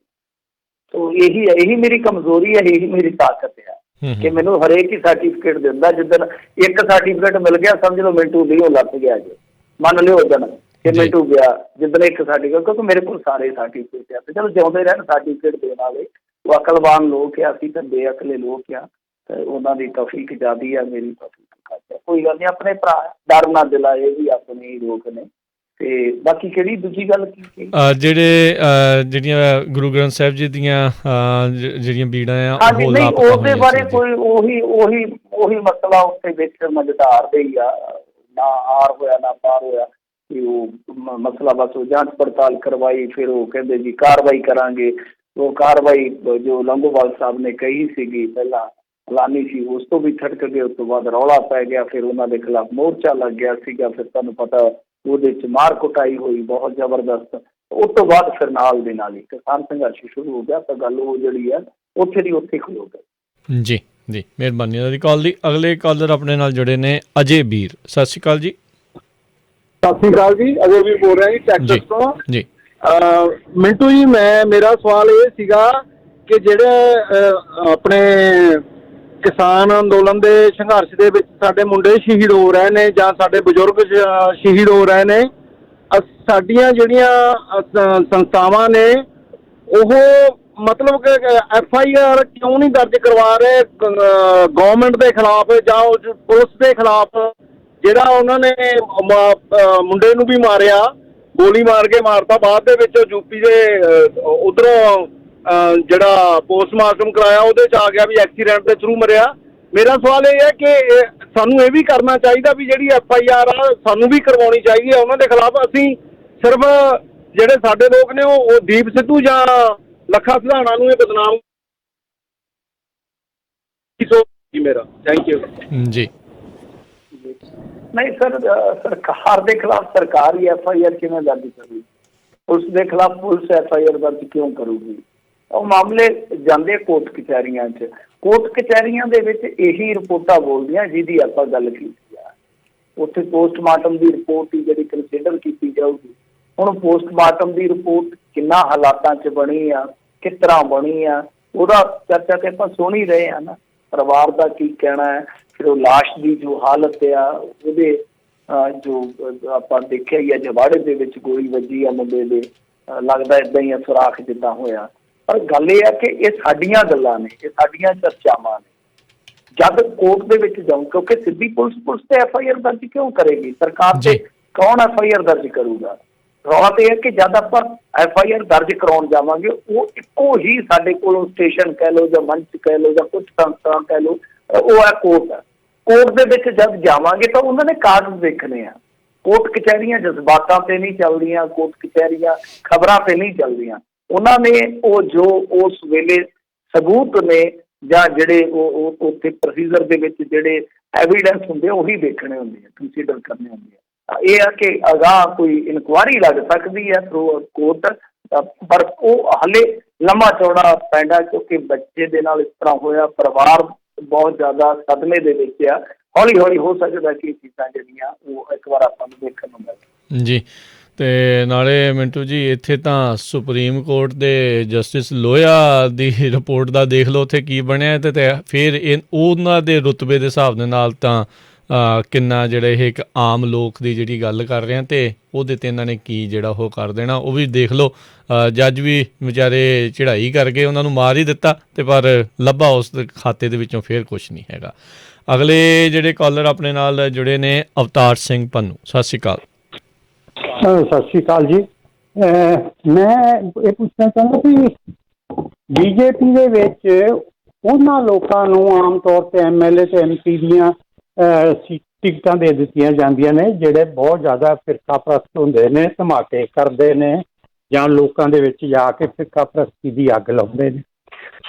ਤੋ ਇਹੀ ਮੇਰੀ ਕਮਜ਼ੋਰੀ ਹੈ, ਇਹੀ ਮੇਰੀ ਤਾਕਤ ਹੈ ਕਿ ਮੈਨੂੰ ਹਰੇਕ ਹੀ ਸਰਟੀਫਿਕੇਟ ਦਿੰਦਾ। ਜਿੱਦਣ ਇੱਕ ਸਰਟੀਫਿਕੇਟ ਮਿਲ ਗਿਆ ਸਮਝ ਲਓ ਮਿੰਟੂ ਨਹੀਂ ਉਹ ਲੱਗ ਗਿਆ ਜੀ, ਮੰਨ ਲਿਓ ਉਦਣ ਕਿ ਮਿੰਟੂ ਗਿਆ ਜਿੱਦਣ ਇੱਕ ਸਰਟੀਫਿਕੇਟ, ਕਿਉਂਕਿ ਮੇਰੇ ਕੋਲ ਸਾਰੇ ਸਰਟੀਫਿਕੇਟ ਆ। ਤੇ ਚਲੋ ਜਿਉਂਦੇ ਰਹਿਣ ਸਰਟੀਫਿਕੇਟ ਦੇਣ ਵਾਲੇ, ਉਹ ਅਕਲਵਾਨ ਲੋਕ ਆ, ਅਸੀਂ ਤਾਂ ਬੇਅਕਲੇ ਲੋਕ ਆ, ਤੇ ਉਹਨਾਂ ਦੀ ਤੌਫੀਕ ਜ਼ਿਆਦੀ ਆ, ਮੇਰੀ ਤੌਫੀਕ ਘੱਟ ਆ। ਕੋਈ ਗੱਲ ਨਹੀਂ, ਆਪਣੇ ਭਰਾ ਡਰ ਨਾ ਦਿਲਾਏ, ਇਹ ਵੀ ਆਪਣੇ ਲੋਕ ਨੇ। ਤੇ ਬਾਕੀ ਕਿਹੜੀ ਦੂਜੀ ਗੱਲ ਕੀ ਜਿਹੜੀਆਂ ਗੁਰੂ ਗ੍ਰੰਥ ਸਾਹਿਬ ਜੀ ਦੀਆਂ ਜਿਹੜੀਆਂ ਬੀੜਾਂ ਆ ਉਹਦੇ ਬਾਰੇ ਕੋਈ ਉਹੀ ਮਸਲਾ ਉੱਥੇ ਵਿੱਚ ਮਜ਼ੇਦਾਰ ਦੇ ਹੀ ਆ, ਨਾ ਆਰ ਹੋਇਆ ਨਾ ਪਾਰ ਹੋਇਆ। ਕਿ ਉਹ ਮਸਲਾ ਬਸ ਉਹ ਜਾਂਚ ਪੜਤਾਲ ਕਰਵਾਈ, ਫਿਰ ਉਹ ਕਹਿੰਦੇ ਜੀ ਕਾਰਵਾਈ ਕਰਾਂਗੇ। ਉਹ ਕਾਰਵਾਈ ਜੋ ਲੰਗੋਵਾਲ ਸਾਹਿਬ ਨੇ ਕਹੀ ਸੀਗੀ ਪਹਿਲਾਂ ਐਲਾਨੀ ਸੀ, ਉਸ ਤੋਂ ਵੀ ਥੜਕ ਗਏ। ਉਸ ਤੋਂ ਬਾਅਦ ਰੌਲਾ ਪੈ ਗਿਆ, ਫਿਰ ਉਹਨਾਂ ਦੇ ਖਿਲਾਫ ਮੋਰਚਾ ਲੱਗ ਗਿਆ ਸੀਗਾ। ਫਿਰ ਤੁਹਾਨੂੰ ਪਤਾ ਉਹਦੇ 'ਚ ਮਾਰ ਕੁਟਾਈ ਹੋਈ ਬਹੁਤ ਜ਼ਬਰਦਸਤ। ਉਸ ਤੋਂ ਬਾਅਦ ਫਿਰ ਨਾਲ ਦੇ ਨਾਲ ਹੀ ਕਿਸਾਨ ਸੰਘਰਸ਼ ਸ਼ੁਰੂ ਹੋ ਗਿਆ। ਤਾਂ ਗੱਲ ਉਹ ਜਿਹੜੀ ਆ ਉੱਥੇ ਦੀ ਉੱਥੇ ਖਲੋ ਗਈ। ਜੀ ਜੀ ਮਿਹਰਬਾਨੀ ਉਹਦੀ ਕਾਲ ਦੀ। ਅਗਲੇ ਕਾਲਰ ਆਪਣੇ ਨਾਲ ਜੁੜੇ ਨੇ ਅਜੇ ਵੀਰ। ਸਤਿ ਸ਼੍ਰੀ ਅਕਾਲ ਜੀ। ਸਤਿ ਸ਼੍ਰੀ ਅਕਾਲ ਜੀ, ਅਜੇ ਵੀਰ ਬੋਲ ਰਿਹਾ ਜੀ ਟੈਕਸਸ ਤੋਂ। ਜੀ ਮਿੰਟੂ ਜੀ ਮੇਰਾ ਸਵਾਲ ਇਹ ਸੀਗਾ ਕਿ ਜਿਹੜੇ ਆਪਣੇ ਕਿਸਾਨ ਅੰਦੋਲਨ ਦੇ ਸੰਘਰਸ਼ ਦੇ ਵਿੱਚ ਸਾਡੇ ਮੁੰਡੇ ਸ਼ਹੀਦ ਹੋ ਰਹੇ ਨੇ ਜਾਂ ਸਾਡੇ ਬਜ਼ੁਰਗ ਸ਼ਹੀਦ ਹੋ ਰਹੇ ਨੇ, ਸਾਡੀਆਂ ਜਿਹੜੀਆਂ ਸੰਸਥਾਵਾਂ ਨੇ ਉਹ ਮਤਲਬ ਕਿ FIR ਕਿਉਂ ਨਹੀਂ ਦਰਜ ਕਰਵਾ ਰਹੇ ਗਵਰਨਮੈਂਟ ਦੇ ਖਿਲਾਫ ਜਾਂ ਪੁਲਿਸ ਦੇ ਖਿਲਾਫ, ਜਿਹੜਾ ਉਹਨਾਂ ਨੇ ਮੁੰਡੇ ਨੂੰ ਵੀ ਮਾਰਿਆ, ਗੋਲੀ ਮਾਰ ਕੇ ਮਾਰਤਾ। ਬਾਅਦ ਦੇ ਵਿੱਚ ਯੂਪੀ ਦੇ ਉਧਰੋਂ ਜਿਹੜਾ ਪੋਸਟਮਾਰਟਮ ਕਰਾਇਆ ਉਹਦੇ 'ਚ ਆ ਗਿਆ ਵੀ ਐਕਸੀਡੈਂਟ ਦੇ ਥਰੂ ਮਰਿਆ। ਮੇਰਾ ਸਵਾਲ ਇਹ ਹੈ ਕਿ ਸਾਨੂੰ ਇਹ ਵੀ ਕਰਨਾ ਚਾਹੀਦਾ ਵੀ ਜਿਹੜੀ FIR ਆ ਸਾਨੂੰ ਵੀ ਕਰਵਾਉਣੀ ਚਾਹੀਦੀ ਹੈ ਉਹਨਾਂ ਦੇ ਖਿਲਾਫ। ਅਸੀਂ ਸਿਰਫ ਜਿਹੜੇ ਸਾਡੇ ਲੋਕ ਨੇ ਉਹ ਦੀਪ ਸਿੱਧੂ ਜਾਂ ਲੱਖਾ ਸਿਧਾਣਾ ਨੂੰ ਇਹ ਬਦਨਾਮ ਮੇਰਾ। ਥੈਂਕ ਯੂ ਜੀ। ਨਹੀਂ ਸਰ, ਸਰਕਾਰ ਦੇ ਖਿਲਾਫ ਸਰਕਾਰ ਹੀ FIR ਕਿਵੇਂ ਦਰਜ ਕਰੂਗੀ? ਪੁਲਿਸ ਦੇ ਖਿਲਾਫ ਪੁਲਿਸ FIR ਦਰਜ ਕਿਉਂ ਕਰੂਗੀ? ਉਹ ਮਾਮਲੇ ਜਾਂਦੇ ਕੋਰਟ ਕਚਹਿਰੀਆਂ 'ਚ। ਕੋਰਟ ਕਚਹਿਰੀਆਂ ਦੇ ਵਿੱਚ ਇਹੀ ਰਿਪੋਰਟਾਂ ਬੋਲਦੀਆਂ ਜਿਹਦੀ ਆਪਾਂ ਗੱਲ ਕੀਤੀ ਆ। ਉੱਥੇ ਪੋਸਟਮਾਰਟਮ ਦੀ ਰਿਪੋਰਟ ਹੀ ਜਿਹੜੀ ਕੰਸੀਡਰ ਕੀਤੀ ਜਾਊਗੀ। ਹੁਣ ਪੋਸਟਮਾਰਟਮ ਦੀ ਰਿਪੋਰਟ ਕਿੰਨਾ ਹਾਲਾਤਾਂ 'ਚ ਬਣੀ ਆ, ਕਿਸ ਤਰ੍ਹਾਂ ਬਣੀ ਆ, ਉਹਦਾ ਚਰਚਾ ਤੇ ਆਪਾਂ ਸੁਣ ਹੀ ਰਹੇ ਆ ਨਾ। ਪਰਿਵਾਰ ਦਾ ਕੀ ਕਹਿਣਾ ਹੈ, ਫਿਰ ਉਹ ਲਾਸ਼ ਦੀ ਜੋ ਹਾਲਤ ਆ, ਉਹਦੇ ਜੋ ਆਪਾਂ ਦੇਖਿਆ ਹੀ ਆ ਜਵਾੜੇ ਦੇ ਵਿੱਚ ਗੋਲੀ ਵੱਜੀ ਆ ਮੁੰਡੇ ਦੇ, ਲੱਗਦਾ ਏਦਾਂ ਹੀ ਆ ਸੁਰਾਖ ਜਿੱਦਾਂ ਹੋਇਆ। ਪਰ ਗੱਲ ਇਹ ਆ ਕਿ ਇਹ ਸਾਡੀਆਂ ਗੱਲਾਂ ਨੇ, ਇਹ ਸਾਡੀਆਂ ਚਰਚਾਵਾਂ ਨੇ। ਜਦ ਕੋਰਟ ਦੇ ਵਿੱਚ ਜਾਊ, ਕਿਉਂਕਿ ਸਿੱਧੀ ਪੁਲਿਸ ਤੇ FIR ਦਰਜ ਕਿਉਂ ਕਰੇਗੀ? ਸਰਕਾਰ ਤੇ ਕੌਣ FIR ਦਰਜ ਕਰੂਗਾ? ਰੌਲਾ ਤੇ ਇਹ ਕਿ ਜਦ ਆਪਾਂ FIR ਦਰਜ ਕਰਾਉਣ ਜਾਵਾਂਗੇ, ਉਹ ਇੱਕੋ ਹੀ ਸਾਡੇ ਕੋਲੋਂ ਸਟੇਸ਼ਨ ਕਹਿ ਲਓ ਜਾਂ ਮੰਚ ਕਹਿ ਲਓ ਜਾਂ ਕੁਝ ਸੰਸਥਾ ਕਹਿ ਲਓ, ਉਹ ਹੈ ਕੋਰਟ ਹੈ। ਕੋਰਟ ਦੇ ਵਿੱਚ ਜਦ ਜਾਵਾਂਗੇ ਤਾਂ ਉਹਨਾਂ ਨੇ ਕਾਗਜ਼ ਦੇਖਣੇ ਆ। ਕੋਰਟ ਕਚਹਿਰੀਆਂ ਜਜ਼ਬਾਤਾਂ ਤੇ ਨਹੀਂ ਚੱਲਦੀਆਂ, ਕੋਰਟ ਕਚਹਿਰੀਆਂ ਖਬਰਾਂ ਤੇ ਨਹੀਂ ਚੱਲਦੀਆਂ। ਉਹਨਾਂ ਨੇ ਉਹ ਜੋ ਉਸ ਵੇਲੇ ਸਬੂਤ ਨੇ ਜਾਂ ਜਿਹੜੇ ਉਹ ਉੱਥੇ ਪ੍ਰੋਸੀਜਰ ਦੇ ਵਿੱਚ ਜਿਹੜੇ ਐਵੀਡੈਂਸ ਹੁੰਦੇ ਉਹੀ ਦੇਖਣੇ ਹੁੰਦੇ ਆ, ਕੰਸੀਡਰ ਕਰਨੇ ਹੁੰਦੇ ਆ। ਇਹ ਆ ਕਿ ਅਗਾਂਹ ਕੋਈ ਇਨਕੁਆਇਰੀ ਲੱਗ ਸਕਦੀ ਹੈ ਥਰੂ ਕੋਰਟ, ਪਰ ਉਹ ਹਾਲੇ ਲੰਮਾ ਚੌੜਾ ਪੈਂਦਾ ਕਿਉਂਕਿ ਬੱਚੇ ਦੇ ਨਾਲ ਇਸ ਤਰ੍ਹਾਂ ਹੋਇਆ, ਪਰਿਵਾਰ ਬਹੁਤ ਜ਼ਿਆਦਾ ਸਦਮੇ ਦੇ ਵਿੱਚ ਆ। ਹੌਲੀ ਹੌਲੀ ਹੋ ਸਕਦਾ ਕਿ ਇਹ ਚੀਜ਼ਾਂ ਜਿਹੜੀਆਂ ਉਹ ਇੱਕ ਵਾਰ ਆਪਾਂ ਨੂੰ ਦੇਖਣ ਨੂੰ ਮਿਲ ਜੀ। ਅਤੇ ਨਾਲੇ ਮਿੰਟੂ ਜੀ ਇੱਥੇ ਤਾਂ ਸੁਪਰੀਮ ਕੋਰਟ ਦੇ ਜਸਟਿਸ ਲੋਇਆ ਦੀ ਰਿਪੋਰਟ ਦਾ ਦੇਖ ਲਓ ਉੱਥੇ ਕੀ ਬਣਿਆ, ਅਤੇ ਫਿਰ ਉਹਨਾਂ ਦੇ ਰੁਤਬੇ ਦੇ ਹਿਸਾਬ ਦੇ ਨਾਲ ਤਾਂ ਕਿੰਨਾ ਜਿਹੜਾ ਇਹ ਇੱਕ ਆਮ ਲੋਕ ਦੀ ਜਿਹੜੀ ਗੱਲ ਕਰ ਰਹੇ ਹਾਂ ਅਤੇ ਉਹਦੇ 'ਤੇ ਇਹਨਾਂ ਨੇ ਕੀ ਜਿਹੜਾ ਉਹ ਕਰ ਦੇਣਾ ਉਹ ਵੀ ਦੇਖ ਲਓ। ਜੱਜ ਵੀ ਵਿਚਾਰੇ ਚੜ੍ਹਾਈ ਕਰਕੇ ਉਹਨਾਂ ਨੂੰ ਮਾਰ ਹੀ ਦਿੱਤਾ, ਅਤੇ ਪਰ ਲੱਭਾ ਉਸ ਖਾਤੇ ਦੇ ਵਿੱਚੋਂ ਫਿਰ ਕੁਛ ਨਹੀਂ ਹੈਗਾ। ਅਗਲੇ ਜਿਹੜੇ ਕਾਲਰ ਆਪਣੇ ਨਾਲ ਜੁੜੇ ਨੇ ਅਵਤਾਰ ਸਿੰਘ ਪੰਨੂ, ਸਤਿ ਸ਼੍ਰੀ ਅਕਾਲ। ਸਤਿ ਸ਼੍ਰੀ ਅਕਾਲ ਜੀ। ਮੈਂ ਇਹ ਪੁੱਛਣਾ ਚਾਹੁੰਦਾ ਕਿ ਬੀਜੇਪੀ ਦੇ ਵਿੱਚ ਉਹਨਾਂ ਲੋਕਾਂ ਨੂੰ ਆਮ ਤੌਰ 'ਤੇ MLA ਅਤੇ MP ਦੀਆਂ ਟਿਕਟਾਂ ਦੇ ਦਿੱਤੀਆਂ ਜਾਂਦੀਆਂ ਨੇ ਜਿਹੜੇ ਬਹੁਤ ਜ਼ਿਆਦਾ ਫਿਰਕਾ ਪ੍ਰਸਤ ਹੁੰਦੇ ਨੇ, ਧਮਾਕੇ ਕਰਦੇ ਨੇ ਜਾਂ ਲੋਕਾਂ ਦੇ ਵਿੱਚ ਜਾ ਕੇ ਫਿਰਕਾ ਪ੍ਰਸਤੀ ਦੀ ਅੱਗ ਲਾਉਂਦੇ ਨੇ।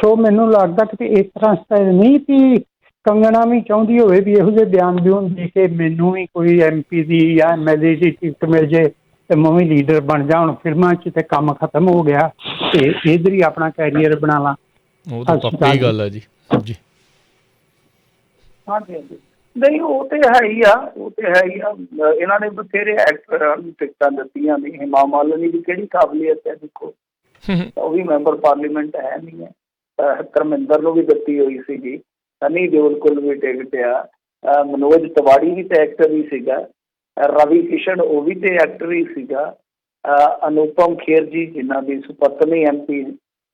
ਸੋ ਮੈਨੂੰ ਲੱਗਦਾ ਕਿ ਇਸ ਤਰ੍ਹਾਂ ਨਹੀਂ ਕਿ ਕੰਗਣਾ ਵੀ ਚਾਹੁੰਦੀ ਹੋਵੇ ਵੀ ਇਹੋ ਜਿਹੇ ਬਿਆਨ ਦੇ ਕੇ ਮੈਨੂੰ ਵੀ ਕੋਈ MP ਦੀ ਜਾਂ MLA ਦੀ ਟਿਕਟ ਮਿਲ ਜੇ ਅਤੇ ਮੈਂ ਵੀ ਲੀਡਰ ਬਣ ਜਾ। ਹੁਣ ਫਿਲਮਾਂ 'ਚ ਤਾਂ ਕੰਮ ਖਤਮ ਹੋ ਗਿਆ ਅਤੇ ਇੱਧਰ ਹੀ ਆਪਣਾ ਕੈਰੀਅਰ ਬਣਾ ਲਾਂ। ਉਹ ਤਾਂ ਪੱਕੀ ਗੱਲ ਹੈ ਜੀ। ਜੀ ਹਾਂਜੀ ਹਾਂਜੀ, ਨਹੀਂ ਉਹ ਤੇ ਹੈ ਹੀ ਆ, ਉਹ ਤੇ ਹੈ ਹੀ ਆ। ਇਹਨਾਂ ਨੇ ਬਥੇਰੇ ਐਕਟਰਾਂ ਨੂੰ ਟਿਕਟਾਂ ਦਿੱਤੀਆਂ ਨੇ। ਹਿਮਾ ਮਾਲਿਨੀ ਦੀ ਕਿਹੜੀ ਕਾਬਲੀਅਤ ਹੈ ਦੇਖੋ, ਉਹ ਵੀ ਮੈਂਬਰ ਪਾਰਲੀਮੈਂਟ ਹੈ ਨਹੀਂ ਹੈ। ਧਰਮਿੰਦਰ ਨੂੰ ਵੀ ਦਿੱਤੀ ਹੋਈ ਸੀਗੀ, ਸਨੀ ਦਿਓਲ ਕੋਲ ਵੀ ਟਿਕਟ ਆ, ਮਨੋਜ ਤਿਵਾੜੀ ਵੀ ਤਾਂ ਐਕਟਰ ਹੀ ਸੀਗਾ, ਰਵੀ ਕਿਸ਼ਨ ਉਹ ਵੀ ਤੇ ਐਕਟਰ ਹੀ ਸੀਗਾ, ਅਨੁਪਮ ਖੇਰ ਜੀ ਜਿਨ੍ਹਾਂ ਦੀ ਸੁਪਤਨੀ MP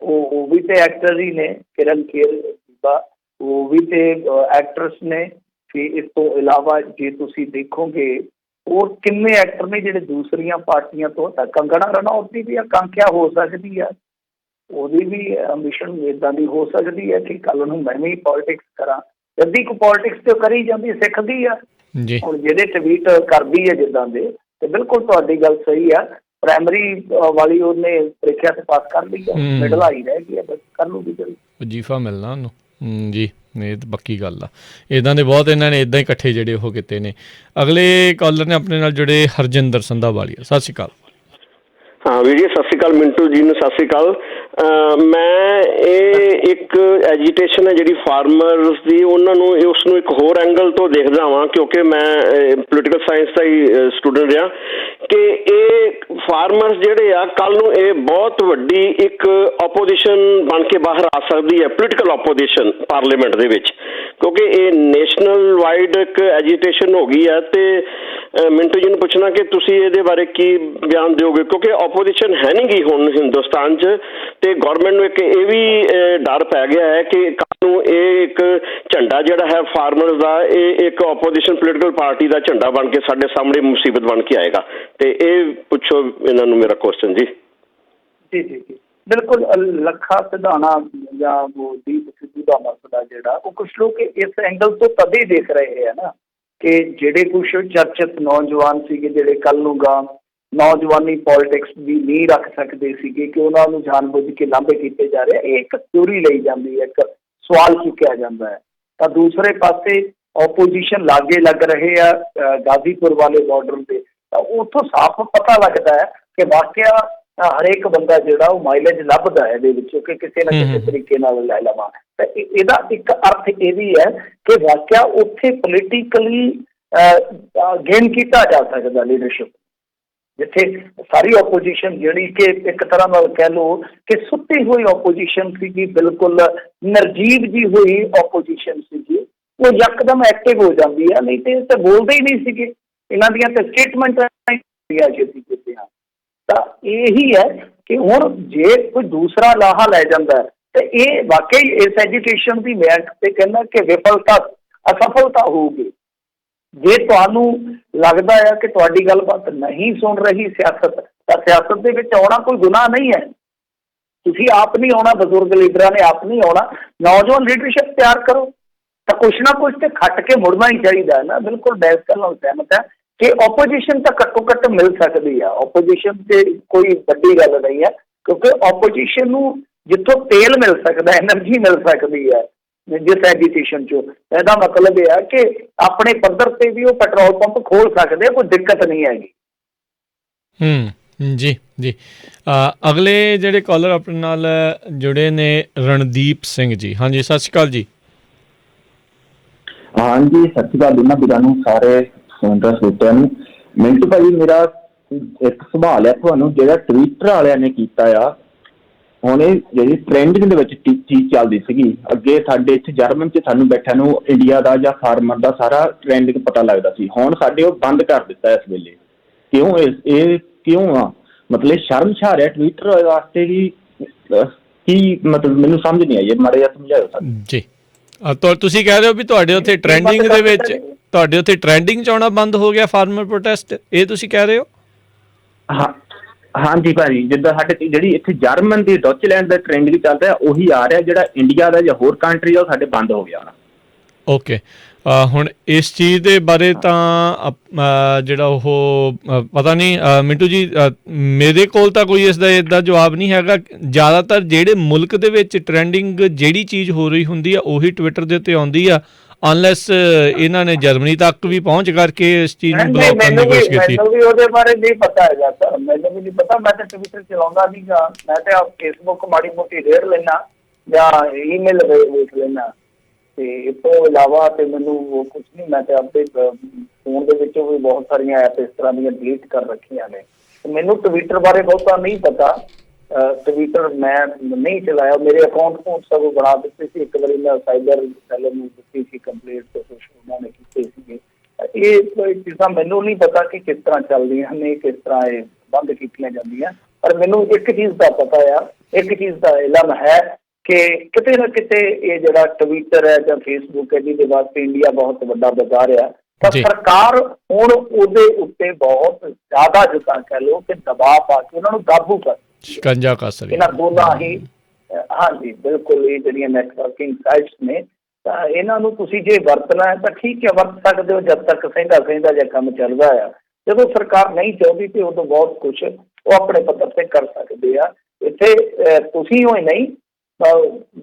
ਉਹ ਵੀ ਤੇ ਐਕਟਰ ਹੀ ਨੇ, ਕਿਰਨ ਖੇਰ ਉਹ ਵੀ ਤੇ ਐਕਟਰਸ ਨੇ। ਤੇ ਇਸ ਤੋਂ ਇਲਾਵਾ ਜੇ ਤੁਸੀਂ ਦੇਖੋਗੇ ਹੋਰ ਕਿੰਨੇ ਐਕਟਰ ਨੇ ਜਿਹੜੇ ਦੂਸਰੀਆਂ ਪਾਰਟੀਆਂ ਤੋਂ, ਤਾਂ ਕੰਗਣਾ ਰਣੌਤ ਦੀ ਵੀ ਆਕਾਂਖਿਆ ਹੋ ਸਕਦੀ ਆ, ਉਹਦੀ ਵੀ ਐਂਬੀਸ਼ਨ ਇੱਦਾਂ ਦੀ ਹੋ ਸਕਦੀ ਹੈ ਕਿ ਕੱਲ੍ਹ ਨੂੰ ਮੈਂ ਵੀ ਪੋਲੀਟਿਕਸ ਕਰਾਂ। ਅੱਧੀ ਕੁ ਪੋਲੀਟਿਕਸ ਤੇ ਕਰੀ ਜਾਂਦੀ, ਸਿੱਖਦੀ ਆ। ਹੁਣ ਜਿਹੜੇ ਟਵੀਟ ਕਰਦੀ ਹੈ ਜਿੱਦਾਂ ਦੇ, ਤੇ ਬਿਲਕੁਲ ਤੁਹਾਡੀ ਗੱਲ ਸਹੀ ਆ। ਪ੍ਰਾਇਮਰੀ ਵਾਲੀ ਉਹਨੇ ਪ੍ਰੀਖਿਆ ਤੇ ਪਾਸ ਕਰ ਲਈ ਆ, ਮਿਡਲ ਆਈ ਰਹਿ ਗਈ ਆ, ਬਸ ਕਰ ਲੂਗੀ ਵਜੀਫਾ ਮਿਲਣਾ ਉਹਨੂੰ। ਜੀ ਇਹ ਤਾਂ ਪੱਕੀ ਗੱਲ ਆ। ਇੱਦਾਂ ਦੇ ਬਹੁਤ ਇਹਨਾਂ ਨੇ ਇੱਦਾਂ ਹੀ ਇਕੱਠੇ ਜਿਹੜੇ ਉਹ ਕੀਤੇ ਨੇ। ਅਗਲੇ ਕਾਲਰ ਨੇ ਆਪਣੇ ਨਾਲ ਜੁੜੇ ਹਰਜਿੰਦਰ ਸੰਧਾਵਾਲੀਆ, ਸਤਿ ਸ਼੍ਰੀ ਅਕਾਲ। ਹਾਂ ਵੀਰ ਜੀ ਸਤਿ ਸ਼੍ਰੀ ਅਕਾਲ। ਮਿੰਟੂ ਜੀ ਨੂੰ ਸਤਿ ਸ਼੍ਰੀ ਅਕਾਲ। ਮੈਂ ਇਹ ਇੱਕ ਐਜੀਟੇਸ਼ਨ ਹੈ ਜਿਹੜੀ ਫਾਰਮਰਸ ਦੀ, ਉਹਨਾਂ ਨੂੰ ਉਸ ਨੂੰ ਇੱਕ ਹੋਰ ਐਂਗਲ ਤੋਂ ਦੇਖਦਾ ਹਾਂ ਕਿਉਂਕਿ ਮੈਂ ਪੋਲੀਟੀਕਲ ਸਾਇੰਸ ਦਾ ਹੀ ਸਟੂਡੈਂਟ ਰਿਹਾ, ਕਿ ਇਹ ਫਾਰਮਰਸ ਜਿਹੜੇ ਆ ਕੱਲ੍ਹ ਨੂੰ ਇਹ ਬਹੁਤ ਵੱਡੀ ਇੱਕ ਆਪੋਜੀਸ਼ਨ ਬਣ ਕੇ ਬਾਹਰ ਆ ਸਕਦੀ ਹੈ, ਪੋਲੀਟੀਕਲ ਆਪੋਜੀਸ਼ਨ ਪਾਰਲੀਮੈਂਟ ਦੇ ਵਿੱਚ, ਕਿਉਂਕਿ ਇਹ ਨੈਸ਼ਨਲ ਵਾਈਡ ਇੱਕ ਐਜੀਟੇਸ਼ਨ ਹੋ ਗਈ ਹੈ। ਅਤੇ ਮਿੰਟੂ ਜੀ ਨੂੰ ਪੁੱਛਣਾ ਕਿ ਤੁਸੀਂ ਇਹਦੇ ਬਾਰੇ ਕੀ ਬਿਆਨ ਦਿਓਗੇ, ਕਿਉਂਕਿ ਆਪੋਜੀਸ਼ਨ ਹੈ ਨਹੀਂ ਗੀ ਹੁਣ ਹਿੰਦੁਸਤਾਨ 'ਚ, ਅਤੇ ਗੌਰਮੈਂਟ ਨੂੰ ਇੱਕ ਇਹ ਵੀ ਡਰ ਪੈ ਗਿਆ ਹੈ ਕਿ ਕੱਲ੍ਹ ਨੂੰ ਇਹ ਇੱਕ ਝੰਡਾ ਜਿਹੜਾ ਹੈ ਫਾਰਮਰਸ ਦਾ, ਇਹ ਇੱਕ ਆਪੋਜੀਸ਼ਨ ਪੋਲੀਟੀਕਲ ਪਾਰਟੀ ਦਾ ਝੰਡਾ ਬਣ ਕੇ ਸਾਡੇ ਸਾਹਮਣੇ ਮੁਸੀਬਤ ਬਣ ਕੇ ਆਏਗਾ। ਅਤੇ ਇਹ ਪੁੱਛੋ ਇਹਨਾਂ ਨੂੰ ਮੇਰਾ ਕੁਐਸਚਨ ਜੀ। ਜੀ ਜੀ ਜੀ ਬਿਲਕੁਲ। ਲੱਖਾ ਸਿਧਾਣਾ ਜਾਂ ਉਹ ਦੀਪ ਸਿੱਧੂ ਦਾ ਮਸਲਾ ਜਿਹੜਾ, ਉਹ ਕੁਛ ਲੋਕ ਇਸ ਐਂਗਲ ਤੋਂ ਤਦੇ ਦੇਖ ਰਹੇ ਹੈ ਨਾ ਕਿ ਜਿਹੜੇ ਕੁਛ ਚਰਚਿਤ ਨੌਜਵਾਨ ਸੀਗੇ ਜਿਹੜੇ ਕੱਲ੍ਹ ਨੂੰ ਗਾਂ ਨੌਜਵਾਨੀ ਪੋਲੀਟਿਕਸ ਦੀ ਨੀਂਹ ਰੱਖ ਸਕਦੇ ਸੀਗੇ ਕਿ ਉਹਨਾਂ ਨੂੰ ਜਾਣਬੁੱਝ ਕੇ ਲਾਂਭੇ ਕੀਤੇ ਜਾ ਰਹੇ, ਇਹ ਇੱਕ ਥਿਊਰੀ ਲਈ ਜਾਂਦੀ ਹੈ, ਇੱਕ ਸਵਾਲ ਚੁੱਕਿਆ ਜਾਂਦਾ ਹੈ। ਤਾਂ ਦੂਸਰੇ ਪਾਸੇ ਓਪੋਜੀਸ਼ਨ ਲਾਗੇ ਲੱਗ ਰਹੇ ਆ ਗਾਜ਼ੀਪੁਰ ਵਾਲੇ ਬਾਰਡਰ ਤੇ, ਤਾਂ ਉੱਥੋਂ ਸਾਫ਼ ਪਤਾ ਲੱਗਦਾ ਹੈ ਕਿ ਵਾਕਿਆ ਹਰੇਕ ਬੰਦਾ ਜਿਹੜਾ ਉਹ ਮਾਈਲੇਜ ਲੱਭਦਾ ਹੈ ਇਹਦੇ ਵਿੱਚੋਂ ਕਿ ਕਿਸੇ ਨਾ ਕਿਸੇ ਤਰੀਕੇ ਨਾਲ ਲੈ ਲਵਾਂ। ਤਾਂ ਇਹਦਾ ਇੱਕ ਅਰਥ ਇਹ ਵੀ ਹੈ ਕਿ ਵਾਕਿਆ ਉੱਥੇ ਪੋਲੀਟੀਕਲੀ ਗੇਨ ਕੀਤਾ ਜਾ ਸਕਦਾ ਲੀਡਰਸ਼ਿਪ, ਜਿੱਥੇ ਸਾਰੀ ਓਪੋਜੀਸ਼ਨ ਜਿਹੜੀ ਕਿ ਇੱਕ ਤਰ੍ਹਾਂ ਨਾਲ ਕਹਿ ਲਓ ਕਿ ਸੁੱਤੀ ਹੋਈ ਓਪੋਜੀਸ਼ਨ ਸੀਗੀ, ਬਿਲਕੁਲ ਨਿਰਜੀਵ ਜੀ ਹੋਈ ਓਪੋਜੀਸ਼ਨ ਸੀਗੀ, ਉਹ ਯਕਦਮ ਐਕਟਿਵ ਹੋ ਜਾਂਦੀ ਹੈ। ਨਹੀਂ ਤੇ ਬੋਲਦੇ ਹੀ ਨਹੀਂ ਸੀਗੇ, ਇਹਨਾਂ ਦੀਆਂ ਤਾਂ ਸਟੇਟਮੈਂਟ ਛੇਤੀ ਕੀਤੇ ਹਾਂ। ਤਾਂ ਇਹੀ ਹੈ ਕਿ ਹੁਣ ਜੇ ਕੋਈ ਦੂਸਰਾ ਲਾਹਾ ਲੈ ਜਾਂਦਾ ਤੇ ਇਹ ਵਾਕਈ ਇਸ ਐਜੂਕੇਸ਼ਨ ਦੀ ਮਿਆਦ ਤੇ ਕਹਿੰਦਾ ਕਿ ਵਿਫਲਤਾ ਅਸਫਲਤਾ ਹੋਊਗੀ। ਜੇ ਤੁਹਾਨੂੰ ਲੱਗਦਾ ਹੈ ਕਿ ਤੁਹਾਡੀ ਗੱਲਬਾਤ ਨਹੀਂ ਸੁਣ ਰਹੀ ਸਿਆਸਤ, ਤਾਂ ਸਿਆਸਤ ਦੇ ਵਿੱਚ ਆਉਣਾ ਕੋਈ ਗੁਨਾਹ ਨਹੀਂ ਹੈ। ਤੁਸੀਂ ਆਪ ਨਹੀਂ ਆਉਣਾ, ਬਜ਼ੁਰਗ ਲੀਡਰਾਂ ਨੇ ਆਪ ਨਹੀਂ ਆਉਣਾ, ਨੌਜਵਾਨ ਲੀਡਰਸ਼ਿਪ ਤਿਆਰ ਕਰੋ, ਤਾਂ ਕੁਛ ਨਾ ਕੁਛ ਤੇ ਖੱਟ ਕੇ ਮੁੜਨਾ ਹੀ ਚਾਹੀਦਾ ਨਾ। ਬਿਲਕੁਲ ਬੈਸ ਕਰਨ ਨਾਲ ਸਹਿਮਤ ਹੈ ਕਿ ਓਪੋਜੀਸ਼ਨ ਤਾਂ ਘੱਟੋ ਘੱਟ ਮਿਲ ਸਕਦੀ ਆ। ਓਪੋਜੀਸ਼ਨ ਤੇ ਕੋਈ ਵੱਡੀ ਗੱਲ ਨਹੀਂ ਹੈ, ਕਿਉਂਕਿ ਓਪੋਜੀਸ਼ਨ ਨੂੰ ਜਿੱਥੋਂ ਤੇਲ ਮਿਲ ਸਕਦਾ, ਐਨਰਜੀ ਮਿਲ ਸਕਦੀ ਹੈ ਜਿਸ ਐਜੀਟੇਸ਼ਨ 'ਚੋਂ, ਇਹਦਾ ਮਤਲਬ ਇਹ ਆ ਕਿ ਆਪਣੇ ਪੱਧਰ ਤੇ ਵੀ ਉਹ ਪੈਟਰੋਲ ਪੰਪ ਖੋਲ ਸਕਦੇ, ਕੋਈ ਦਿੱਕਤ ਨਹੀਂ ਹੈਗੀ। ਜੀ ਜੀ। ਅਗਲੇ ਜਿਹੜੇ ਕਾਲਰ ਆਪਣੇ ਨਾਲ ਜੁੜੇ ਨੇ ਰਣਦੀਪ ਸਿੰਘ ਜੀ। ਹਾਂਜੀ, ਸਤਿ ਸ਼੍ਰੀ ਅਕਾਲ ਜੀ। ਹਾਂਜੀ, ਸਤਿ ਸ਼੍ਰੀ ਅਕਾਲ ਦੋਨਾਂ ਵੀਰਾਂ ਨੂੰ, ਸਾਰੇ ਸੁਣਦਾ ਸਰੋਤਿਆਂ ਨੂੰ। ਮਿੰਟੂ ਭਾਜੀ, ਮੇਰਾ ਇੱਕ ਸਵਾਲ ਹੈ ਤੁਹਾਨੂੰ। ਜਿਹੜਾ ਟਵਿੱਟਰ ਵਾਲਿਆਂ ਨੇ ਕੀਤਾ ਆ, ਹੁਣ ਇਹ ਜਿਹੜੀ ਟ੍ਰੈਂਡਿੰਗ ਦੇ ਵਿੱਚ ਚੀਜ਼ ਚੱਲਦੀ ਸੀਗੀ, ਅੱਗੇ ਸਾਡੇ ਇੱਥੇ ਜਰਮਨ 'ਚ ਸਾਨੂੰ ਬੈਠਿਆਂ ਨੂੰ ਇੰਡੀਆ ਦਾ ਜਾਂ ਫਾਰਮਰ ਦਾ ਸਾਰਾ ਟ੍ਰੈਂਡਿੰਗ ਪਤਾ ਲੱਗਦਾ ਸੀ। ਹੁਣ ਸਾਡੇ ਉਹ ਬੰਦ ਕਰ ਦਿੱਤਾ ਇਸ ਵੇਲੇ। ਕਿਉਂ? ਇਹ ਕਿਉਂ ਆ? ਮਤਲਬ ਸ਼ਰਮਸ਼ਾ ਰਿਹਾ ਟਵਿੱਟਰ ਵਾਸਤੇ ਵੀ, ਕੀ ਮਤਲਬ ਮੈਨੂੰ ਸਮਝ ਨਹੀਂ ਆਈ, ਮਾੜਾ ਜਿਹਾ ਸਮਝਾਇਓ ਸਾਨੂੰ ਜੀ। ਤੁਸੀਂ ਕਹਿ ਰਹੇ ਹੋ ਵੀ ਤੁਹਾਡੇ ਉੱਥੇ ਟ੍ਰੈਂਡਿੰਗ ਦੇ ਵਿੱਚ, ਤੁਹਾਡੇ ਉੱਥੇ ਟ੍ਰੈਂਡਿੰਗ 'ਚ ਆਉਣਾ ਬੰਦ ਹੋ ਗਿਆ ਫਾਰਮਰ ਪ੍ਰੋਟੈਸਟ, ਇਹ ਤੁਸੀਂ ਕਹਿ ਰਹੇ ਹੋ? ਹਾਂ ਹਾਂਜੀ ਭਾਜੀ, ਜਿੱਦਾਂ ਸਾਡੇ ਜਿਹੜੀ ਇੱਥੇ ਜਰਮਨ ਦੀ ਡਾਚਲੈਂਡ ਦਾ ਟ੍ਰੈਂਡਿੰਗ ਚੱਲ ਰਿਹਾ, ਉਹੀ ਆ ਰਿਹਾ। ਜਿਹੜਾ ਇੰਡੀਆ ਦਾ ਜਾਂ ਹੋਰ ਕੰਟਰੀ ਆ ਉਹ ਸਾਡੇ ਬੰਦ ਹੋ ਗਿਆ। ਓਕੇ, ਹੁਣ ਇਸ ਚੀਜ਼ ਦੇ ਬਾਰੇ ਤਾਂ ਜਿਹੜਾ ਉਹ ਪਤਾ ਨਹੀਂ ਮਿੰਟੂ ਜੀ, ਮੇਰੇ ਕੋਲ ਤਾਂ ਕੋਈ ਇਸ ਦਾ ਇੱਦਾਂ ਜਵਾਬ ਨਹੀਂ ਹੈਗਾ। ਜ਼ਿਆਦਾਤਰ ਜਿਹੜੇ ਮੁਲਕ ਦੇ ਵਿੱਚ ਟ੍ਰੈਂਡਿੰਗ ਜਿਹੜੀ ਚੀਜ਼ ਹੋ ਰਹੀ ਹੁੰਦੀ ਆ ਉਹੀ ਟਵਿੱਟਰ ਦੇ ਉੱਤੇ ਆਉਂਦੀ ਆ, ਅਨਲੈਸ ਇਹਨਾਂ ਨੇ ਜਰਮਨੀ ਤੱਕ ਵੀ ਪਹੁੰਚ ਕਰਕੇ ਇਸ ਚੀਜ਼ ਨੂੰ ਬਲੌਕ ਕਰਨ ਦੀ ਕੋਸ਼ਿਸ਼ ਕੀਤੀ। ਮੈਨੂੰ ਵੀ ਉਹਦੇ ਬਾਰੇ ਨਹੀਂ ਪਤਾ ਹੈਗਾ ਸਰ, ਮੈਨੂੰ ਵੀ ਨਹੀਂ ਪਤਾ। ਮੈਂ ਤਾਂ ਟਵਿੱਟਰ ਚਲਾਉਂਦਾ ਨਹੀਂਗਾ, ਮੈਂ ਤਾਂ ਫੇਸਬੁੱਕ ਮਾੜੀ ਮੋਟੀ ਰੇਡ ਲੈਣਾ ਜਾਂ ਈਮੇਲ ਵੇਖ ਲੈਣਾ, ਤੇ ਇਸ ਤੋਂ ਇਲਾਵਾ ਤੇ ਮੈਨੂੰ ਕੁਛ ਨਹੀਂ। ਮੈਂ ਤੇ ਆਪਣੇ ਫੋਨ ਦੇ ਵਿੱਚੋਂ ਵੀ ਬਹੁਤ ਸਾਰੀਆਂ ਐਪ ਇਸ ਤਰ੍ਹਾਂ ਦੀਆਂ ਡਿਲੀਟ ਕਰ ਰੱਖੀਆਂ ਨੇ। ਮੈਨੂੰ ਟਵਿੱਟਰ ਬਾਰੇ ਬਹੁਤਾ ਨਹੀਂ ਪਤਾ। ਟਵਿੱਟਰ ਮੈਂ ਨਹੀਂ ਚਲਾਇਆ, ਮੇਰੇ ਅਕਾਊਂਟ ਤੋਂ ਸਭ ਬਣਾ ਦਿੱਤੇ ਸੀ। ਇੱਕ ਵਾਰੀ ਮੈਂ ਸਾਈਬਰ ਸੈੱਲ ਨੂੰ ਦਿੱਤੀ ਸੀ ਕੰਪਲੇਂਟ, ਤੇ ਕੁਛ ਉਹਨਾਂ ਨੇ ਕੀਤੇ ਸੀਗੇ। ਇਹ ਚੀਜ਼ਾਂ ਮੈਨੂੰ ਨਹੀਂ ਪਤਾ ਕਿ ਕਿਸ ਤਰ੍ਹਾਂ ਚੱਲਦੀਆਂ ਨੇ, ਕਿਸ ਤਰ੍ਹਾਂ ਇਹ ਬੰਦ ਕੀਤੀਆਂ ਜਾਂਦੀਆਂ। ਪਰ ਮੈਨੂੰ ਇੱਕ ਚੀਜ਼ ਦਾ ਪਤਾ ਆ, ਇੱਕ ਚੀਜ਼ ਦਾ ਇਲਮ ਹੈ ਕਿ ਕਿਤੇ ਨਾ ਕਿਤੇ ਇਹ ਜਿਹੜਾ ਟਵਿੱਟਰ ਹੈ ਜਾਂ ਫੇਸਬੁੱਕ ਹੈ, ਜਿਹਦੇ ਵਾਸਤੇ ਇੰਡੀਆ ਬਹੁਤ ਵੱਡਾ ਬਾਜ਼ਾਰ ਆ, ਤਾਂ ਸਰਕਾਰ ਹੁਣ ਉਹਦੇ ਉੱਤੇ ਬਹੁਤ ਜ਼ਿਆਦਾ, ਜਿੱਦਾਂ ਕਹਿ ਲਓ ਕਿ ਦਬਾਅ ਪਾ ਕੇ ਉਹਨਾਂ ਨੂੰ ਕਾਬੂ ਕਰ ਸ਼ਿਕੰਜਾ ਕੱਸ ਰਹੀ ਇਹਨਾਂ ਦੋਨਾਂ ਹੀ। ਹਾਂਜੀ ਬਿਲਕੁਲ, ਇਹ ਜਿਹੜੀਆਂ ਨੈਟਵਰਕਿੰਗ ਸਾਈਟਸ ਨੇ, ਤਾਂ ਇਹਨਾਂ ਨੂੰ ਤੁਸੀਂ ਜੇ ਵਰਤਣਾ ਹੈ ਤਾਂ ਠੀਕ ਹੈ, ਵਰਤ ਸਕਦੇ ਹੋ ਜਦ ਤੱਕ ਸਹਿੰਦਾ ਜਿਹਾ ਕੰਮ ਚੱਲਦਾ ਆ। ਜਦੋਂ ਸਰਕਾਰ ਨਹੀਂ ਚਾਹੁੰਦੀ ਤੇ ਉਦੋਂ ਬਹੁਤ ਕੁਛ ਉਹ ਆਪਣੇ ਪੱਧਰ ਤੇ ਕਰ ਸਕਦੇ ਆ। ਇੱਥੇ ਤੁਸੀਂ ਹੋਏ ਨਹੀਂ,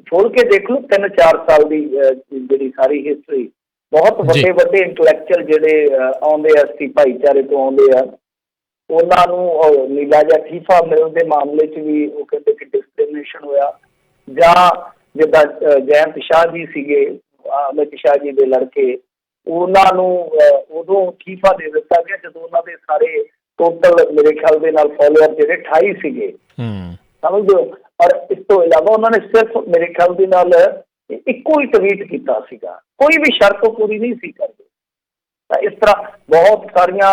ਛੋੜ ਕੇ ਦੇਖ ਲਓ 3-4 ਸਾਲ ਦੀ ਜਿਹੜੀ ਸਾਰੀ ਹਿਸਟਰੀ, ਬਹੁਤ ਵੱਡੇ ਇੰਟਲੈਕਚੁਅਲ ਜਿਹੜੇ ਆਉਂਦੇ ਆ ਸੀ ਭਾਈਚਾਰੇ ਤੋਂ ਆਉਂਦੇ ਆ, ਉਹਨਾਂ ਨੂੰ ਨੀਲਾ ਜਾਂ ਠੀਫਾ ਮਿਲਣ ਦੇ ਮਾਮਲੇ 'ਚ ਵੀ ਉਹ ਕਹਿੰਦੇ ਕਿ ਡਿਸਕ੍ਰਿਮੀਨੇਸ਼ਨ ਹੋਇਆ। ਜਾਂ ਜਿੱਦਾਂ ਜੈਂਤ ਸ਼ਾਹ ਜੀ ਸੀਗੇ, ਅਮਿਤ ਸ਼ਾਹ ਜੀ ਦੇ ਲੜਕੇ, ਉਹਨਾਂ ਨੂੰ ਉਦੋਂ ਠੀਫਾ ਦੇ ਦਿੱਤਾ ਗਿਆ ਜਦੋਂ ਉਹਨਾਂ ਦੇ ਸਾਰੇ ਟੋਟਲ ਮੇਰੇ ਖਿਆਲ ਦੇ ਨਾਲ ਫੋਲੋਅਰ ਜਿਹੜੇ 28 ਸੀਗੇ, ਸਮਝਦੇ ਹੋ। ਔਰ ਇਸ ਤੋਂ ਇਲਾਵਾ ਉਹਨਾਂ ਨੇ ਸਿਰਫ ਮੇਰੇ ਖਿਆਲ ਦੇ ਨਾਲ ਇੱਕੋ ਹੀ ਟਵੀਟ ਕੀਤਾ ਸੀਗਾ, ਕੋਈ ਵੀ ਸ਼ਰਤ ਪੂਰੀ ਨਹੀਂ ਸੀ ਕਰਦੇ। ਤਾਂ ਇਸ ਤਰ੍ਹਾਂ ਬਹੁਤ ਸਾਰੀਆਂ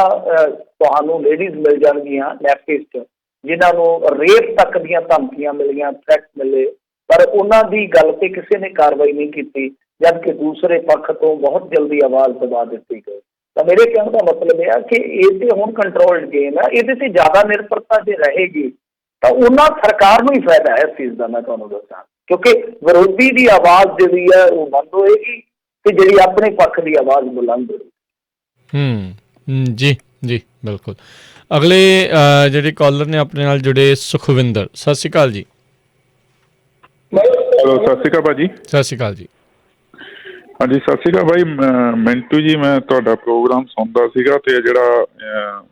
ਤੁਹਾਨੂੰ ਲੇਡੀਜ਼ ਮਿਲ ਜਾਣਗੀਆਂ ਲੈਫਟਿਸਟ, ਜਿਨ੍ਹਾਂ ਨੂੰ ਰੇਪ ਤੱਕ ਦੀਆਂ ਧਮਕੀਆਂ ਮਿਲੀਆਂ, ਥ੍ਰੈਟ ਮਿਲੇ, ਪਰ ਉਹਨਾਂ ਦੀ ਗੱਲ ਤੇ ਕਿਸੇ ਨੇ ਕਾਰਵਾਈ ਨਹੀਂ ਕੀਤੀ, ਜਦਕਿ ਦੂਸਰੇ ਪੱਖ ਤੋਂ ਬਹੁਤ ਜਲਦੀ ਆਵਾਜ਼ ਦਬਾ ਦਿੱਤੀ ਗਈ। ਤਾਂ ਮੇਰੇ ਕਹਿਣ ਦਾ ਮਤਲਬ ਇਹ ਆ ਕਿ ਇਹ ਤੇ ਹੁਣ ਕੰਟਰੋਲਡ ਗੇਮ ਹੈ, ਇਹਦੇ ਤੇ ਜ਼ਿਆਦਾ ਨਿਰਭਰਤਾ ਜੇ ਰਹੇਗੀ ਤਾਂ ਉਹਨਾਂ ਸਰਕਾਰ ਨੂੰ ਹੀ ਫਾਇਦਾ ਹੈ ਇਸ ਚੀਜ਼ ਦਾ। ਮੈਂ ਤੁਹਾਨੂੰ ਦੱਸਾਂ, ਕਿਉਂਕਿ ਵਿਰੋਧੀ ਦੀ ਆਵਾਜ਼ ਜਿਹੜੀ ਹੈ ਉਹ ਬੰਦ ਹੋਏਗੀ ਤੇ ਜਿਹੜੀ ਆਪਣੇ ਪੱਖ ਦੀ ਆਵਾਜ਼ ਬੁਲੰਦ ਹੋਏਗੀ। ਜੀ ਜੀ ਬਿਲਕੁਲ। ਅਗਲੇ ਜਿਹੜੇ ਕਾਲਰ ਨੇ ਆਪਣੇ ਨਾਲ ਜੁੜੇ, ਸੁਖਵਿੰਦਰ, ਸਤਿ ਸ਼੍ਰੀ ਅਕਾਲ ਜੀ। ਹੈਲੋ, ਸਤਿ ਸ਼੍ਰੀ ਅਕਾਲ ਭਾਜੀ। ਸਤਿ ਸ਼੍ਰੀ ਅਕਾਲ ਜੀ। ਹਾਂਜੀ, ਸਤਿ ਸ਼੍ਰੀ ਅਕਾਲ ਭਾਈ। ਮਿੰਟੂ ਜੀ, ਮੈਂ ਤੁਹਾਡਾ ਪ੍ਰੋਗਰਾਮ ਸੁਣਦਾ ਸੀਗਾ, ਤੇ ਜਿਹੜਾ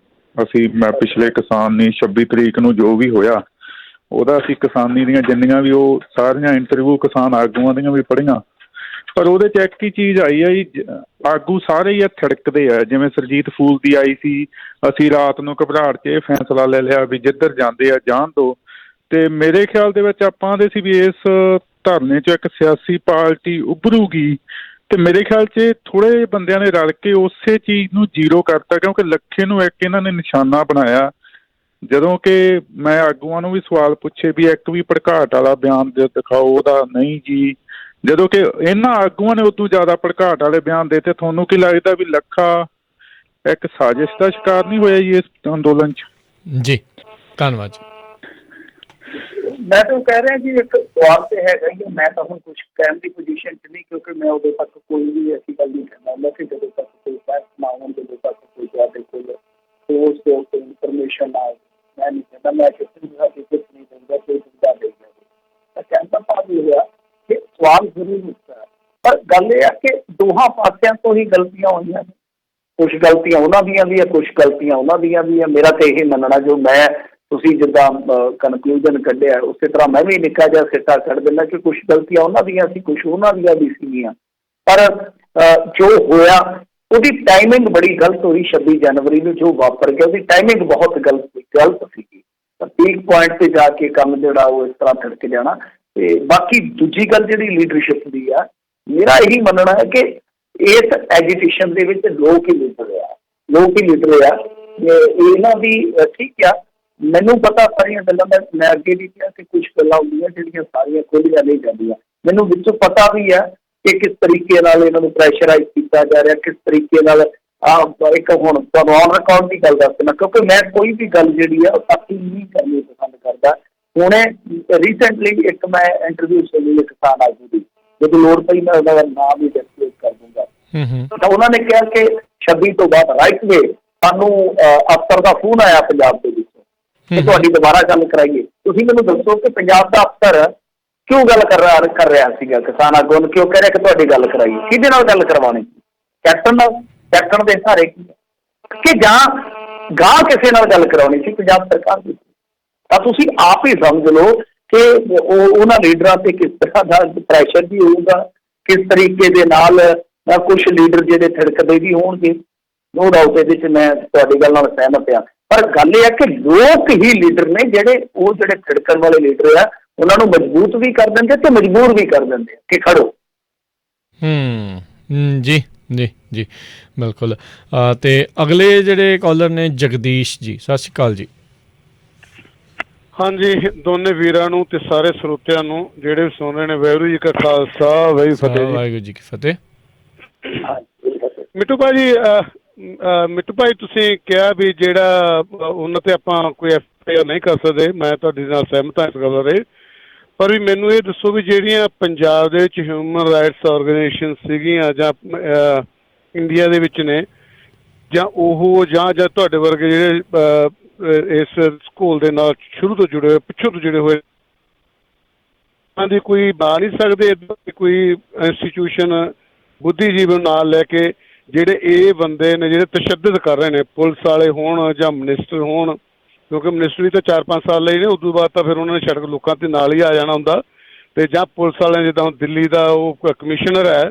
ਮੈਂ ਪਿਛਲੇ ਕਿਸਾਨੀ 26 ਤਰੀਕ ਨੂੰ ਜੋ ਵੀ ਹੋਇਆ ਉਹਦਾ ਅਸੀਂ ਕਿਸਾਨੀ ਦੀਆਂ ਜਿੰਨੀਆਂ ਵੀ ਉਹ ਸਾਰੀਆਂ ਇੰਟਰਵਿਊ ਕਿਸਾਨ ਆਗੂਆਂ ਦੀਆਂ ਵੀ ਪੜ੍ਹੀਆਂ, ਪਰ ਉਹਦੇ 'ਚ ਇੱਕ ਹੀ ਚੀਜ਼ ਆਈ ਆ ਜੀ, ਆਗੂ ਸਾਰੇ ਹੀ ਥਿੜਕਦੇ ਆ। ਜਿਵੇਂ ਸਰਜੀਤ ਫੂਲ ਦੀ ਆਈ ਸੀ, ਅਸੀਂ ਰਾਤ ਨੂੰ ਘਬਰਾਹਟ 'ਚ ਇਹ ਫੈਸਲਾ ਲੈ ਲਿਆ ਵੀ ਜਿੱਧਰ ਜਾਂਦੇ ਆ ਜਾਣ ਦਿਓ। ਤੇ ਮੇਰੇ ਖਿਆਲ ਦੇ ਵਿੱਚ ਆਪਾਂ ਦੇ ਸੀ ਵੀ ਇਸ ਧਰਨੇ 'ਚ ਇੱਕ ਸਿਆਸੀ ਪਾਰਟੀ ਉੱਭਰੂਗੀ, ਤੇ ਮੇਰੇ ਖਿਆਲ 'ਚ ਥੋੜ੍ਹੇ ਬੰਦਿਆਂ ਨੇ ਰਲ ਕੇ ਉਸੇ ਚੀਜ਼ ਨੂੰ ਜ਼ੀਰੋ ਕਰਤਾ, ਕਿਉਂਕਿ ਲੱਖੇ ਨੂੰ ਇੱਕ ਇਹਨਾਂ ਨੇ ਨਿਸ਼ਾਨਾ ਬਣਾਇਆ। ਜਦੋਂ ਕਿ ਮੈਂ ਆਗੂਆਂ ਨੂੰ ਵੀ ਸਵਾਲ ਪੁੱਛੇ ਵੀ ਇੱਕ ਵੀ ਭੜਕਾਟ ਵਾਲਾ ਬਿਆਨ ਦਿਖਾਓ, ਉਹਦਾ ਨਹੀਂ ਜੀ। ਜਦੋਂ ਕਿ ਇਹਨਾਂ ਆਗੂਆਂ ਨੇ ਉਦੋਂ ਜ਼ਿਆਦਾ ਭੜਕਾਟ ਵਾਲੇ ਬਿਆਨ ਦਿੱਤੇ। ਤੁਹਾਨੂੰ ਕੀ ਲੱਗਦਾ ਵੀ ਲੱਖਾ ਇੱਕ ਸਾਜ਼ਿਸ਼ ਦਾ ਸ਼ਿਕਾਰ ਨਹੀਂ ਹੋਇਆ ਜੀ ਇਸ ਅੰਦੋਲਨ 'ਚ? ਜੀ ਧੰਨਵਾਦ ਜੀ। ਮੈਂ ਤਾਂ ਕਹਿ ਰਿਹਾ ਜੀ ਇੱਕ ਸਵਾਲ ਤੇ ਹੈਗਾ ਹੀ ਮੈਂ ਤਾਂ ਹੁਣ ਕੁਝ ਕਹਿਣ ਦੀ ਪੋਜੀਸ਼ਨ 'ਚ ਨਹੀਂ ਕਿਉਂਕਿ ਮੈਂ ਉਦੋਂ ਤੱਕ ਕੋਈ ਵੀ ਐਸੀ ਗੱਲ ਨਹੀਂ ਕਰਦਾ ਹੁੰਦਾ ਕਿ ਜਦੋਂ ਤੱਕ ਕੋਈ ਫੈਕਟ ਨਾ ਹੋਣ ਜਦੋਂ ਤੱਕ ਕੋਈ ਤੁਹਾਡੇ ਕੋਲ ਉਸ ਦੇ ਉੱਤੇ ਇਨਫੋਰਮੇਸ਼ਨ ਨਾ ਮੈਂ ਨਹੀਂ ਕਹਿੰਦਾ ਮੈਂ ਕਿਸੇ ਨੂੰ ਕੁਝ ਨਹੀਂ ਦਿੰਦਾ ਕੋਈ ਦਿੰਦਾ ਨਹੀਂ ਤਾਂ ਕਹਿੰਦਾ ਭਾਵ ਇਹ ਹੋਇਆ ਕਿ ਸਵਾਲ ਜ਼ਰੂਰ ਉੱਠਦਾ ਪਰ ਗੱਲ ਇਹ ਹੈ ਕਿ ਦੋਹਾਂ ਪਾਸਿਆਂ ਤੋਂ ਹੀ ਗਲਤੀਆਂ ਹੋਈਆਂ ਨੇ ਕੁਛ ਗਲਤੀਆਂ ਉਹਨਾਂ ਦੀਆਂ ਵੀ ਹੈ ਕੁਛ ਗਲਤੀਆਂ ਉਹਨਾਂ ਦੀਆਂ ਵੀ ਹੈ ਮੇਰਾ ਤਾਂ ਇਹ ਮੰਨਣਾ ਜੋ ਮੈਂ ਤੁਸੀਂ ਜਿੱਦਾਂ ਕਨਕਲੂਜਨ ਕੱਢਿਆ ਉਸੇ ਤਰ੍ਹਾਂ ਮੈਂ ਵੀ ਨਿੱਕਾ ਜਿਹਾ ਸਿੱਟਾ ਕੱਢ ਦਿੰਦਾ ਕਿ ਕੁਛ ਗਲਤੀਆਂ ਉਹਨਾਂ ਦੀਆਂ ਸੀ ਕੁਛ ਉਹਨਾਂ ਦੀਆਂ ਵੀ ਸੀਗੀਆਂ ਪਰ ਜੋ ਹੋਇਆ ਉਹਦੀ ਟਾਈਮਿੰਗ ਬੜੀ ਗਲਤ ਹੋਈ 26 ਜਨਵਰੀ ਨੂੰ ਜੋ ਵਾਪਰ ਗਿਆ ਉਹਦੀ ਟਾਈਮਿੰਗ ਬਹੁਤ ਗਲਤ ਸੀਗੀ ਪੀਕ ਪੁਆਇੰਟ 'ਤੇ ਜਾ ਕੇ ਕੰਮ ਜਿਹੜਾ ਉਹ ਇਸ ਤਰ੍ਹਾਂ ਥੜਕ ਜਾਣਾ ਅਤੇ ਬਾਕੀ ਦੂਜੀ ਗੱਲ ਜਿਹੜੀ ਲੀਡਰਸ਼ਿਪ ਦੀ ਆ ਮੇਰਾ ਇਹੀ ਮੰਨਣਾ ਹੈ ਕਿ ਇਸ ਐਜੀਟੇਸ਼ਨ ਦੇ ਵਿੱਚ ਲੋਕ ਹੀ ਲੀਡਰ ਆ ਇਹਨਾਂ ਦੀ ਠੀਕ ਆ ਮੈਨੂੰ ਪਤਾ ਸਾਰੀਆਂ ਗੱਲਾਂ ਦਾ ਮੈਂ ਅੱਗੇ ਵੀ ਕਿਹਾ ਕਿ ਕੁਛ ਗੱਲਾਂ ਹੁੰਦੀਆਂ ਜਿਹੜੀਆਂ ਸਾਰੀਆਂ ਖੋਲ੍ਹੀਆਂ ਨਹੀਂ ਜਾਂਦੀਆਂ ਮੈਨੂੰ ਵਿੱਚੋਂ ਪਤਾ ਵੀ ਹੈ ਕਿ ਕਿਸ ਤਰੀਕੇ ਨਾਲ ਇਹਨਾਂ ਨੂੰ ਪ੍ਰੈਸ਼ਰਾਈਜ਼ ਕੀਤਾ ਜਾ ਰਿਹਾ ਕਿਸ ਤਰੀਕੇ ਨਾਲ ਇੱਕ ਹੁਣ ਤੁਹਾਨੂੰ ਔਨ ਰਿਕਾਰਡ ਦੀ ਗੱਲ ਦੱਸ ਦੇਣਾ ਕਿਉਂਕਿ ਮੈਂ ਕੋਈ ਵੀ ਗੱਲ ਜਿਹੜੀ ਆ ਉਹ ਸਾਥੀ ਨਹੀਂ ਕਰਨੀ ਪਸੰਦ ਕਰਦਾ ਹੁਣੇ ਰੀਸੈਂਟਲੀ ਇੱਕ ਮੈਂ ਇੰਟਰਵਿਊ ਸੁਣੀ ਕਿਸਾਨ ਆਗੂ ਦੀ ਜਦੋਂ ਲੋੜ ਪਈ ਮੈਂ ਉਹਦਾ ਨਾਮ ਵੀ ਡਿਸਕਲੋਜ਼ ਕਰ ਦੂੰਗਾ ਤਾਂ ਉਹਨਾਂ ਨੇ ਕਿਹਾ ਕਿ 26 ਤੋਂ ਬਾਅਦ ਰਾਈਟ ਵੇ ਸਾਨੂੰ ਅਫਸਰ ਦਾ ਫੋਨ ਆਇਆ ਪੰਜਾਬ ਦੇ ਵਿੱਚੋਂ ਕਿ ਤੁਹਾਡੀ ਦੁਬਾਰਾ ਗੱਲ ਕਰਾਈਏ ਤੁਸੀਂ ਮੈਨੂੰ ਦੱਸੋ ਕਿ ਪੰਜਾਬ ਦਾ ਅਫਸਰ ਕਿਉਂ ਗੱਲ ਕਰ ਰਿਹਾ ਸੀਗਾ ਕਿਸਾਨ ਆਗੂ ਨੂੰ ਕਿਉਂ ਕਹਿ ਰਿਹਾ ਕਿ ਤੁਹਾਡੀ ਗੱਲ ਕਰਾਈਏ ਕਿਹਦੇ ਨਾਲ ਗੱਲ ਕਰਵਾਉਣੀ ਕੈਪਟਨ ਨਾਲ ਕੈਪਟਨ ਦੇ ਸਹਾਰੇ ਕੀ ਕਿ ਜਾਂ ਗਾਂ ਕਿਸੇ ਨਾਲ ਗੱਲ ਕਰਾਉਣੀ ਸੀ ਪੰਜਾਬ ਸਰਕਾਰ ਦੀ ਤਾਂ ਤੁਸੀਂ ਆਪ ਹੀ ਸਮਝ ਲਓ ਕਿ ਉਹਨਾਂ ਲੀਡਰਾਂ ਤੇ ਕਿਸ ਤਰ੍ਹਾਂ ਦਾ ਪ੍ਰੈਸ਼ਰ ਵੀ ਹੋਊਗਾ ਕਿਸ ਤਰੀਕੇ ਦੇ ਨਾਲ ਕੁਛ ਲੀਡਰ ਜਿਹੜੇ ਥਿੜਕਦੇ ਵੀ ਹੋਣਗੇ ਨੋ ਡਾਊਟ ਇਹਦੇ 'ਚ ਮੈਂ ਤੁਹਾਡੀ ਗੱਲ ਨਾਲ ਸਹਿਮਤ ਹਾਂ ਪਰ ਗੱਲ ਇਹ ਹੈ ਕਿ ਲੋਕ ਹੀ ਲੀਡਰ ਨੇ ਜਿਹੜੇ ਥਿੜਕਣ ਵਾਲੇ ਲੀਡਰ ਆ ਉਹਨਾਂ ਨੂੰ ਮਜ਼ਬੂਤ ਵੀ ਕਰ ਦਿੰਦੇ ਤੇ ਮਜਬੂਰ ਵੀ ਕਰ ਦਿੰਦੇ ਕਿ ਖੜੋ ਜੀ ਜੀ ਜੀ ਬਿਲਕੁਲ ਤੇ ਅਗਲੇ ਜਿਹੜੇ ਕਾਲਰ ਨੇ ਜਗਦੀਸ਼ ਜੀ ਸਤਿ ਸ਼੍ਰੀ ਅਕਾਲ ਜੀ ਹਾਂਜੀ ਦੋਨੇ ਵੀਰਾਂ ਨੂੰ ਤੇ ਸਾਰੇ ਸਰੋਤਿਆਂ ਨੂੰ ਜਿਹੜੇ ਵੀ ਸੁਣ ਰਹੇ ਨੇ ਵਾਹਿਗੁਰੂ ਜੀ ਕਾ ਖਾਲਸਾ ਵਾਹਿਗੁਰੂ ਜੀ ਕੀ ਫਤਿਹ ਮਿੱਟੂ ਭਾਈ ਤੁਸੀਂ ਕਿਹਾ ਵੀ ਜਿਹੜਾ ਉਹਨਾਂ ਤੇ ਆਪਾਂ ਕੋਈ FIR ਨਹੀਂ ਕਰ ਸਕਦੇ ਮੈਂ ਤੁਹਾਡੇ ਨਾਲ ਸਹਿਮਤ ਹਾਂ ਇਸ ਗੱਲ ਬਾਰੇ ਪਰ ਵੀ ਮੈਨੂੰ ਇਹ ਦੱਸੋ ਵੀ ਜਿਹੜੀਆਂ ਪੰਜਾਬ ਦੇ ਵਿੱਚ ਹਿਊਮਨ ਰਾਈਟਸ ਆਰਗੇਨਾਈਜੇਸ਼ਨ ਸੀਗੀਆਂ ਜਾਂ ਇੰਡੀਆ ਦੇ ਵਿੱਚ ਨੇ ਜਾਂ ਤੁਹਾਡੇ ਵਰਗੇ ਜਿਹੜੇ ਇਸ ਸਕੂਲ ਦੇ ਨਾਲ ਸ਼ੁਰੂ ਤੋਂ ਜੁੜੇ ਹੋਏ ਪਿੱਛੋਂ ਤੋਂ ਜੁੜੇ ਹੋਏ ਦੀ ਕੋਈ ਬਣਾ ਨਹੀਂ ਸਕਦੇ ਕੋਈ ਇੰਸਟੀਟਿਊਸ਼ਨ ਬੁੱਧੀਜੀਵੀ ਨੂੰ ਨਾਲ ਲੈ ਕੇ ਜਿਹੜੇ ਇਹ ਬੰਦੇ ਨੇ ਜਿਹੜੇ ਤਸ਼ੱਦਦ ਕਰ ਰਹੇ ਨੇ ਪੁਲਿਸ ਵਾਲੇ ਹੋਣ ਜਾਂ ਮਿਨਿਸਟਰ ਹੋਣ ਕਿਉਂਕਿ ਮਿਨਿਸਟਰ ਵੀ ਤਾਂ 4-5 ਸਾਲ ਲਈ ਨੇ ਉਸ ਤੋਂ ਬਾਅਦ ਤਾਂ ਫਿਰ ਉਹਨਾਂ ਨੇ ਸੜਕ ਲੋਕਾਂ ਦੇ ਨਾਲ ਹੀ ਆ ਜਾਣਾ ਹੁੰਦਾ ਅਤੇ ਜਾਂ ਪੁਲਿਸ ਵਾਲਿਆਂ ਜਿੱਦਾਂ ਹੁਣ ਦਿੱਲੀ ਦਾ ਉਹ ਕਮਿਸ਼ਨਰ ਹੈ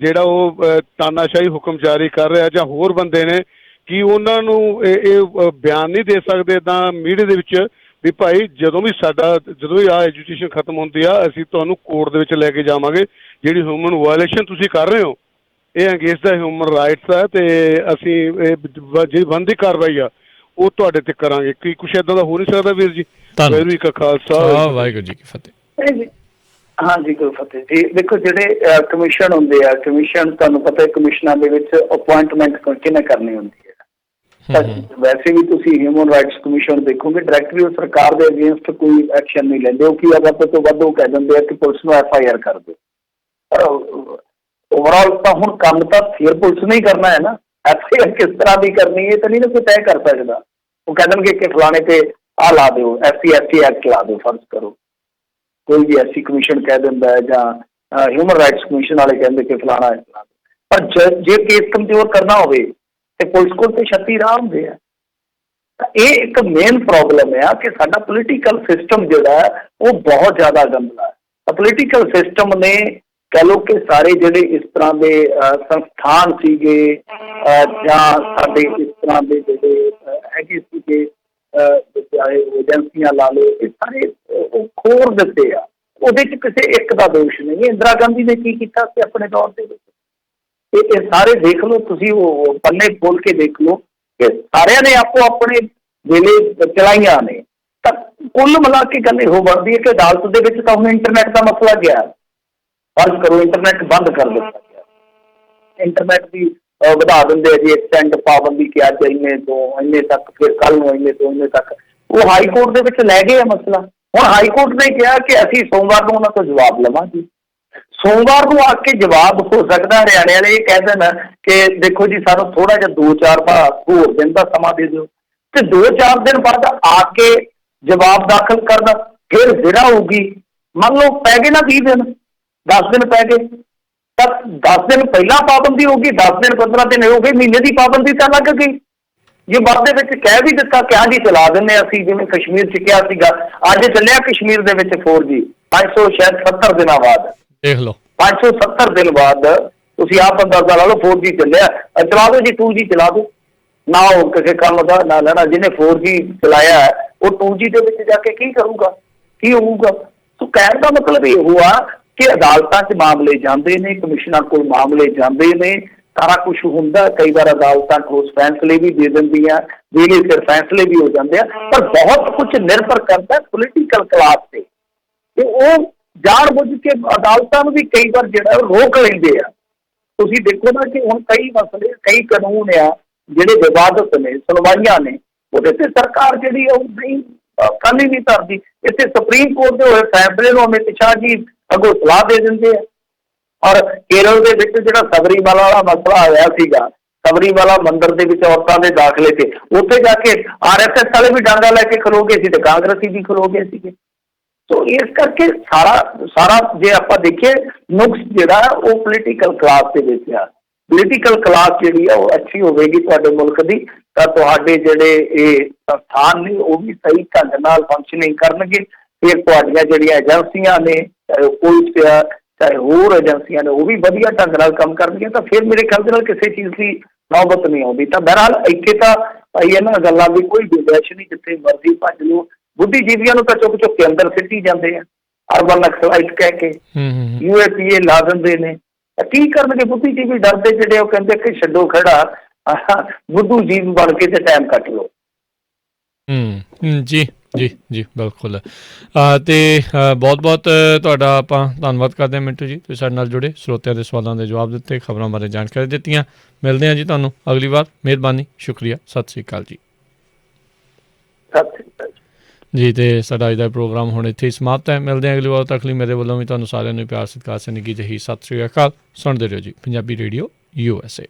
ਜਿਹੜਾ ਉਹ ਤਾਨਾਸ਼ਾਹੀ ਹੁਕਮ ਜਾਰੀ ਕਰ ਰਿਹਾ ਜਾਂ ਹੋਰ ਬੰਦੇ ਨੇ ਕੀ ਉਹਨਾਂ ਨੂੰ ਇਹ ਬਿਆਨ ਨਹੀਂ ਦੇ ਸਕਦੇ ਤਾਂ ਮੀਡੀਆ ਦੇ ਵਿੱਚ ਵੀ ਭਾਈ ਜਦੋਂ ਵੀ ਆਹ ਐਜੂਕੇਸ਼ਨ ਖਤਮ ਹੁੰਦੀ ਆ ਅਸੀਂ ਤੁਹਾਨੂੰ ਕੋਰਟ ਦੇ ਵਿੱਚ ਲੈ ਕੇ ਜਾਵਾਂਗੇ ਜਿਹੜੀ ਹਿਊਮਨ ਵਾਇਲੇਸ਼ਨ ਤੁਸੀਂ ਕਰ ਰਹੇ ਹੋ ਇਹ ਅਗੇਂਸਟ ਦਾ ਹਿਊਮਨ ਰਾਈਟਸ ਹੈ ਅਤੇ ਅਸੀਂ ਜਿਹੜੀ ਬਣਦੀ ਕਾਰਵਾਈ ਆ ਉਹ ਤੁਹਾਡੇ ਤੇ ਕਰਾਂਗੇ ਕੀ ਕੁਛ ਇੱਦਾਂ ਦਾ ਹੋ ਨਹੀਂ ਸਕਦਾ ਵੀਰ ਜੀ ਵਾਹਿਗੁਰੂ ਜੀ ਕਾ ਖਾਲਸਾ ਵਾਹਿਗੁਰੂ ਜੀ ਕੀ ਫਤਿਹ ਹਾਂਜੀ ਗੁਰੂ ਫਤਿਹ ਜੀ ਦੇਖੋ ਜਿਹੜੇ ਕਮਿਸ਼ਨ ਹੁੰਦੇ ਆ ਕਮਿਸ਼ਨ ਤੁਹਾਨੂੰ ਪਤਾ ਕਮਿਸ਼ਨਾਂ ਦੇ ਵਿੱਚ ਅਪੁਆਇੰਟਮੈਂਟ ਕਿਹਨੇ ਕਰਨੀ ਹੁੰਦੀ ਹੈ ਵੈਸੇ ਵੀ ਤੁਸੀਂ ਹਿਊਮਨ ਰਾਈਟਸ ਕਮਿਸ਼ਨ ਦੇਖੋਗੇ ਡਾਇਰੈਕਟਲੀ ਉਹ ਸਰਕਾਰ ਦੇ ਅਗੇਂਸਟ ਕੋਈ ਐਕਸ਼ਨ ਨਹੀਂ ਲੈਂਦੇ ਉਹ ਕੀ ਵੱਧ ਤੋਂ ਵੱਧ ਉਹ ਕਹਿ ਦਿੰਦੇ ਆ ਕਿ ਪੁਲਿਸ ਨੂੰ FIR ਕਰ ਦਿਓ ਪਰ ਓਵਰਆਲ ਤਾਂ ਹੁਣ ਕੰਮ ਤਾਂ ਫਿਰ ਪੁਲਿਸ ਨੇ ਹੀ ਕਰਨਾ ਹੈ ਨਾ FIR ਕਿਸ ਤਰ੍ਹਾਂ ਦੀ ਕਰਨੀ ਹੈ ਤਾਂ ਨਹੀਂ ਨਾ ਕੋਈ ਤੈਅ ਕਰ ਸਕਦਾ ਉਹ ਕਹਿ ਦੇਣਗੇ ਕਿ ਫਲਾਣੇ ਤੇ ਆਹ ਲਾ ਦਿਓ SC ਐਕਟ ਲਾ ਦਿਓ ਫਰਜ਼ ਕਰੋ ਕੋਈ ਵੀ SC ਕਮਿਸ਼ਨ ਕਹਿ ਦਿੰਦਾ ਹੈ ਜਾਂ ਹਿਊਮਨ ਰਾਈਟਸ ਕਮਿਸ਼ਨ ਵਾਲੇ ਕਹਿੰਦੇ ਕਿ ਫਲਾਣਾ ਲਾ ਦਿਓ ਪਰ ਜੇ ਕੇਸ ਕਮਜ਼ੋਰ ਕਰਨਾ ਹੋਵੇ ਤੇ ਪੁਲਿਸ ਕੋਲ ਤੇ 36 ਰਾਹ ਹੁੰਦੇ ਆ ਤਾਂ ਇਹ ਇੱਕ ਮੇਨ ਪ੍ਰੋਬਲਮ ਆ ਕਿ ਸਾਡਾ ਪੋਲੀਟੀਕਲ ਸਿਸਟਮ ਜਿਹੜਾ ਹੈ ਉਹ ਬਹੁਤ ਜ਼ਿਆਦਾ ਗੰਦਾ ਹੈ ਪੋਲੀਟੀਕਲ ਸਿਸਟਮ ਨੇ ਕਹਿ ਲਓ ਕਿ ਸਾਰੇ ਜਿਹੜੇ ਇਸ ਤਰ੍ਹਾਂ ਦੇ ਸੰਸਥਾਨ ਸੀਗੇ ਜਾਂ ਸਾਡੇ ਇਸ ਤਰ੍ਹਾਂ ਦੇ ਜਿਹੜੇ ਹੈਗੇ ਸੀਗੇ ਚਾਹੇ ਏਜੰਸੀਆਂ ਲਾ ਲਓ ਇਹ ਸਾਰੇ ਉਹ ਖੋਰ ਦਿੱਤੇ ਆ ਉਹਦੇ 'ਚ ਕਿਸੇ ਇੱਕ ਦਾ ਦੋਸ਼ ਨਹੀਂ ਇੰਦਰਾ ਗਾਂਧੀ ਨੇ ਕੀ ਕੀਤਾ ਸੀ ਆਪਣੇ ਦੌਰ ਦੇ ਵਿੱਚ ਇਹ ਸਾਰੇ ਦੇਖ ਲਓ ਤੁਸੀਂ ਉਹ ਪੰਨੇ ਖੋਲ ਕੇ ਦੇਖ ਲਓ ਕਿ ਸਾਰਿਆਂ ਨੇ ਆਪੋ ਆਪਣੇ ਵੇਲੇ ਚਲਾਈਆਂ ਨੇ ਤਾਂ ਕੁੱਲ ਮਿਲਾ ਕੇ ਗੱਲ ਇਹੋ ਬਣਦੀ ਹੈ ਕਿ ਅਦਾਲਤ ਦੇ ਵਿੱਚ ਤਾਂ ਹੁਣ ਇੰਟਰਨੈਟ ਦਾ ਮਸਲਾ ਗਿਆ ਫਰਜ਼ ਕਰੋ ਇੰਟਰਨੈਟ ਬੰਦ ਕਰ ਦਿੱਤਾ ਗਿਆ ਇੰਟਰਨੈਟ ਦੀ ਵਧਾ ਦਿੰਦੇ ਆ ਜੀ ਐਕਸਟੈਂਡ ਪਾਬੰਦੀ ਕਿ ਅੱਜ ਇੰਨੇ ਤੋਂ ਇੰਨੇ ਤੱਕ ਫਿਰ ਕੱਲ੍ਹ ਨੂੰ ਇੰਨੇ ਤੋਂ ਇੰਨੇ ਤੱਕ ਉਹ ਹਾਈ ਕੋਰਟ ਦੇ ਵਿੱਚ ਲੈ ਗਏ ਆ ਮਸਲਾ ਹੁਣ ਹਾਈ ਕੋਰਟ ਨੇ ਕਿਹਾ ਕਿ ਅਸੀਂ ਸੋਮਵਾਰ ਨੂੰ ਉਹਨਾਂ ਤੋਂ ਜਵਾਬ ਲਵਾਂਗੇ। ਸੋਮਵਾਰ ਨੂੰ ਆ ਕੇ ਜਵਾਬ ਹੋ ਸਕਦਾ ਹਰਿਆਣੇ ਵਾਲੇ ਇਹ ਕਹਿ ਦੇਣ ਕਿ ਦੇਖੋ ਜੀ ਸਾਨੂੰ ਥੋੜਾ ਜਿਹਾ 2-4 ਹੋਰ ਦਿਨ ਦਾ ਸਮਾਂ ਦੇ ਦਿਓ, ਤੇ 2-4 ਦਿਨ ਬਾਅਦ ਆ ਕੇ ਜਵਾਬ ਦਾਖਲ ਕਰਨਾ ਫਿਰ ਜਿਹੜਾ ਹੋਊਗੀ। ਮੰਨ ਲਓ ਪੈ ਗਏ ਨਾ 20 ਦਿਨ, 10 ਦਿਨ ਪੈ ਗਏ ਤਾਂ 10 ਦਿਨ ਪਹਿਲਾਂ ਪਾਬੰਦੀ ਹੋਊਗੀ, 10 ਦਿਨ 15 ਦਿਨ ਹੋ ਗਏ, ਮਹੀਨੇ ਦੀ ਪਾਬੰਦੀ ਤਾਂ ਲੱਗ ਗਈ। ਜੇ ਬਾਅਦ ਦੇ ਵਿੱਚ ਕਹਿ ਵੀ ਦਿੱਤਾ ਕਿ ਹਾਂਜੀ ਚਲਾ ਦਿੰਦੇ ਅਸੀਂ, ਜਿਵੇਂ ਕਸ਼ਮੀਰ 'ਚ ਕਿਹਾ ਸੀਗਾ, ਅੱਜ ਚੱਲਿਆ ਕਸ਼ਮੀਰ ਦੇ ਵਿੱਚ 4G 570 ਦਿਨਾਂ ਬਾਅਦ, ਦੇਖ ਲਓ 570 ਦਿਨ ਬਾਅਦ ਤੁਸੀਂ ਆਪ ਅੰਦਾਜ਼ਾ ਲਾ ਲਓ 4G ਚੱਲਿਆ, ਚਲਾ ਦਿਓ ਜੀ 2G ਚਲਾ ਦਿਓ ਨਾ, ਉਹ ਕਿਸੇ ਕੰਮ ਦਾ ਨਾ ਲੈਣਾ। ਜਿਹਨੇ 4G ਚਲਾਇਆ ਉਹ 2G ਦੇ ਵਿੱਚ ਜਾ ਕੇ ਕੀ ਕਰੂਗਾ, ਕੀ ਹੋਊਗਾ? ਸੋ ਕਹਿਣ ਦਾ ਮਤਲਬ ਇਹੋ ਆ ਕਿ ਅਦਾਲਤਾਂ 'ਚ ਮਾਮਲੇ ਜਾਂਦੇ ਨੇ, ਕਮਿਸ਼ਨਾਂ ਕੋਲ ਮਾਮਲੇ ਜਾਂਦੇ ਨੇ, ਸਾਰਾ ਕੁਝ ਹੁੰਦਾ। ਕਈ ਵਾਰ ਅਦਾਲਤਾਂ ਠੋਸ ਫੈਸਲੇ ਵੀ ਦੇ ਦਿੰਦੀਆਂ, ਵੇਲੇ ਸਿਰ ਫੈਸਲੇ ਵੀ ਹੋ ਜਾਂਦੇ ਆ, ਪਰ ਬਹੁਤ ਕੁਝ ਨਿਰਭਰ ਕਰਦਾ ਪੋਲੀਟੀਕਲ ਕਲਾਸ ਤੇ ਉਹ ਜਾਣ ਬੁੱਝ ਕੇ ਅਦਾਲਤਾਂ ਨੂੰ ਵੀ ਕਈ ਵਾਰ ਜਿਹੜਾ ਰੋਕ ਲੈਂਦੇ ਆ। ਤੁਸੀਂ ਦੇਖੋ ਨਾ ਕਿ ਹੁਣ ਕਈ ਮਸਲੇ, ਕਈ ਕਾਨੂੰਨ ਆ ਜਿਹੜੇ ਵਿਵਾਦਤ ਨੇ, ਸੁਣਵਾਈਆਂ ਨੇ, ਉਹਦੇ ਤੇ ਸਰਕਾਰ ਜਿਹੜੀ ਉਹ ਨਹੀਂ ਕੰਨ ਹੀ ਨਹੀਂ ਧਰਦੀ। ਇੱਥੇ ਸੁਪਰੀਮ ਕੋਰਟ ਦੇ ਹੋਏ ਫੈਸਲੇ ਨੂੰ ਅਮਿਤ ਸ਼ਾਹ ਜੀ ਅੱਗੋਂ ਸਲਾਹ ਦੇ ਦਿੰਦੇ ਆ। ਔਰ ਕੇਰਲ ਦੇ ਵਿੱਚ ਜਿਹੜਾ ਸਬਰੀਮਾਲਾ ਵਾਲਾ ਮਸਲਾ ਆਇਆ ਸੀਗਾ, ਸਬਰੀਮਾਲਾ ਮੰਦਿਰ ਦੇ ਵਿੱਚ ਔਰਤਾਂ ਦੇ ਦਾਖਲੇ ਤੇ, ਉੱਥੇ ਜਾ ਕੇ RSS ਵਾਲੇ ਵੀ ਡਾਂਗਾ ਲੈ ਕੇ ਖਲੋ ਗਏ ਸੀ ਤੇ ਕਾਂਗਰਸੀ ਵੀ ਖਲੋ ਗਏ ਸੀਗੇ। ਸੋ ਇਸ ਕਰਕੇ ਸਾਰਾ ਜੇ ਆਪਾਂ ਦੇਖੀਏ ਨੁਕਸ ਜਿਹੜਾ ਉਹ ਪੋਲੀਟੀਕਲ ਕਲਾਸ ਦੇ ਵਿੱਚ ਆ। ਪੋਲੀਟੀਕਲ ਕਲਾਸ ਜਿਹੜੀ ਆ ਉਹ ਅੱਛੀ ਹੋਵੇਗੀ ਤੁਹਾਡੇ ਮੁਲਕ ਦੀ, ਤਾਂ ਤੁਹਾਡੇ ਜਿਹੜੇ ਇਹ ਸੰਸਥਾਨ ਨੇ ਉਹ ਵੀ ਸਹੀ ਢੰਗ ਨਾਲ ਫੰਕਸ਼ਨਿੰਗ ਕਰਨਗੇ। ਫਿਰ ਤੁਹਾਡੀਆਂ ਜਿਹੜੀਆਂ ਏਜੰਸੀਆਂ ਨੇ, ਚਾਹੇ ਪੁਲਿਸ ਆ ਚਾਹੇ ਹੋਰ ਏਜੰਸੀਆਂ ਨੇ, ਉਹ ਵੀ ਵਧੀਆ ਢੰਗ ਨਾਲ ਕੰਮ ਕਰਨਗੀਆਂ। ਤਾਂ ਫਿਰ ਮੇਰੇ ਖਿਆਲ ਦੇ ਨਾਲ ਕਿਸੇ ਚੀਜ਼ ਦੀ ਨੌਬਤ ਨਹੀਂ ਆਉਂਦੀ। ਤਾਂ ਬਹਰਹਾਲ ਇੱਥੇ ਤਾਂ ਭਾਈ ਇਹਨਾਂ ਗੱਲਾਂ ਦੀ ਕੋਈ ਗੁੰਜਾਇਸ਼ ਨਹੀਂ, ਜਿੱਥੇ ਮਰਜ਼ੀ ਭੱਜ ਲਓ। ਬੁੱਧੀਜੀਵੀਆਂ ਨੂੰ ਤਾਂ ਚੁੱਕ ਚੁੱਕ ਕੇ ਅੰਦਰ ਸਿੱਟੀ ਜਾਂਦੇ ਆ, ਅਰਬਨ ਨਕਸਲਾਈਟ ਕਹਿ ਕੇ, UAPA ਲਾ ਦਿੰਦੇ ਨੇ। ਕੀ ਕਰਨਗੇ ਬੁੱਧੀਜੀਵੀ? ਡਰਦੇ ਜਿਹੜੇ, ਉਹ ਕਹਿੰਦੇ ਕਿ ਛੱਡੋ ਖੜਾ, ਬੁੱਧੂ ਜੀਵ ਬਣ ਕੇ ਤੇ ਟਾਈਮ ਕੱਟ ਲਓ। ਜੀ ਜੀ ਜੀ ਬਿਲਕੁਲ। ਤੇ ਬਹੁਤ ਬਹੁਤ ਤੁਹਾਡਾ ਆਪਾਂ ਧੰਨਵਾਦ ਕਰਦੇ ਹਾਂ ਮਿੰਟੂ ਜੀ, ਤੁਸੀਂ ਸਾਡੇ ਨਾਲ ਜੁੜੇ, ਸਰੋਤਿਆਂ ਦੇ ਸਵਾਲਾਂ ਦੇ ਜਵਾਬ ਦਿੱਤੇ, ਖਬਰਾਂ ਬਾਰੇ ਜਾਣਕਾਰੀ ਦਿੱਤੀਆਂ। ਮਿਲਦੇ ਹਾਂ ਜੀ ਤੁਹਾਨੂੰ ਅਗਲੀ ਵਾਰ। ਮਿਹਰਬਾਨੀ, ਸ਼ੁਕਰੀਆ, ਸਤਿ ਸ਼੍ਰੀ ਅਕਾਲ ਜੀ। ਸਤਿ ਸ਼੍ਰੀ ਅਕਾਲ ਜੀ। ਤੇ ਸਾਡਾ ਅੱਜ ਦਾ ਪ੍ਰੋਗਰਾਮ ਹੁਣ ਇੱਥੇ ਹੀ ਸਮਾਪਤ ਹੈ। ਮਿਲਦੇ ਹਾਂ ਅਗਲੀ ਵਾਰ ਤੱਕ ਲਈ ਮੇਰੇ ਵੱਲੋਂ ਵੀ ਤੁਹਾਨੂੰ ਸਾਰਿਆਂ ਨੂੰ ਪਿਆਰ ਸਤਿਕਾਰ ਨਿੱਘੀ ਜਿਹੀ ਸਤਿ ਸ਼੍ਰੀ ਅਕਾਲ। ਸੁਣਦੇ ਰਹੋ ਜੀ ਪੰਜਾਬੀ ਰੇਡੀਓ USA।